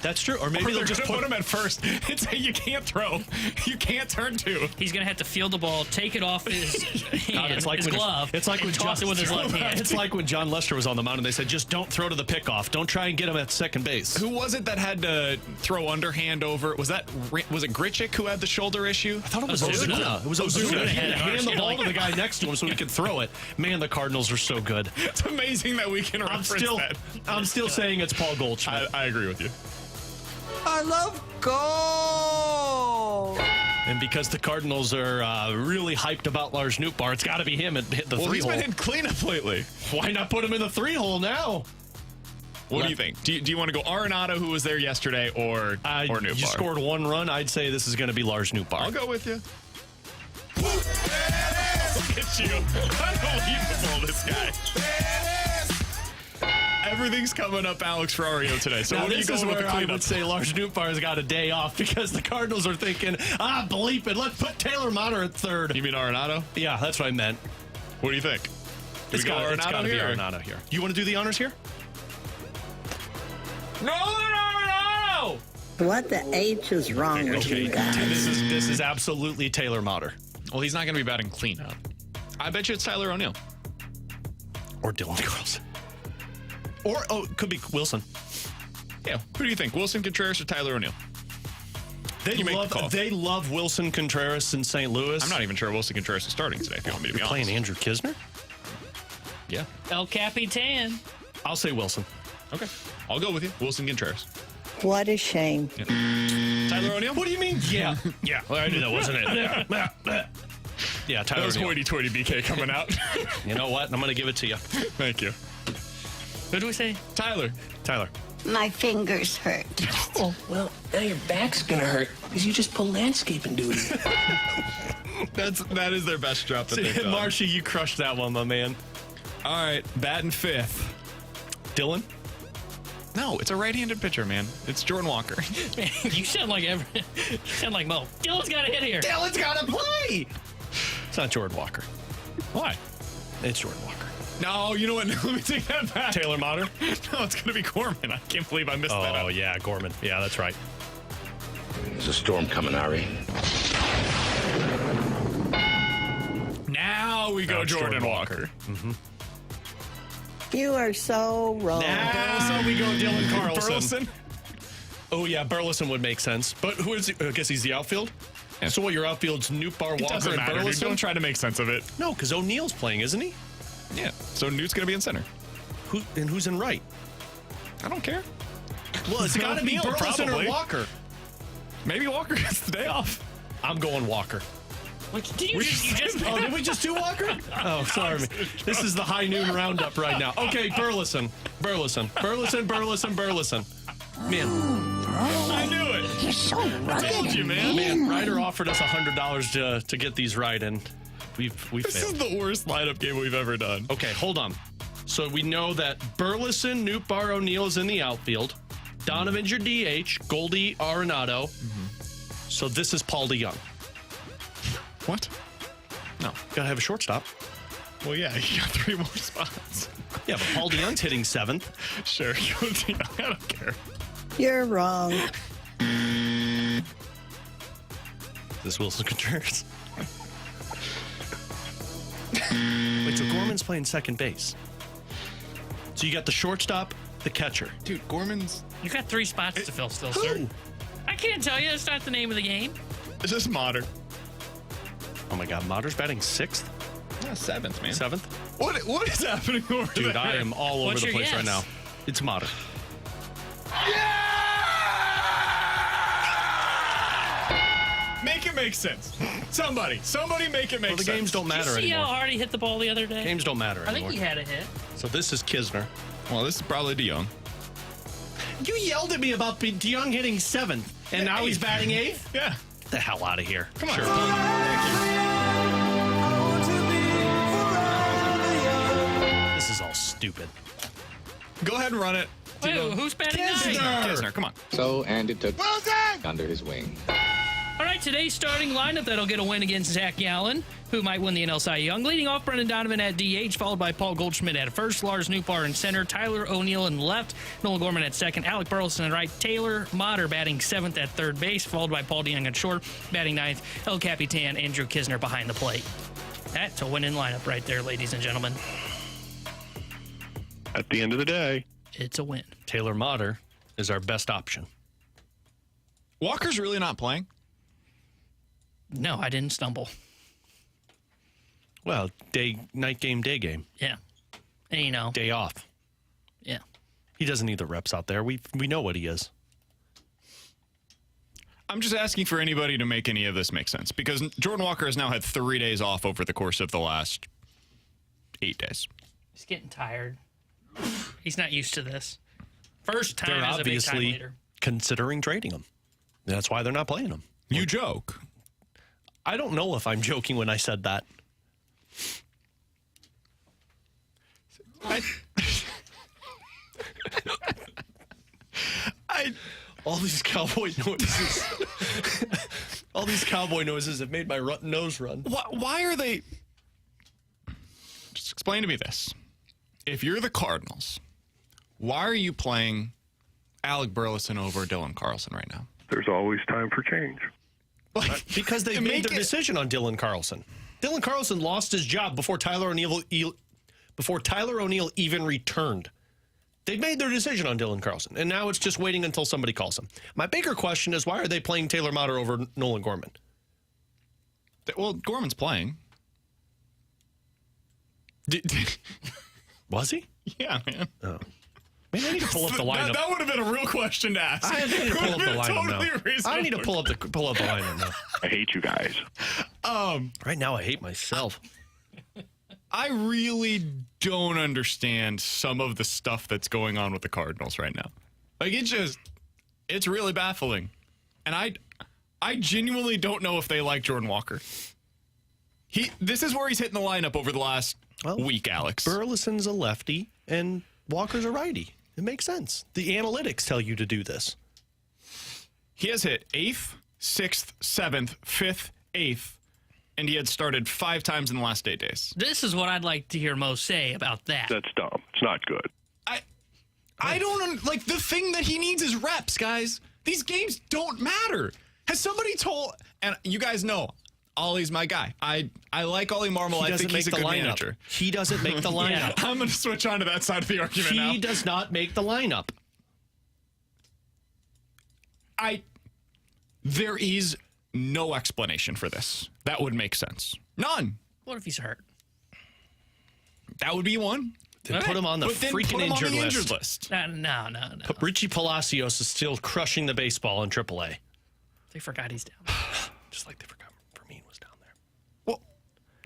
That's true. Or maybe Or they'll they're just gonna put him at first and say you can't throw. You can't turn two. He's gonna have to field the ball, take it off his hand, it's like his when glove, it's like and when toss it with his left hand. It's like when John Lester was on the mound and they said, just don't throw to the pickoff. Don't try and get him at second base. Who was it that had to throw underhand over? Was it Grichuk who had the shoulder issue? I thought it was Ozuna. Ozuna. It was Ozuna Ozuna. He had to had hand the it. ball to the guy next to him so he could throw it. Man, the Cardinals are so good. It's amazing that we can reference that. I'm still saying it's Paul Goldschmidt. I agree with you. I love gold. And because the Cardinals are really hyped about Lars Nootbaar, it's got to be him at hit the Well, three he's hole. been in cleanup lately. Why not put him in the 3-hole now? What do you think? Do you want to go Arenado, who was there yesterday, or Nootbaar? You scored one run. I'd say this is going to be Lars Nootbaar. I'll go with you. Look at you. Unbelievable, this guy. Everything's coming up Alex Ferrario today. So Now, what are you this is going with where the I cleanup? would say Lars Nootbaar's got a day off because the Cardinals are thinking, bleep it. Let's put Taylor Motter at third. You mean Arenado? Yeah, that's what I meant. What do you think? It's got to be Arenado here. You want to do the honors here? Roland Arenado! What the H is wrong with you guys? This is absolutely Taylor Motter. Well, he's not going to be batting cleanup. I bet you it's Tyler O'Neill. Or Dylan Carlson. Or, it could be Wilson. Yeah. Who do you think? Wilson Contreras or Tyler O'Neill? They love Wilson Contreras in St. Louis. I'm not even sure Wilson Contreras is starting today, if you want me to be honest. Playing Andrew Kisner? Yeah. El Capitan. I'll say Wilson. Okay. I'll go with you. Wilson Contreras. What a shame. Tyler O'Neill? What do you mean? Yeah. Yeah. Well, I knew that wasn't it. Yeah, Tyler That was O'Neill. hoity-toity BK coming out. You know what? I'm going to give it to you. Thank you. Who do we say? Tyler. My fingers hurt. Oh, well, now your back's gonna hurt because you just pulled landscaping duty. That is their best drop that they've done. Marshy, you crushed that one, my man. All right, batting fifth. Dylan? No, it's a right-handed pitcher, man. It's Jordan Walker. You sound like Mo. Dylan's got to hit here. Dylan's got to play! It's not Jordan Walker. Why? It's Jordan Walker. No, you know what? Let me take that back. Taylor Motter? No, it's going to be Gorman. I can't believe I missed that Oh, up. yeah, Gorman. Yeah, that's right. There's a storm coming, Ari. Now we go Now it's Jordan Jordan Walker. You are so wrong. Now we go Dylan Carlson. Burleson? Oh, yeah, Burleson would make sense. But who is I guess he's the outfield? Yeah. So what, your outfield's Nootbaar, It Walker, doesn't and matter, dude. Burleson? Don't try to make sense of it. No, because O'Neill's playing, isn't he? Yeah. So Newt's going to be in center. Who's in right? I don't care. Well, it's got to be O'Neill, Burleson probably. or Walker. Maybe Walker gets the day off. I'm going Walker. Did you just Oh, did we just do Walker? Oh, sorry. This is the high noon roundup right now. Okay, Burleson. Man, I knew it. You're so I told you, man. Ryder offered us $100 to get these right, and we This is failed. the worst lineup game we've ever done. Okay, hold on. So we know that Burleson, Nootbaar, O'Neill is in the outfield. Donovan's your DH. Goldie, Arenado. So this is Paul DeYoung. What? No, gotta have a shortstop. Well, yeah, you got 3 more spots. Yeah, but Paul DeYoung's hitting 7th. Sure, I don't care. You're wrong. This Wilson Contreras. Wait, so Gorman's playing second base. So you got the shortstop, the catcher. Dude, Gorman's... You got 3 spots to fill still, sir. I can't tell you. It's not the name of the game. It's just Mater. Oh my God, Mater's batting 6th? Yeah, 7th, man. 7th? What is happening over there? Dude, I am all over What's the your place guess? right now. It's Mater. Make it make sense. Somebody make it make Well, the sense. games don't matter See how anymore. hard he hit the ball the other day? Games don't matter I anymore. think he had a hit. So this is Kisner. Well, this is probably DeYoung. You yelled at me about DeYoung hitting 7th, and now he's batting 8th? Yeah. Get the hell out of here. Come on. Sure. This is all stupid. Go ahead and run it. Wait, who's batting 9? Kisner, come on. So Andy took under his wing. All right, today's starting lineup that'll get a win against Zach Gallen, who might win the NL Cy Young. Leading off, Brendan Donovan at DH, followed by Paul Goldschmidt at first, Lars Nootbaar in center, Tyler O'Neill in left, Nolan Gorman at second, Alec Burleson at right, Taylor Mater batting 7th at third base, followed by Paul DeYoung at short, batting 9th, El Capitan, Andrew Kisner behind the plate. That's a winning lineup right there, ladies and gentlemen. At the end of the day, It's a win. Taylor Mater is our best option. Walker's really not playing? No, I didn't stumble. Well, night game, day game. Yeah. And you know. Day off. Yeah. He doesn't need the reps out there. We know what he is. I'm just asking for anybody to make any of this make sense, because Jordan Walker has now had 3 days off over the course of the last 8 days. He's getting tired. He's not used to this. First time They're as a big time obviously leader. considering trading him. That's why they're not playing him. You joke. I don't know if I'm joking when I said that. All these cowboy noises. All these cowboy noises have made my nose run. Why are they... Just explain to me this. If you're the Cardinals, why are you playing Alec Burleson over Dylan Carlson right now? there's always time for change. Because they made their decision on Dylan Carlson. Dylan Carlson lost his job before Tyler O'Neill even returned. They made their decision on Dylan Carlson, and now it's just waiting until somebody calls him. My bigger question is, why are they playing Taylor Mater over Nolan Gorman? Well, Gorman's playing. Was he? Yeah, man. Oh. Man, I need to pull up the lineup. That would have been a real question to ask. I need to pull up the lineup now. I need to pull up the lineup now. I hate you guys. Right now, I hate myself. I really don't understand some of the stuff that's going on with the Cardinals right now. Like, it's really baffling. And I genuinely don't know if they like Jordan Walker. This is where he's hitting the lineup over the last week, Alex. Burleson's a lefty, and Walker's a righty. It makes sense. The analytics tell you to do this. He has hit 8th, 6th, 7th, 5th, 8th, and he had started 5 times in the last 8 days. This is what I'd like to hear Mo say about that. That's dumb. It's not good. I don't, like, the thing that he needs is reps, guys. These games don't matter. Has somebody told, and you guys know, Ollie's my guy. I like Ollie Marmol. I think he's a good manager. He doesn't make the lineup. Yeah, I'm going to switch on to that side of the argument now. He does not make the lineup. There is no explanation for this. That would make sense. None. What if he's hurt? That would be one. Then put him on the freaking injured list. No. Richie Palacios is still crushing the baseball in AAA. They forgot he's down. Just like they forgot Vermeer was down there. Well,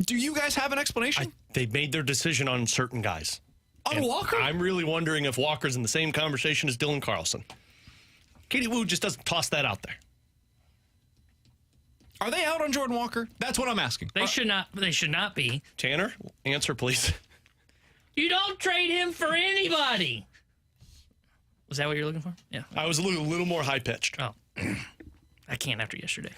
do you guys have an explanation? They made their decision on certain guys. On Walker? I'm really wondering if Walker's in the same conversation as Dylan Carlson. Katie Wu just doesn't toss that out there. Are they out on Jordan Walker? That's what I'm asking. They should not be. Tanner, answer please. You don't trade him for anybody. Was that what you're looking for? Yeah. I was a little more high pitched. Oh. I can't after yesterday.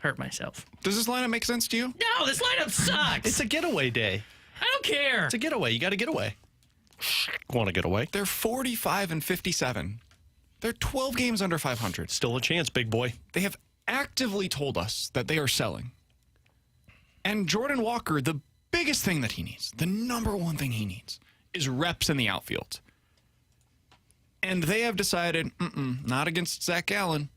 Hurt myself. Does this lineup make sense to you? No, this lineup sucks. It's a getaway day. I don't care. It's a getaway. You got to get away. Want to get away? They're 45 and 57. They're 12 games under 500. Still a chance, big boy. They have actively told us that they are selling. And Jordan Walker, the biggest thing that he needs, the number one thing he needs, is reps in the outfield. And they have decided, not against Zach Gallen.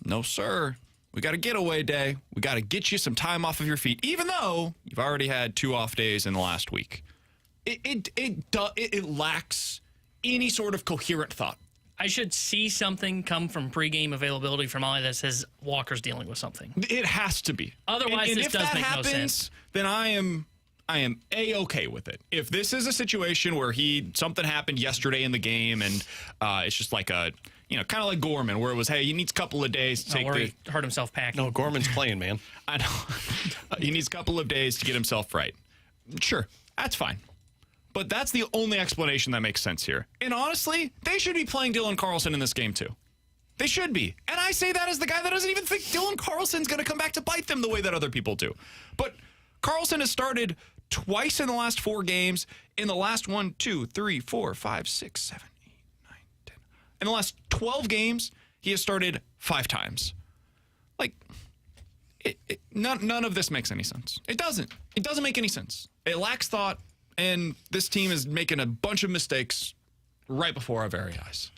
No, sir. We got a getaway day. We got to get you some time off of your feet, even though you've already had 2 off days in the last week. It lacks any sort of coherent thought. I should see something come from pregame availability from Ollie that says Walker's dealing with something. It has to be. Otherwise, and this if does that make happens, no sense. Then I am A-okay with it. If this is a situation where something happened yesterday in the game and it's just like kind of like Gorman, where it was, hey, he needs a couple of days to take he hurt himself packing. No, Gorman's playing, man. I know. He needs a couple of days to get himself right. Sure, that's fine. But that's the only explanation that makes sense here. And honestly, they should be playing Dylan Carlson in this game too. They should be. And I say that as the guy that doesn't even think Dylan Carlson's going to come back to bite them the way that other people do. But Carlson has started twice in the last 4 games. In the last 1, 2, 3, 4, 5, 6, 7, 8, 9, 10. In the last 12 games, he has started 5 times. Like, none of this makes any sense. It doesn't. It doesn't make any sense. It lacks thought, and this team is making a bunch of mistakes right before our very eyes.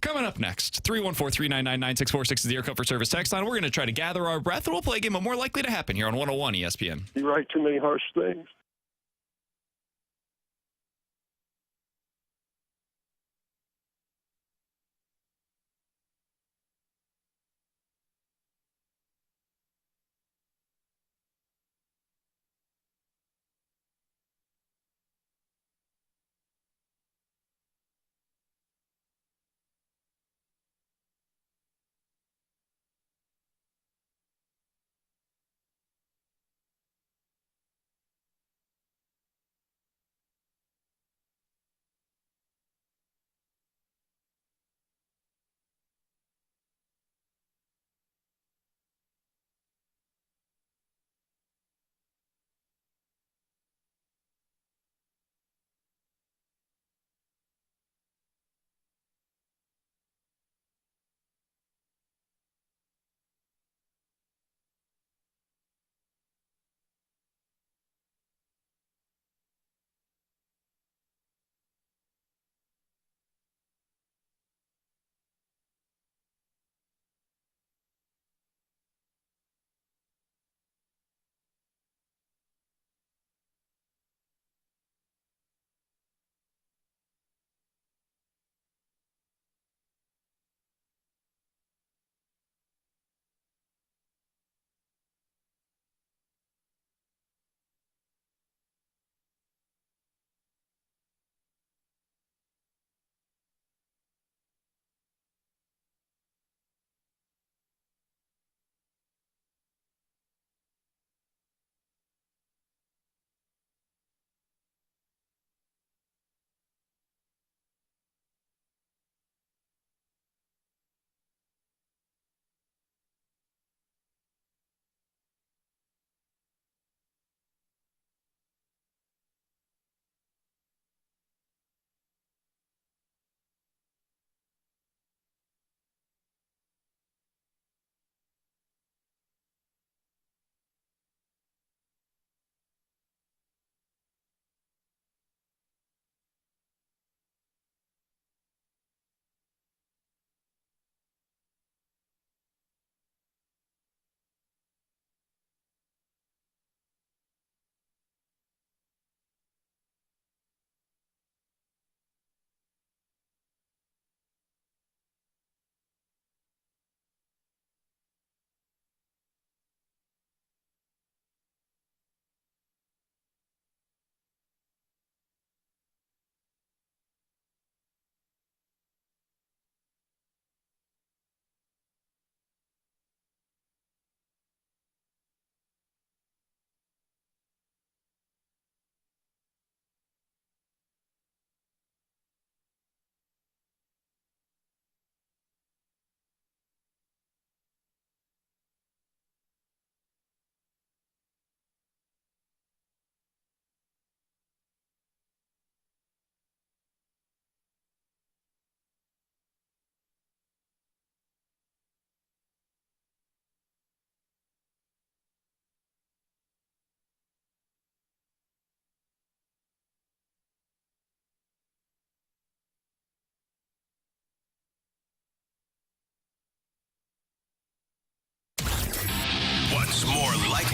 Coming up next, 314-399-9646 is the Air Comfort Service text line. We're going to try to gather our breath, and we'll play a game of More Likely to Happen here on 101 ESPN. You write too many harsh things.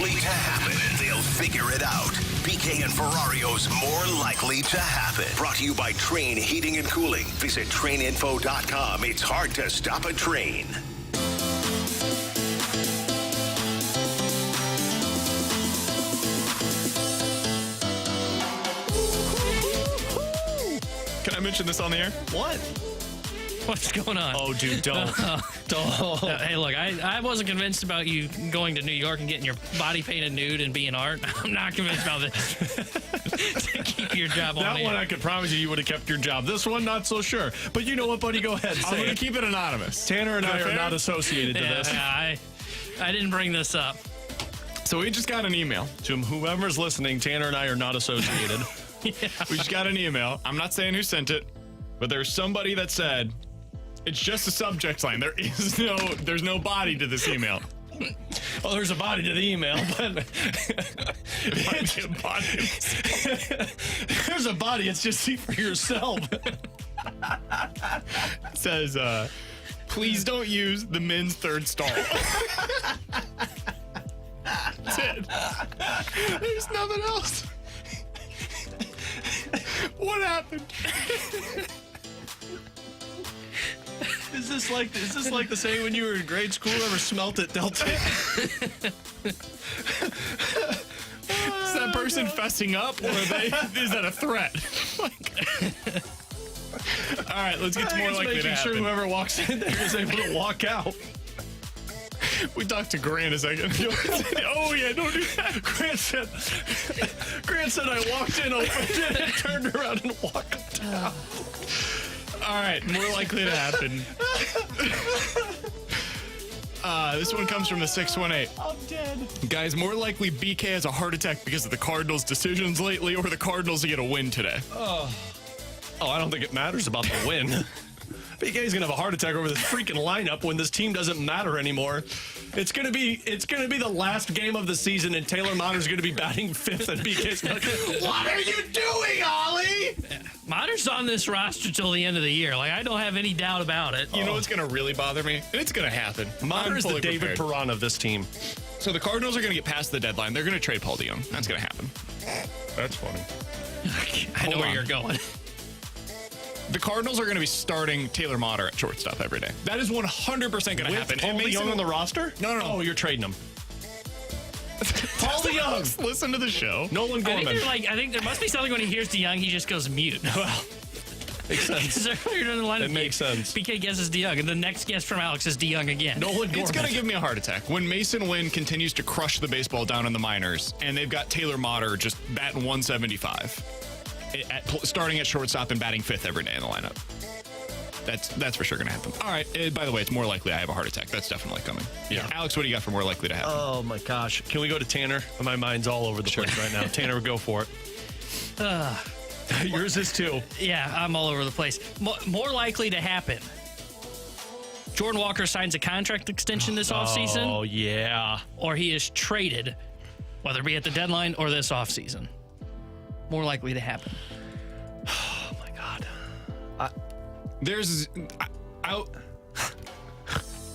likely to happen. They'll figure it out. BK and Ferrario's More Likely to Happen. Brought to you by Train Heating and Cooling. Visit traininfo.com. It's hard to stop a train. Can I mention this on the air? What? What's going on? Oh, dude, don't. Don't. Hey, look, I wasn't convinced about you going to New York and getting your body painted nude and being art. I'm not convinced about this. To keep your job on That one, I could promise you would have kept your job. This one, not so sure. But you know what, buddy? Go ahead. I'm going to keep it anonymous. Tanner and I are not associated to this. I didn't bring this up. So we just got an email. To whoever's listening, Tanner and I are not associated. Yeah. We just got an email. I'm not saying who sent it, but there's somebody that said, it's just a subject line. There's no body to this email. Well, there's a body to the email, but It might be a body. there's a body. It's just see for yourself. It says, please don't use the men's third stall. That's it. There's nothing else. What happened? Is this like the saying when you were in grade school? Ever smelt it, dealt it? Is that person fessing up, or is that a threat? All right, let's get to more likely to making sure happen. whoever walks in there is able to walk out. We talked to Grant a second. Oh yeah, don't do that. Grant said I walked in, opened it, and turned around and walked out. All right, more likely to happen. This one comes from the 618. I'm dead. Guys, more likely BK has a heart attack because of the Cardinals' decisions lately, or the Cardinals to get a win today. Oh, I don't think it matters about the win. BK's gonna have a heart attack over this freaking lineup when this team doesn't matter anymore. It's gonna be the last game of the season, and Taylor Motter's gonna be batting fifth, and BK's like, "What are you doing, Ollie?" Motter's on this roster till the end of the year. Like, I don't have any doubt about it. You know what's gonna really bother me? And it's gonna happen. Motter's the David Perron of this team. So the Cardinals are gonna get past the deadline. They're gonna trade Paul DeJong. That's gonna happen. That's funny. I know where you're going. The Cardinals are going to be starting Taylor Motter at shortstop every day. That is 100% going to happen. Paul DeJong on the roster? No. Oh, you're trading him. Paul DeJong. Listen to the show. Nolan Gorman. I think there must be something when he hears DeJong, he just goes mute. Well, makes sense. It makes sense. BK guesses DeJong, and the next guess from Alex is DeJong again. Nolan Gorman. It's going to give me a heart attack. When Mason Wynn continues to crush the baseball down in the minors, and they've got Taylor Motter just batting 175, starting at shortstop and batting fifth every day in the lineup. That's for sure going to happen. All right. By the way, it's more likely I have a heart attack. That's definitely coming. Yeah. Alex, what do you got for more likely to happen? Oh, my gosh. Can we go to Tanner? My mind's all over the place right now. Tanner, go for it. Yours is too. Yeah, I'm all over the place. More likely to happen. Jordan Walker signs a contract extension this offseason. Oh, yeah. Or he is traded, whether it be at the deadline or this offseason. More likely to happen. Oh, my God.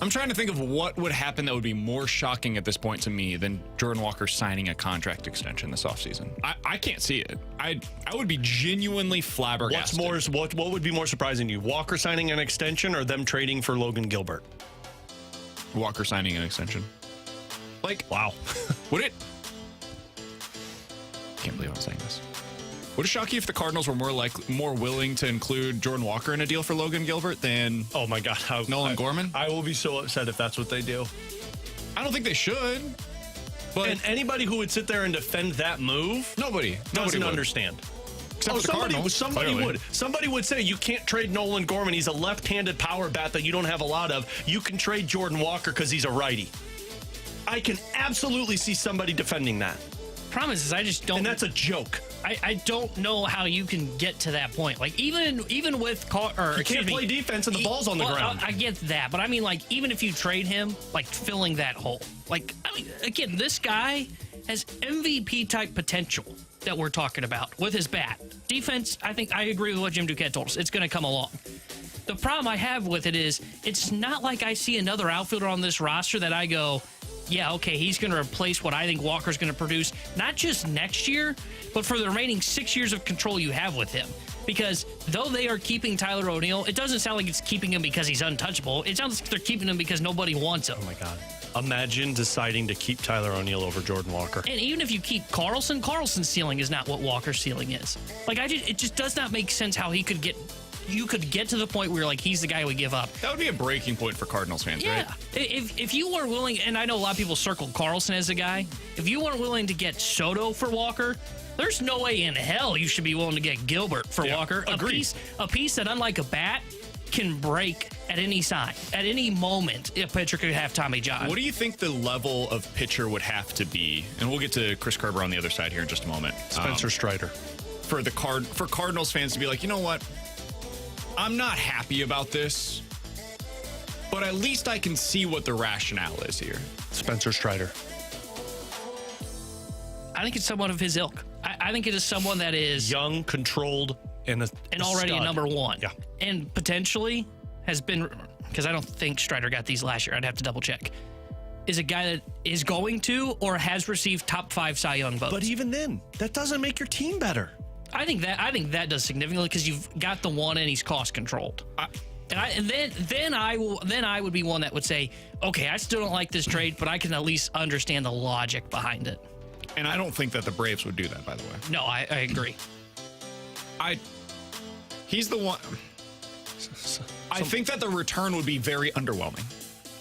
I'm trying to think of what would happen that would be more shocking at this point to me than Jordan Walker signing a contract extension this offseason. I can't see it. I would be genuinely flabbergasted. What would be more surprising to you? Walker signing an extension or them trading for Logan Gilbert? Walker signing an extension. Wow. Would it? Can't believe I'm saying this. Would it shock you if the Cardinals were more willing to include Jordan Walker in a deal for Logan Gilbert than oh my God, Nolan Gorman? I will be so upset if that's what they do. I don't think they should. But and anybody who would sit there and defend that move, nobody doesn't would understand. Except for the Cardinals, somebody clearly. would. Somebody would say you can't trade Nolan Gorman. He's a left-handed power bat that you don't have a lot of. You can trade Jordan Walker because he's a righty. I can absolutely see somebody defending that. Problem is I just don't. And that's a joke. I don't know how you can get to that point. Like even with you can't play defense and the ball's on the ground. I get that, but I mean, like, even if you trade him, like, filling that hole. Like, I mean, again, this guy has MVP type potential that we're talking about with his bat. Defense, I think I agree with what Jim Duquette told us. It's going to come along. The problem I have with it is it's not like I see another outfielder on this roster that I go, yeah, okay, he's going to replace what I think Walker's going to produce, not just next year, but for the remaining 6 years of control you have with him. Because though they are keeping Tyler O'Neill, it doesn't sound like it's keeping him because he's untouchable. It sounds like they're keeping him because nobody wants him. Oh, my God. Imagine deciding to keep Tyler O'Neill over Jordan Walker. And even if you keep Carlson's ceiling is not what Walker's ceiling is. Like, it just does not make sense how you could get to the point where you're like, he's the guy we give up. That would be a breaking point for Cardinals fans, right? Yeah. If you weren't willing, and I know a lot of people circled Carlson as a guy, if you weren't willing to get Soto for Walker, there's no way in hell you should be willing to get Gilbert for Walker. Agreed. A piece that, unlike a bat, can break at any sign. At any moment, a pitcher could have Tommy John. What do you think the level of pitcher would have to be? And we'll get to Chris Kerber on the other side here in just a moment. Spencer Strider. For Cardinals fans to be like, you know what? I'm not happy about this, but at least I can see what the rationale is here. Spencer Strider. I think it's someone of his ilk. I think it is someone that is young, controlled, and already stud. a number one. Yeah. And potentially has been, because I don't think Strider got these last year. I'd have to double check. Is a guy that is going to or has received top 5 Cy Young votes. But even then, that doesn't make your team better. I think that does significantly because you've got the one and he's cost controlled. Then I would be one that would say, okay, I still don't like this trade, but I can at least understand the logic behind it. And I don't think that the Braves would do that, by the way. No, I agree. He's the one. I think that the return would be very underwhelming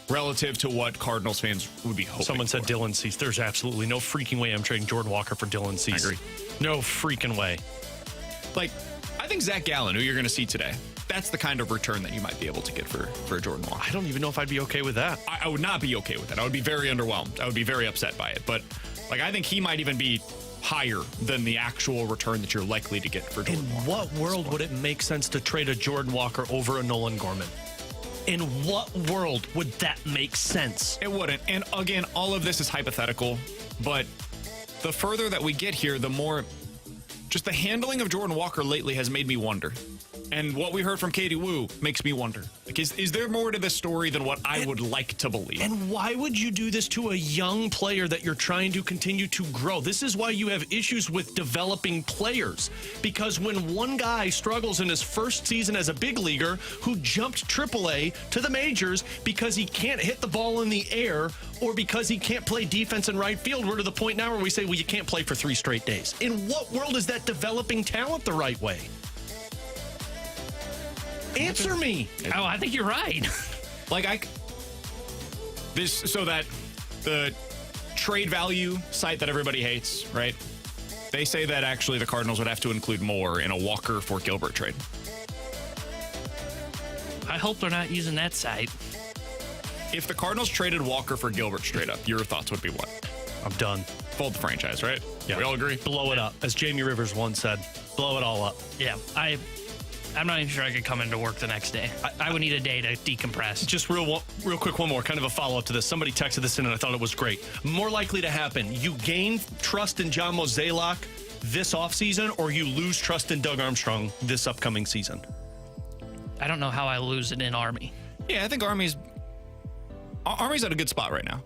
relative to what Cardinals fans would be hoping. Someone said Dylan Cease. There's absolutely no freaking way I'm trading Jordan Walker for Dylan Cease. I agree. No freaking way. Like, I think Zach Gallen, who you're going to see today, that's the kind of return that you might be able to get for Jordan Walker. I don't even know if I'd be okay with that. I would not be okay with that. I would be very underwhelmed. I would be very upset by it. But, like, I think he might even be higher than the actual return that you're likely to get for Jordan Walker. In what world would it make sense to trade a Jordan Walker over a Nolan Gorman? In what world would that make sense? It wouldn't. And again, all of this is hypothetical, but the further that we get here, the more just the handling of Jordan Walker lately has made me wonder. And what we heard from Katie Woo makes me wonder. Like, is there more to this story than what I would like to believe? And why would you do this to a young player that you're trying to continue to grow? This is why you have issues with developing players. Because when one guy struggles in his first season as a big leaguer who jumped AAA to the majors because he can't hit the ball in the air or because he can't play defense in right field, we're to the point now where we say, well, you can't play for 3 straight days. In what world is that developing talent the right way? Answer me. Oh, I think you're right. So that the trade value site that everybody hates, right? They say that actually the Cardinals would have to include more in a Walker for Gilbert trade. I hope they're not using that site. If the Cardinals traded Walker for Gilbert straight up, your thoughts would be what? I'm done. Fold the franchise, right? Yeah. We all agree? Blow it up. As Jamie Rivers once said, blow it all up. Yeah, I'm not even sure I could come into work the next day. I would need a day to decompress. Just real quick, one more, kind of a follow-up to this. Somebody texted this in, and I thought it was great. More likely to happen, you gain trust in John Mozeliak this offseason, or you lose trust in Doug Armstrong this upcoming season? I don't know how I lose it in Army. Yeah, I think Army's at a good spot right now.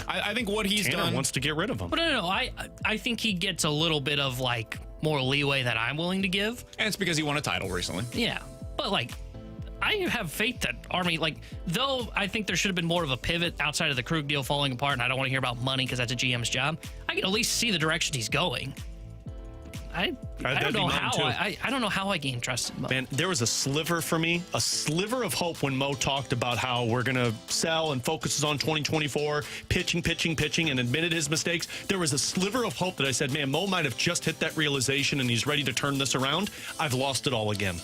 I think what he's Tanner done wants to get rid of him. But no. I think he gets a little bit of, like, more leeway that I'm willing to give. And it's because he won a title recently. Yeah. But, like, I have faith that Army, like, though I think there should have been more of a pivot outside of the Krug deal falling apart, and I don't want to hear about money because that's a GM's job, I can at least see the direction he's going. I don't know how. I don't know how I gain trust in Mo. Man, there was a sliver for me, a sliver of hope when Mo talked about how we're going to sell and focuses on 2024, pitching, and admitted his mistakes. There was a sliver of hope that I said, man, Mo might have just hit that realization and he's ready to turn this around. I've lost it all again.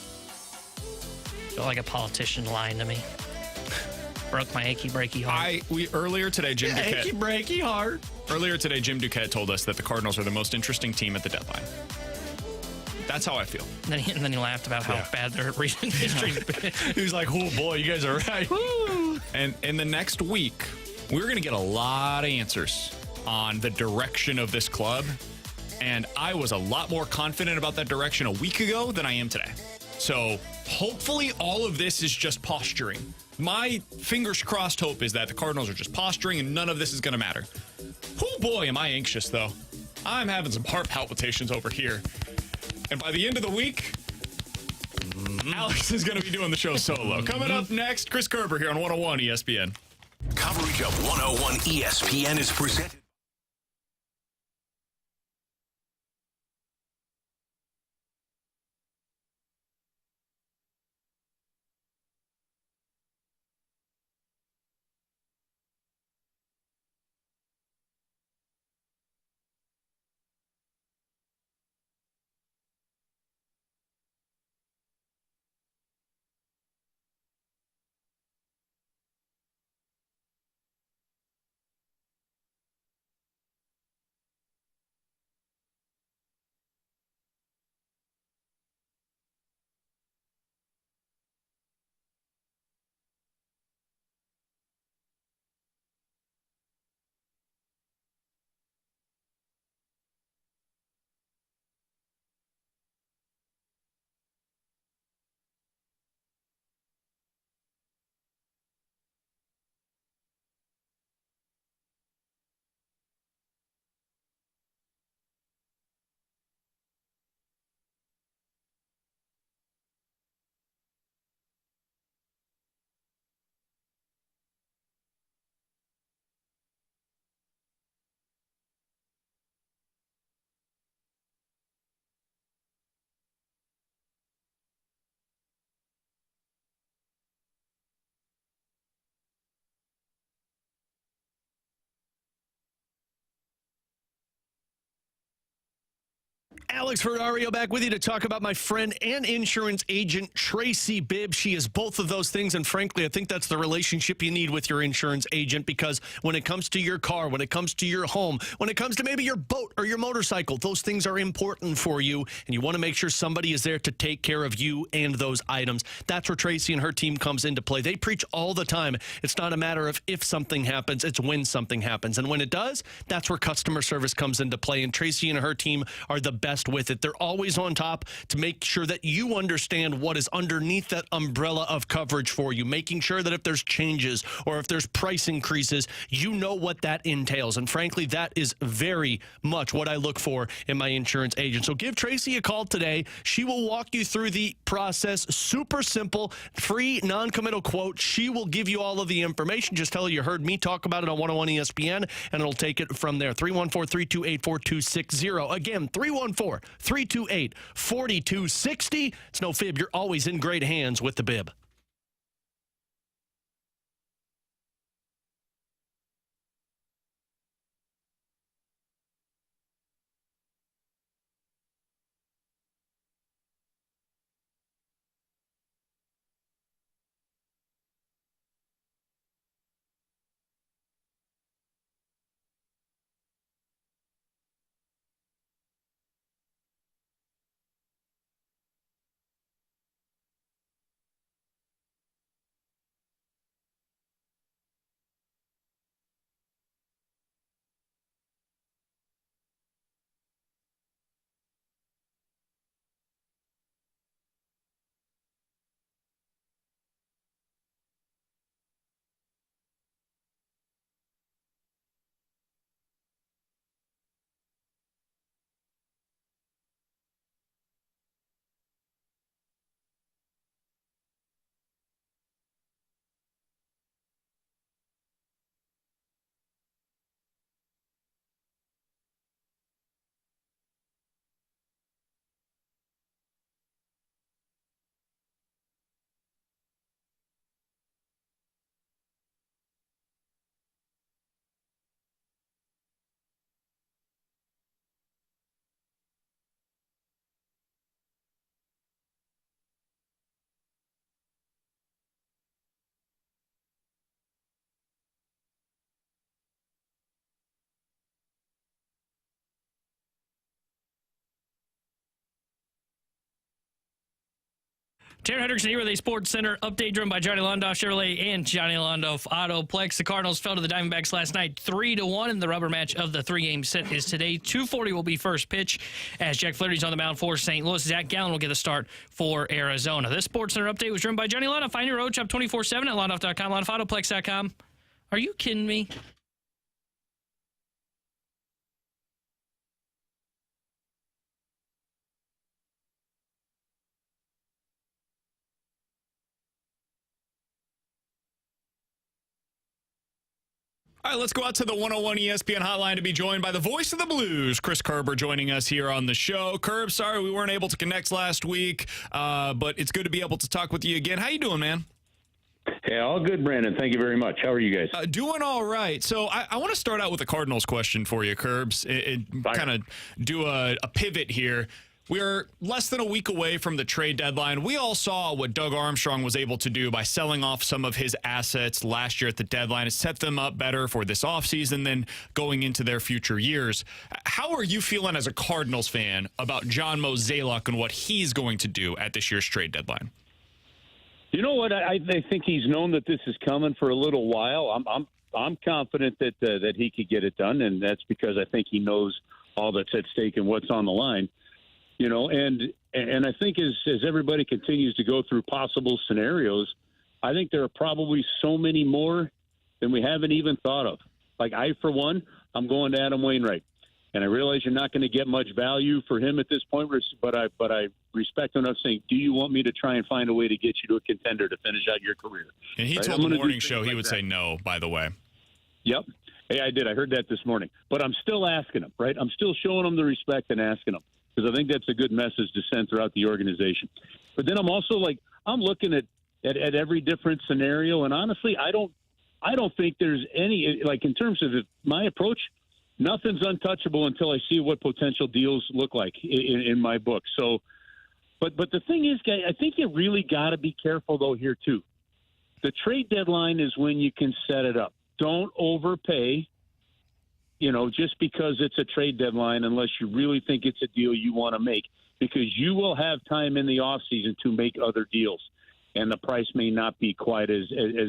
Feel like a politician lying to me. Broke my achy breaky heart. Earlier today, Jim Duquette. Achy breaky heart. Earlier today, Jim Duquette told us that the Cardinals are the most interesting team at the deadline. That's how I feel. And then he laughed about how bad their recent history has been. He was like, oh boy, you guys are right. Woo. And in the next week, we're going to get a lot of answers on the direction of this club. And I was a lot more confident about that direction a week ago than I am today. So hopefully all of this is just posturing My fingers crossed hope is that the Cardinals are just posturing and none of this is going to matter. Oh boy, am I anxious, though. I'm having some heart palpitations over here. And by the end of the week, Alex is going to be doing the show solo. Coming up next, Chris Kerber here on 101 ESPN. Coverage of 101 ESPN is presented. Alex Ferrario back with you to talk about my friend and insurance agent, Tracy Bibb. She is both of those things, and frankly, I think that's the relationship you need with your insurance agent, because when it comes to your car, when it comes to your home, when it comes to maybe your boat or your motorcycle, those things are important for you, and you want to make sure somebody is there to take care of you and those items. That's where Tracy and her team comes into play. They preach all the time. It's not a matter of if something happens, it's when something happens. And when it does, that's where customer service comes into play, and Tracy and her team are the best with it. They're always on top to make sure that you understand what is underneath that umbrella of coverage for you, making sure that if there's changes or if there's price increases, you know what that entails. And frankly, that is very much what I look for in my insurance agent. So give Tracy a call today. She will walk you through the process. Super simple, free, non-committal quote. She will give you all of the information. Just tell her you heard me talk about it on 101 ESPN, and it'll take it from there. 314-328-4260. Again, 314-328-4260. It's no fib. You're always in great hands with the Bib. Tanner Hendrickson here with a Sports Center update driven by Johnny Londoff Chevrolet and Johnny Londoff Autoplex. The Cardinals fell to the Diamondbacks last night 3-1, and the rubber match of the three-game set is today. 2:40 will be first pitch as Jack Flaherty's on the mound for St. Louis. Zach Gallen will get the start for Arizona. This Sports Center update was driven by Johnny Londoff. Find your road shop 24/7 at londoff.com, londoffautoplex.com. Are you kidding me? All right, let's go out to the 101 ESPN hotline to be joined by the voice of the Blues, Chris Kerber, joining us here on the show. Kerb, sorry we weren't able to connect last week, but it's good to be able to talk with you again. How you doing, man? Hey, all good, Brandon. Thank you very much. How are you guys? Doing all right. So I want to start out with a Cardinals question for you, Kerbs, and kind of do a pivot here. We're less than a week away from the trade deadline. We all saw what Doug Armstrong was able to do by selling off some of his assets last year at the deadline to set them up better for this offseason than going into their future years. How are you feeling as a Cardinals fan about John Mozeliak and what he's going to do at this year's trade deadline? You know what? I think he's known that this is coming for a little while. I'm confident that he could get it done, and that's because I think he knows all that's at stake and what's on the line. You know, and I think as everybody continues to go through possible scenarios, I think there are probably so many more than we haven't even thought of. Like for one, I'm going to Adam Wainwright, and I realize you're not going to get much value for him at this point, but I respect enough saying, do you want me to try and find a way to get you to a contender to finish out your career? And he told the morning show he would say no, by the way. Yep. Hey, I did. I heard that this morning. But I'm still asking him, right? I'm still showing him the respect and asking him, because I think that's a good message to send throughout the organization. But then I'm also I'm looking at every different scenario, and honestly, I don't think there's any, in terms of my approach, nothing's untouchable until I see what potential deals look like in my book. So, but the thing is, guys, I think you really got to be careful though here too. The trade deadline is when you can set it up. Don't overpay. Just because it's a trade deadline, unless you really think it's a deal you want to make, because you will have time in the offseason to make other deals, and the price may not be quite as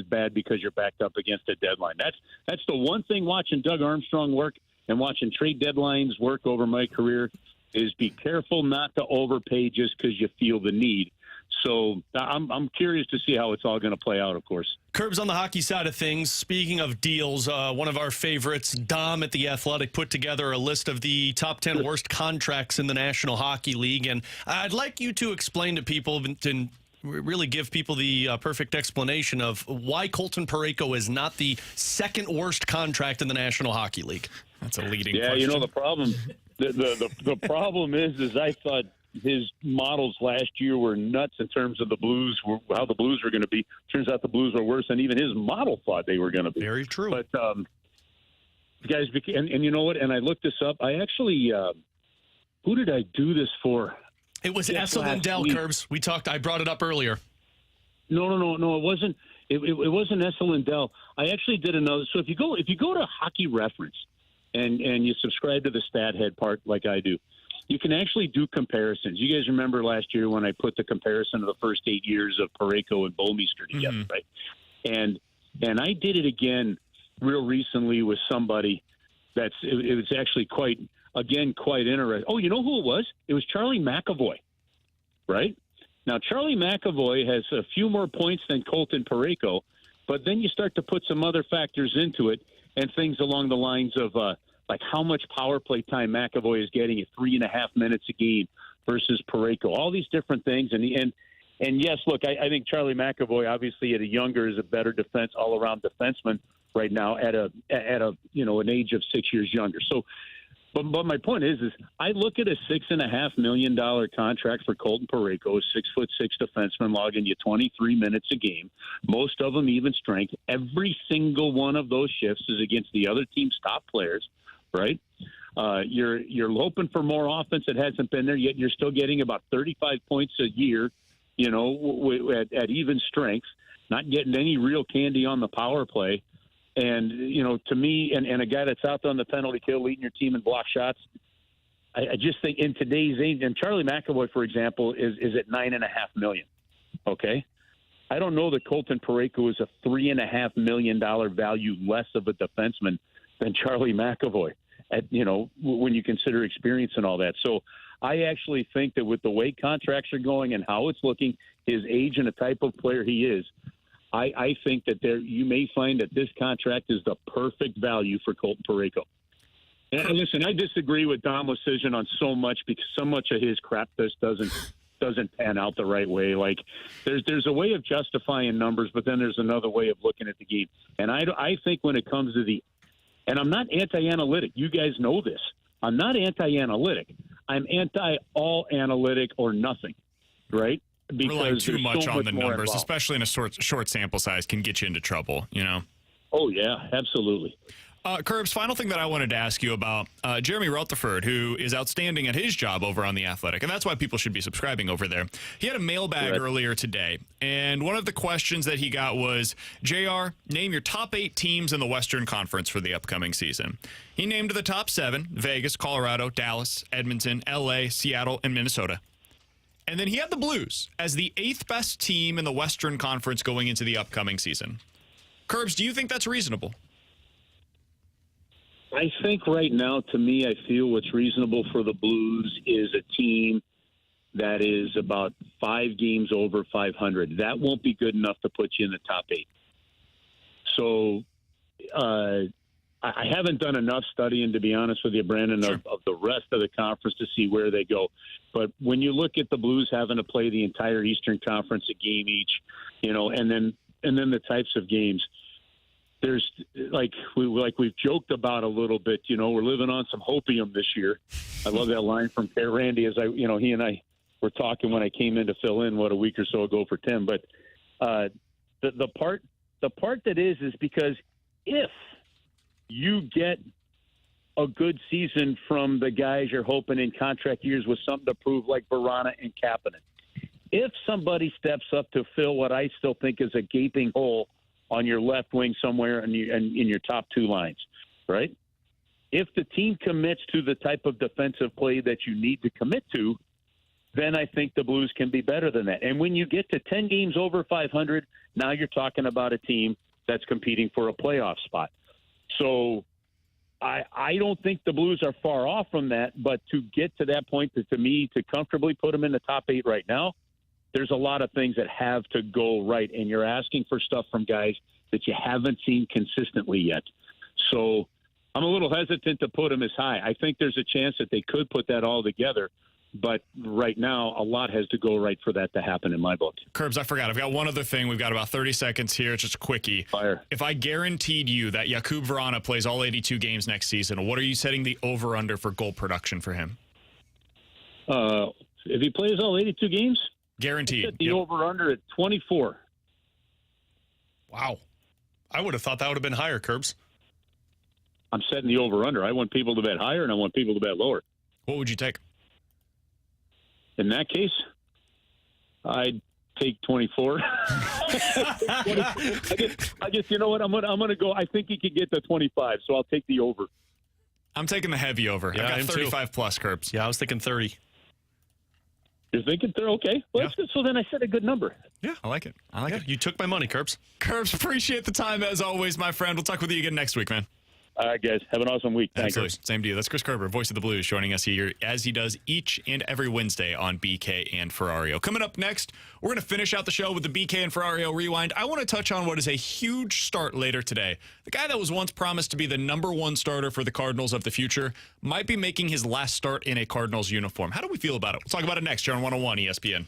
bad because you're backed up against a deadline. That's the one thing watching Doug Armstrong work and watching trade deadlines work over my career is be careful not to overpay just because you feel the need. So I'm curious to see how it's all going to play out, of course. Kerbs, on the hockey side of things, speaking of deals, one of our favorites, Dom at The Athletic, put together a list of the top 10 worst contracts in the National Hockey League. And I'd like you to explain to people and really give people the perfect explanation of why Colton Parayko is not the second worst contract in the National Hockey League. That's a leading question. question. The problem the problem is I thought his models last year were nuts in terms of the Blues, how the Blues were going to be. Turns out the Blues were worse than even his model thought they were going to be. Very true. But guys, and you know what? And I looked this up. I actually, who did I do this for? It was Essa Lindell, Kerbs. I brought it up earlier. No, it wasn't. It wasn't Essa Lindell. I actually did another. So if you go to Hockey Reference and you subscribe to the stat head part like I do, you can actually do comparisons. You guys remember last year when I put the comparison of the first 8 years of Parayko and Bouwmeester together, right? And I did it again real recently with somebody it was actually quite interesting. Oh, you know who it was? It was Charlie McAvoy, right? Now, Charlie McAvoy has a few more points than Colton Parayko, but then you start to put some other factors into it and things along the lines of like how much power play time McAvoy is getting at 3.5 minutes a game versus Parayko. All these different things. And yes, look, I think Charlie McAvoy, obviously at a younger, is a better all-around defenseman right now at an age of 6 years younger. So, but my point is I look at a $6.5 million contract for Colton Parayko, a 6'6" defenseman logging you 23 minutes a game, most of them even strength. Every single one of those shifts is against the other team's top players, right? You're hoping for more offense that hasn't been there yet. You're still getting about 35 points a year, at even strength, not getting any real candy on the power play. And, to me, and a guy that's out there on the penalty kill, leading your team in block shots, I just think in today's age, and Charlie McAvoy, for example, is at $9.5 million. Okay. I don't know that Colton Parayko is a $3.5 million value less of a defenseman than Charlie McAvoy, when you consider experience and all that. So I actually think that with the way contracts are going and how it's looking, his age and the type of player he is, I think that you may find that this contract is the perfect value for Colton Parayko. And listen, I disagree with Dom Lucian on so much because so much of his crap just doesn't pan out the right way. Like there's a way of justifying numbers, but then there's another way of looking at the game. And I think when it comes to and I'm not anti-analytic. You guys know this. I'm not anti-analytic. I'm anti-all analytic or nothing, right? Because relying too much so on the numbers, involved. especially in a short sample size, can get you into trouble, Oh, yeah, absolutely. Kerbs, final thing that I wanted to ask you about, Jeremy Rutherford, who is outstanding at his job over on The Athletic, and that's why people should be subscribing over there. He had a mailbag earlier today, and one of the questions that he got was, JR, name your top 8 teams in the Western Conference for the upcoming season. He named the top 7, Vegas, Colorado, Dallas, Edmonton, LA, Seattle, and Minnesota. And then he had the Blues as the 8th best team in the Western Conference going into the upcoming season. Kerbs, do you think that's reasonable? I think right now, to me, I feel what's reasonable for the Blues is a team that is about 5 games over 500. That won't be good enough to put you in the top 8. So I haven't done enough studying, to be honest with you, Brandon, of the rest of the conference to see where they go. But when you look at the Blues having to play the entire Eastern Conference a game each, and then the types of games, there's we've joked about a little bit, we're living on some hopium this year. I love that line from Randy as he and I were talking when I came in to fill in a week or so ago for Tim. But the part that is because if you get a good season from the guys you're hoping in contract years with something to prove like Verana and Kapanen, if somebody steps up to fill what I still think is a gaping hole on your left wing somewhere in your top 2 lines, right? If the team commits to the type of defensive play that you need to commit to, then I think the Blues can be better than that. And when you get to 10 games over 500, now you're talking about a team that's competing for a playoff spot. So I don't think the Blues are far off from that, but to get to that point, to me, to comfortably put them in the top 8 right now, there's a lot of things that have to go right, and you're asking for stuff from guys that you haven't seen consistently yet. So I'm a little hesitant to put them as high. I think there's a chance that they could put that all together, but right now a lot has to go right for that to happen in my book. Kerbs, I forgot. I've got one other thing. We've got about 30 seconds here. It's just a quickie. Fire. If I guaranteed you that Jakub Vrana plays all 82 games next season, what are you setting the over-under for goal production for him? If he plays all 82 games? Guaranteed. Set the over-under at 24. Wow. I would have thought that would have been higher, Kerbs. I'm setting the over-under. I want people to bet higher, and I want people to bet lower. What would you take? In that case, I'd take 24. I guess you know what? I'm gonna go. I think he could get to 25, so I'll take the over. I'm taking the heavy over. Yeah, I got 35 plus, Kerbs. Yeah, I was thinking 30. You're thinking they're okay? Well, that's good. So then I said a good number. Yeah, I like it. I like it. You took my money, Kerbs. Kerbs, appreciate the time as always, my friend. We'll talk with you again next week, man. All right, guys. Have an awesome week. Thanks. Absolutely. Same to you. That's Chris Kerber, voice of the Blues, joining us here as he does each and every Wednesday on BK and Ferrario. Coming up next, we're going to finish out the show with the BK and Ferrario Rewind. I want to touch on what is a huge start later today. The guy that was once promised to be the #1 starter for the Cardinals of the future might be making his last start in a Cardinals uniform. How do we feel about it? We'll talk about it next here on 101 ESPN.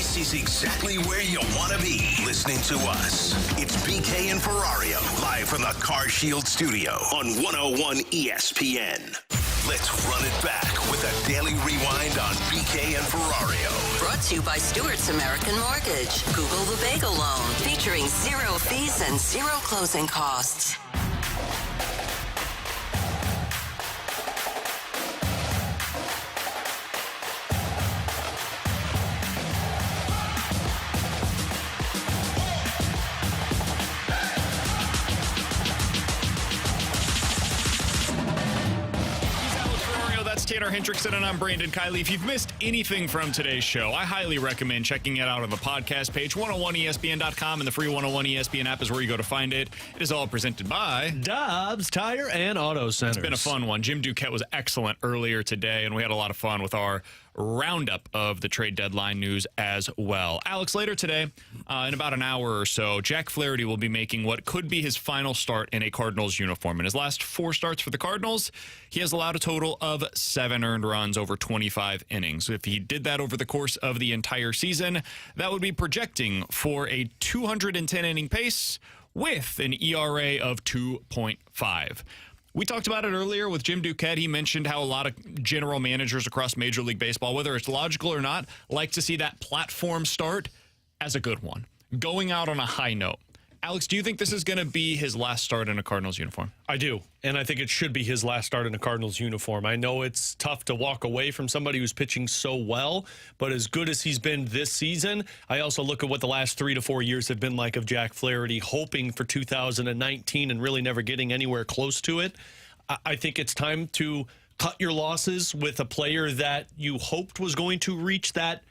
This is exactly where you want to be listening to us. It's BK and Ferrario, live from the Car Shield studio on 101 ESPN. Let's run it back with a daily rewind on BK and Ferrario. Brought to you by Stewart's American Mortgage. Google the Bagel Loan, featuring 0 fees and 0 closing costs. Tanner Hendrickson, and I'm Brandon Kiley. If you've missed anything from today's show, I highly recommend checking it out on the podcast page. 101ESPN.com and the free 101 ESPN app is where you go to find it. It is all presented by Dobbs Tire and Auto Centers. It's been a fun one. Jim Duquette was excellent earlier today, and we had a lot of fun with our roundup of the trade deadline news as well. Alex, later today, in about an hour or so, Jack Flaherty will be making what could be his final start in a Cardinals uniform. In his last 4 starts for the Cardinals, he has allowed a total of 7 earned runs over 25 innings. If he did that over the course of the entire season, that would be projecting for a 210-inning pace with an ERA of 2.5. We talked about it earlier with Jim Duquette. He mentioned how a lot of general managers across Major League Baseball, whether it's logical or not, like to see that platform start as a good one, going out on a high note. Alex, do you think this is going to be his last start in a Cardinals uniform? I do, and I think it should be his last start in a Cardinals uniform. I know it's tough to walk away from somebody who's pitching so well, but as good as he's been this season, I also look at what the last 3 to 4 years have been like of Jack Flaherty, hoping for 2019 and really never getting anywhere close to it. I think it's time to cut your losses with a player that you hoped was going to reach that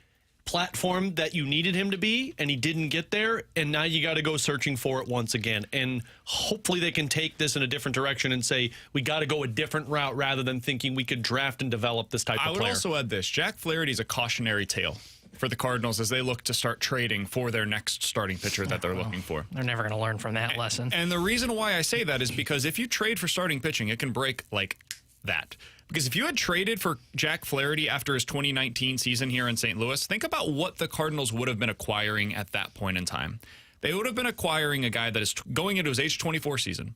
platform that you needed him to be, and he didn't get there, and now you got to go searching for it once again. And hopefully they can take this in a different direction and say, we got to go a different route rather than thinking we could draft and develop this type of player. I would also add this. Jack Flaherty's a cautionary tale for the Cardinals as they look to start trading for their next starting pitcher that they're looking for. They're never going to learn from that lesson. And the reason why I say that is because if you trade for starting pitching, it can break like that. Because if you had traded for Jack Flaherty after his 2019 season here in St. Louis, think about what the Cardinals would have been acquiring at that point in time. They would have been acquiring a guy that is going into his age 24 season.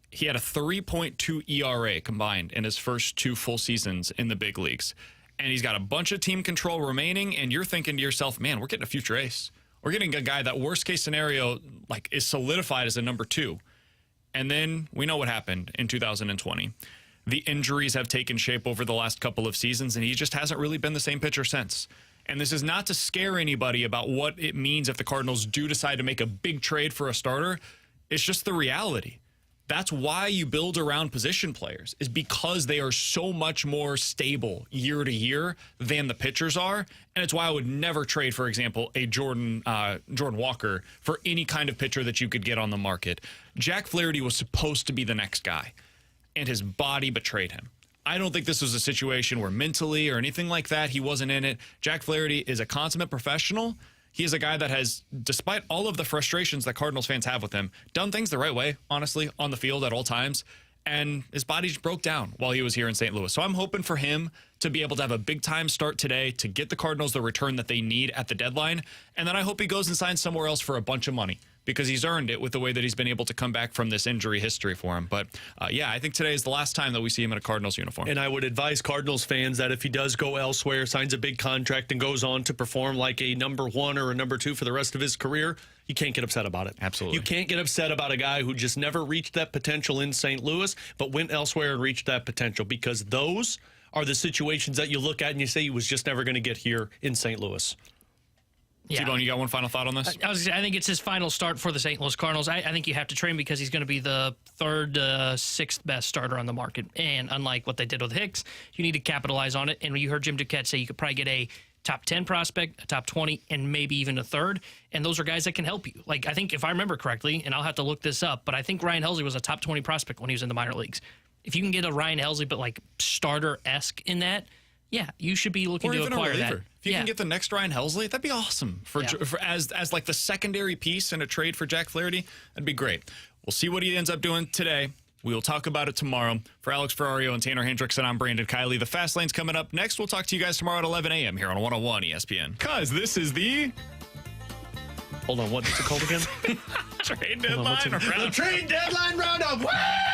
He had a 3.2 ERA combined in his first 2 full seasons in the big leagues. And he's got a bunch of team control remaining, and you're thinking to yourself, man, we're getting a future ace. We're getting a guy that worst case scenario like is solidified as a number 2. And then we know what happened in 2020. The injuries have taken shape over the last couple of seasons, and he just hasn't really been the same pitcher since. And this is not to scare anybody about what it means if the Cardinals do decide to make a big trade for a starter. It's just the reality. That's why you build around position players, is because they are so much more stable year to year than the pitchers are. And it's why I would never trade, for example, a Jordan Walker for any kind of pitcher that you could get on the market. Jack Flaherty was supposed to be the next guy, and his body betrayed him. I don't think this was a situation where mentally or anything like that, he wasn't in it. Jack Flaherty is a consummate professional. He is a guy that has, despite all of the frustrations that Cardinals fans have with him, done things the right way, honestly, on the field at all times. And his body just broke down while he was here in St. Louis. So I'm hoping for him to be able to have a big-time start today to get the Cardinals the return that they need at the deadline. And then I hope he goes and signs somewhere else for a bunch of money, because he's earned it with the way that he's been able to come back from this injury history for him. But, yeah, I think today is the last time that we see him in a Cardinals uniform. And I would advise Cardinals fans that if he does go elsewhere, signs a big contract, and goes on to perform like a number 1 or a number 2 for the rest of his career, you can't get upset about it. Absolutely. You can't get upset about a guy who just never reached that potential in St. Louis, but went elsewhere and reached that potential, because those are the situations that you look at and you say he was just never going to get here in St. Louis. Yeah. T-Bone, you got one final thought on this? I think it's his final start for the St. Louis Cardinals. I think you have to trade him because he's going to be the 3rd, 6th best starter on the market. And unlike what they did with Hicks, you need to capitalize on it. And you heard Jim Duquette say you could probably get a top 10 prospect, a top 20, and maybe even a 3rd. And those are guys that can help you. Like, I think if I remember correctly, and I'll have to look this up, but I think Ryan Helsley was a top 20 prospect when he was in the minor leagues. If you can get a Ryan Helsley, but like starter-esque in that, yeah, you should be looking to acquire that. If you can get the next Ryan Helsley, that'd be awesome for as like the secondary piece in a trade for Jack Flaherty. That'd be great. We'll see what he ends up doing today. We will talk about it tomorrow. For Alex Ferrario and Tanner Hendrickson, I'm Brandon Kiley. The Fast Lane's coming up next. We'll talk to you guys tomorrow at 11 a.m. here on 101 ESPN. Because this is the... Hold on, what's it called again? Trade deadline roundup. The trade deadline roundup. Woo!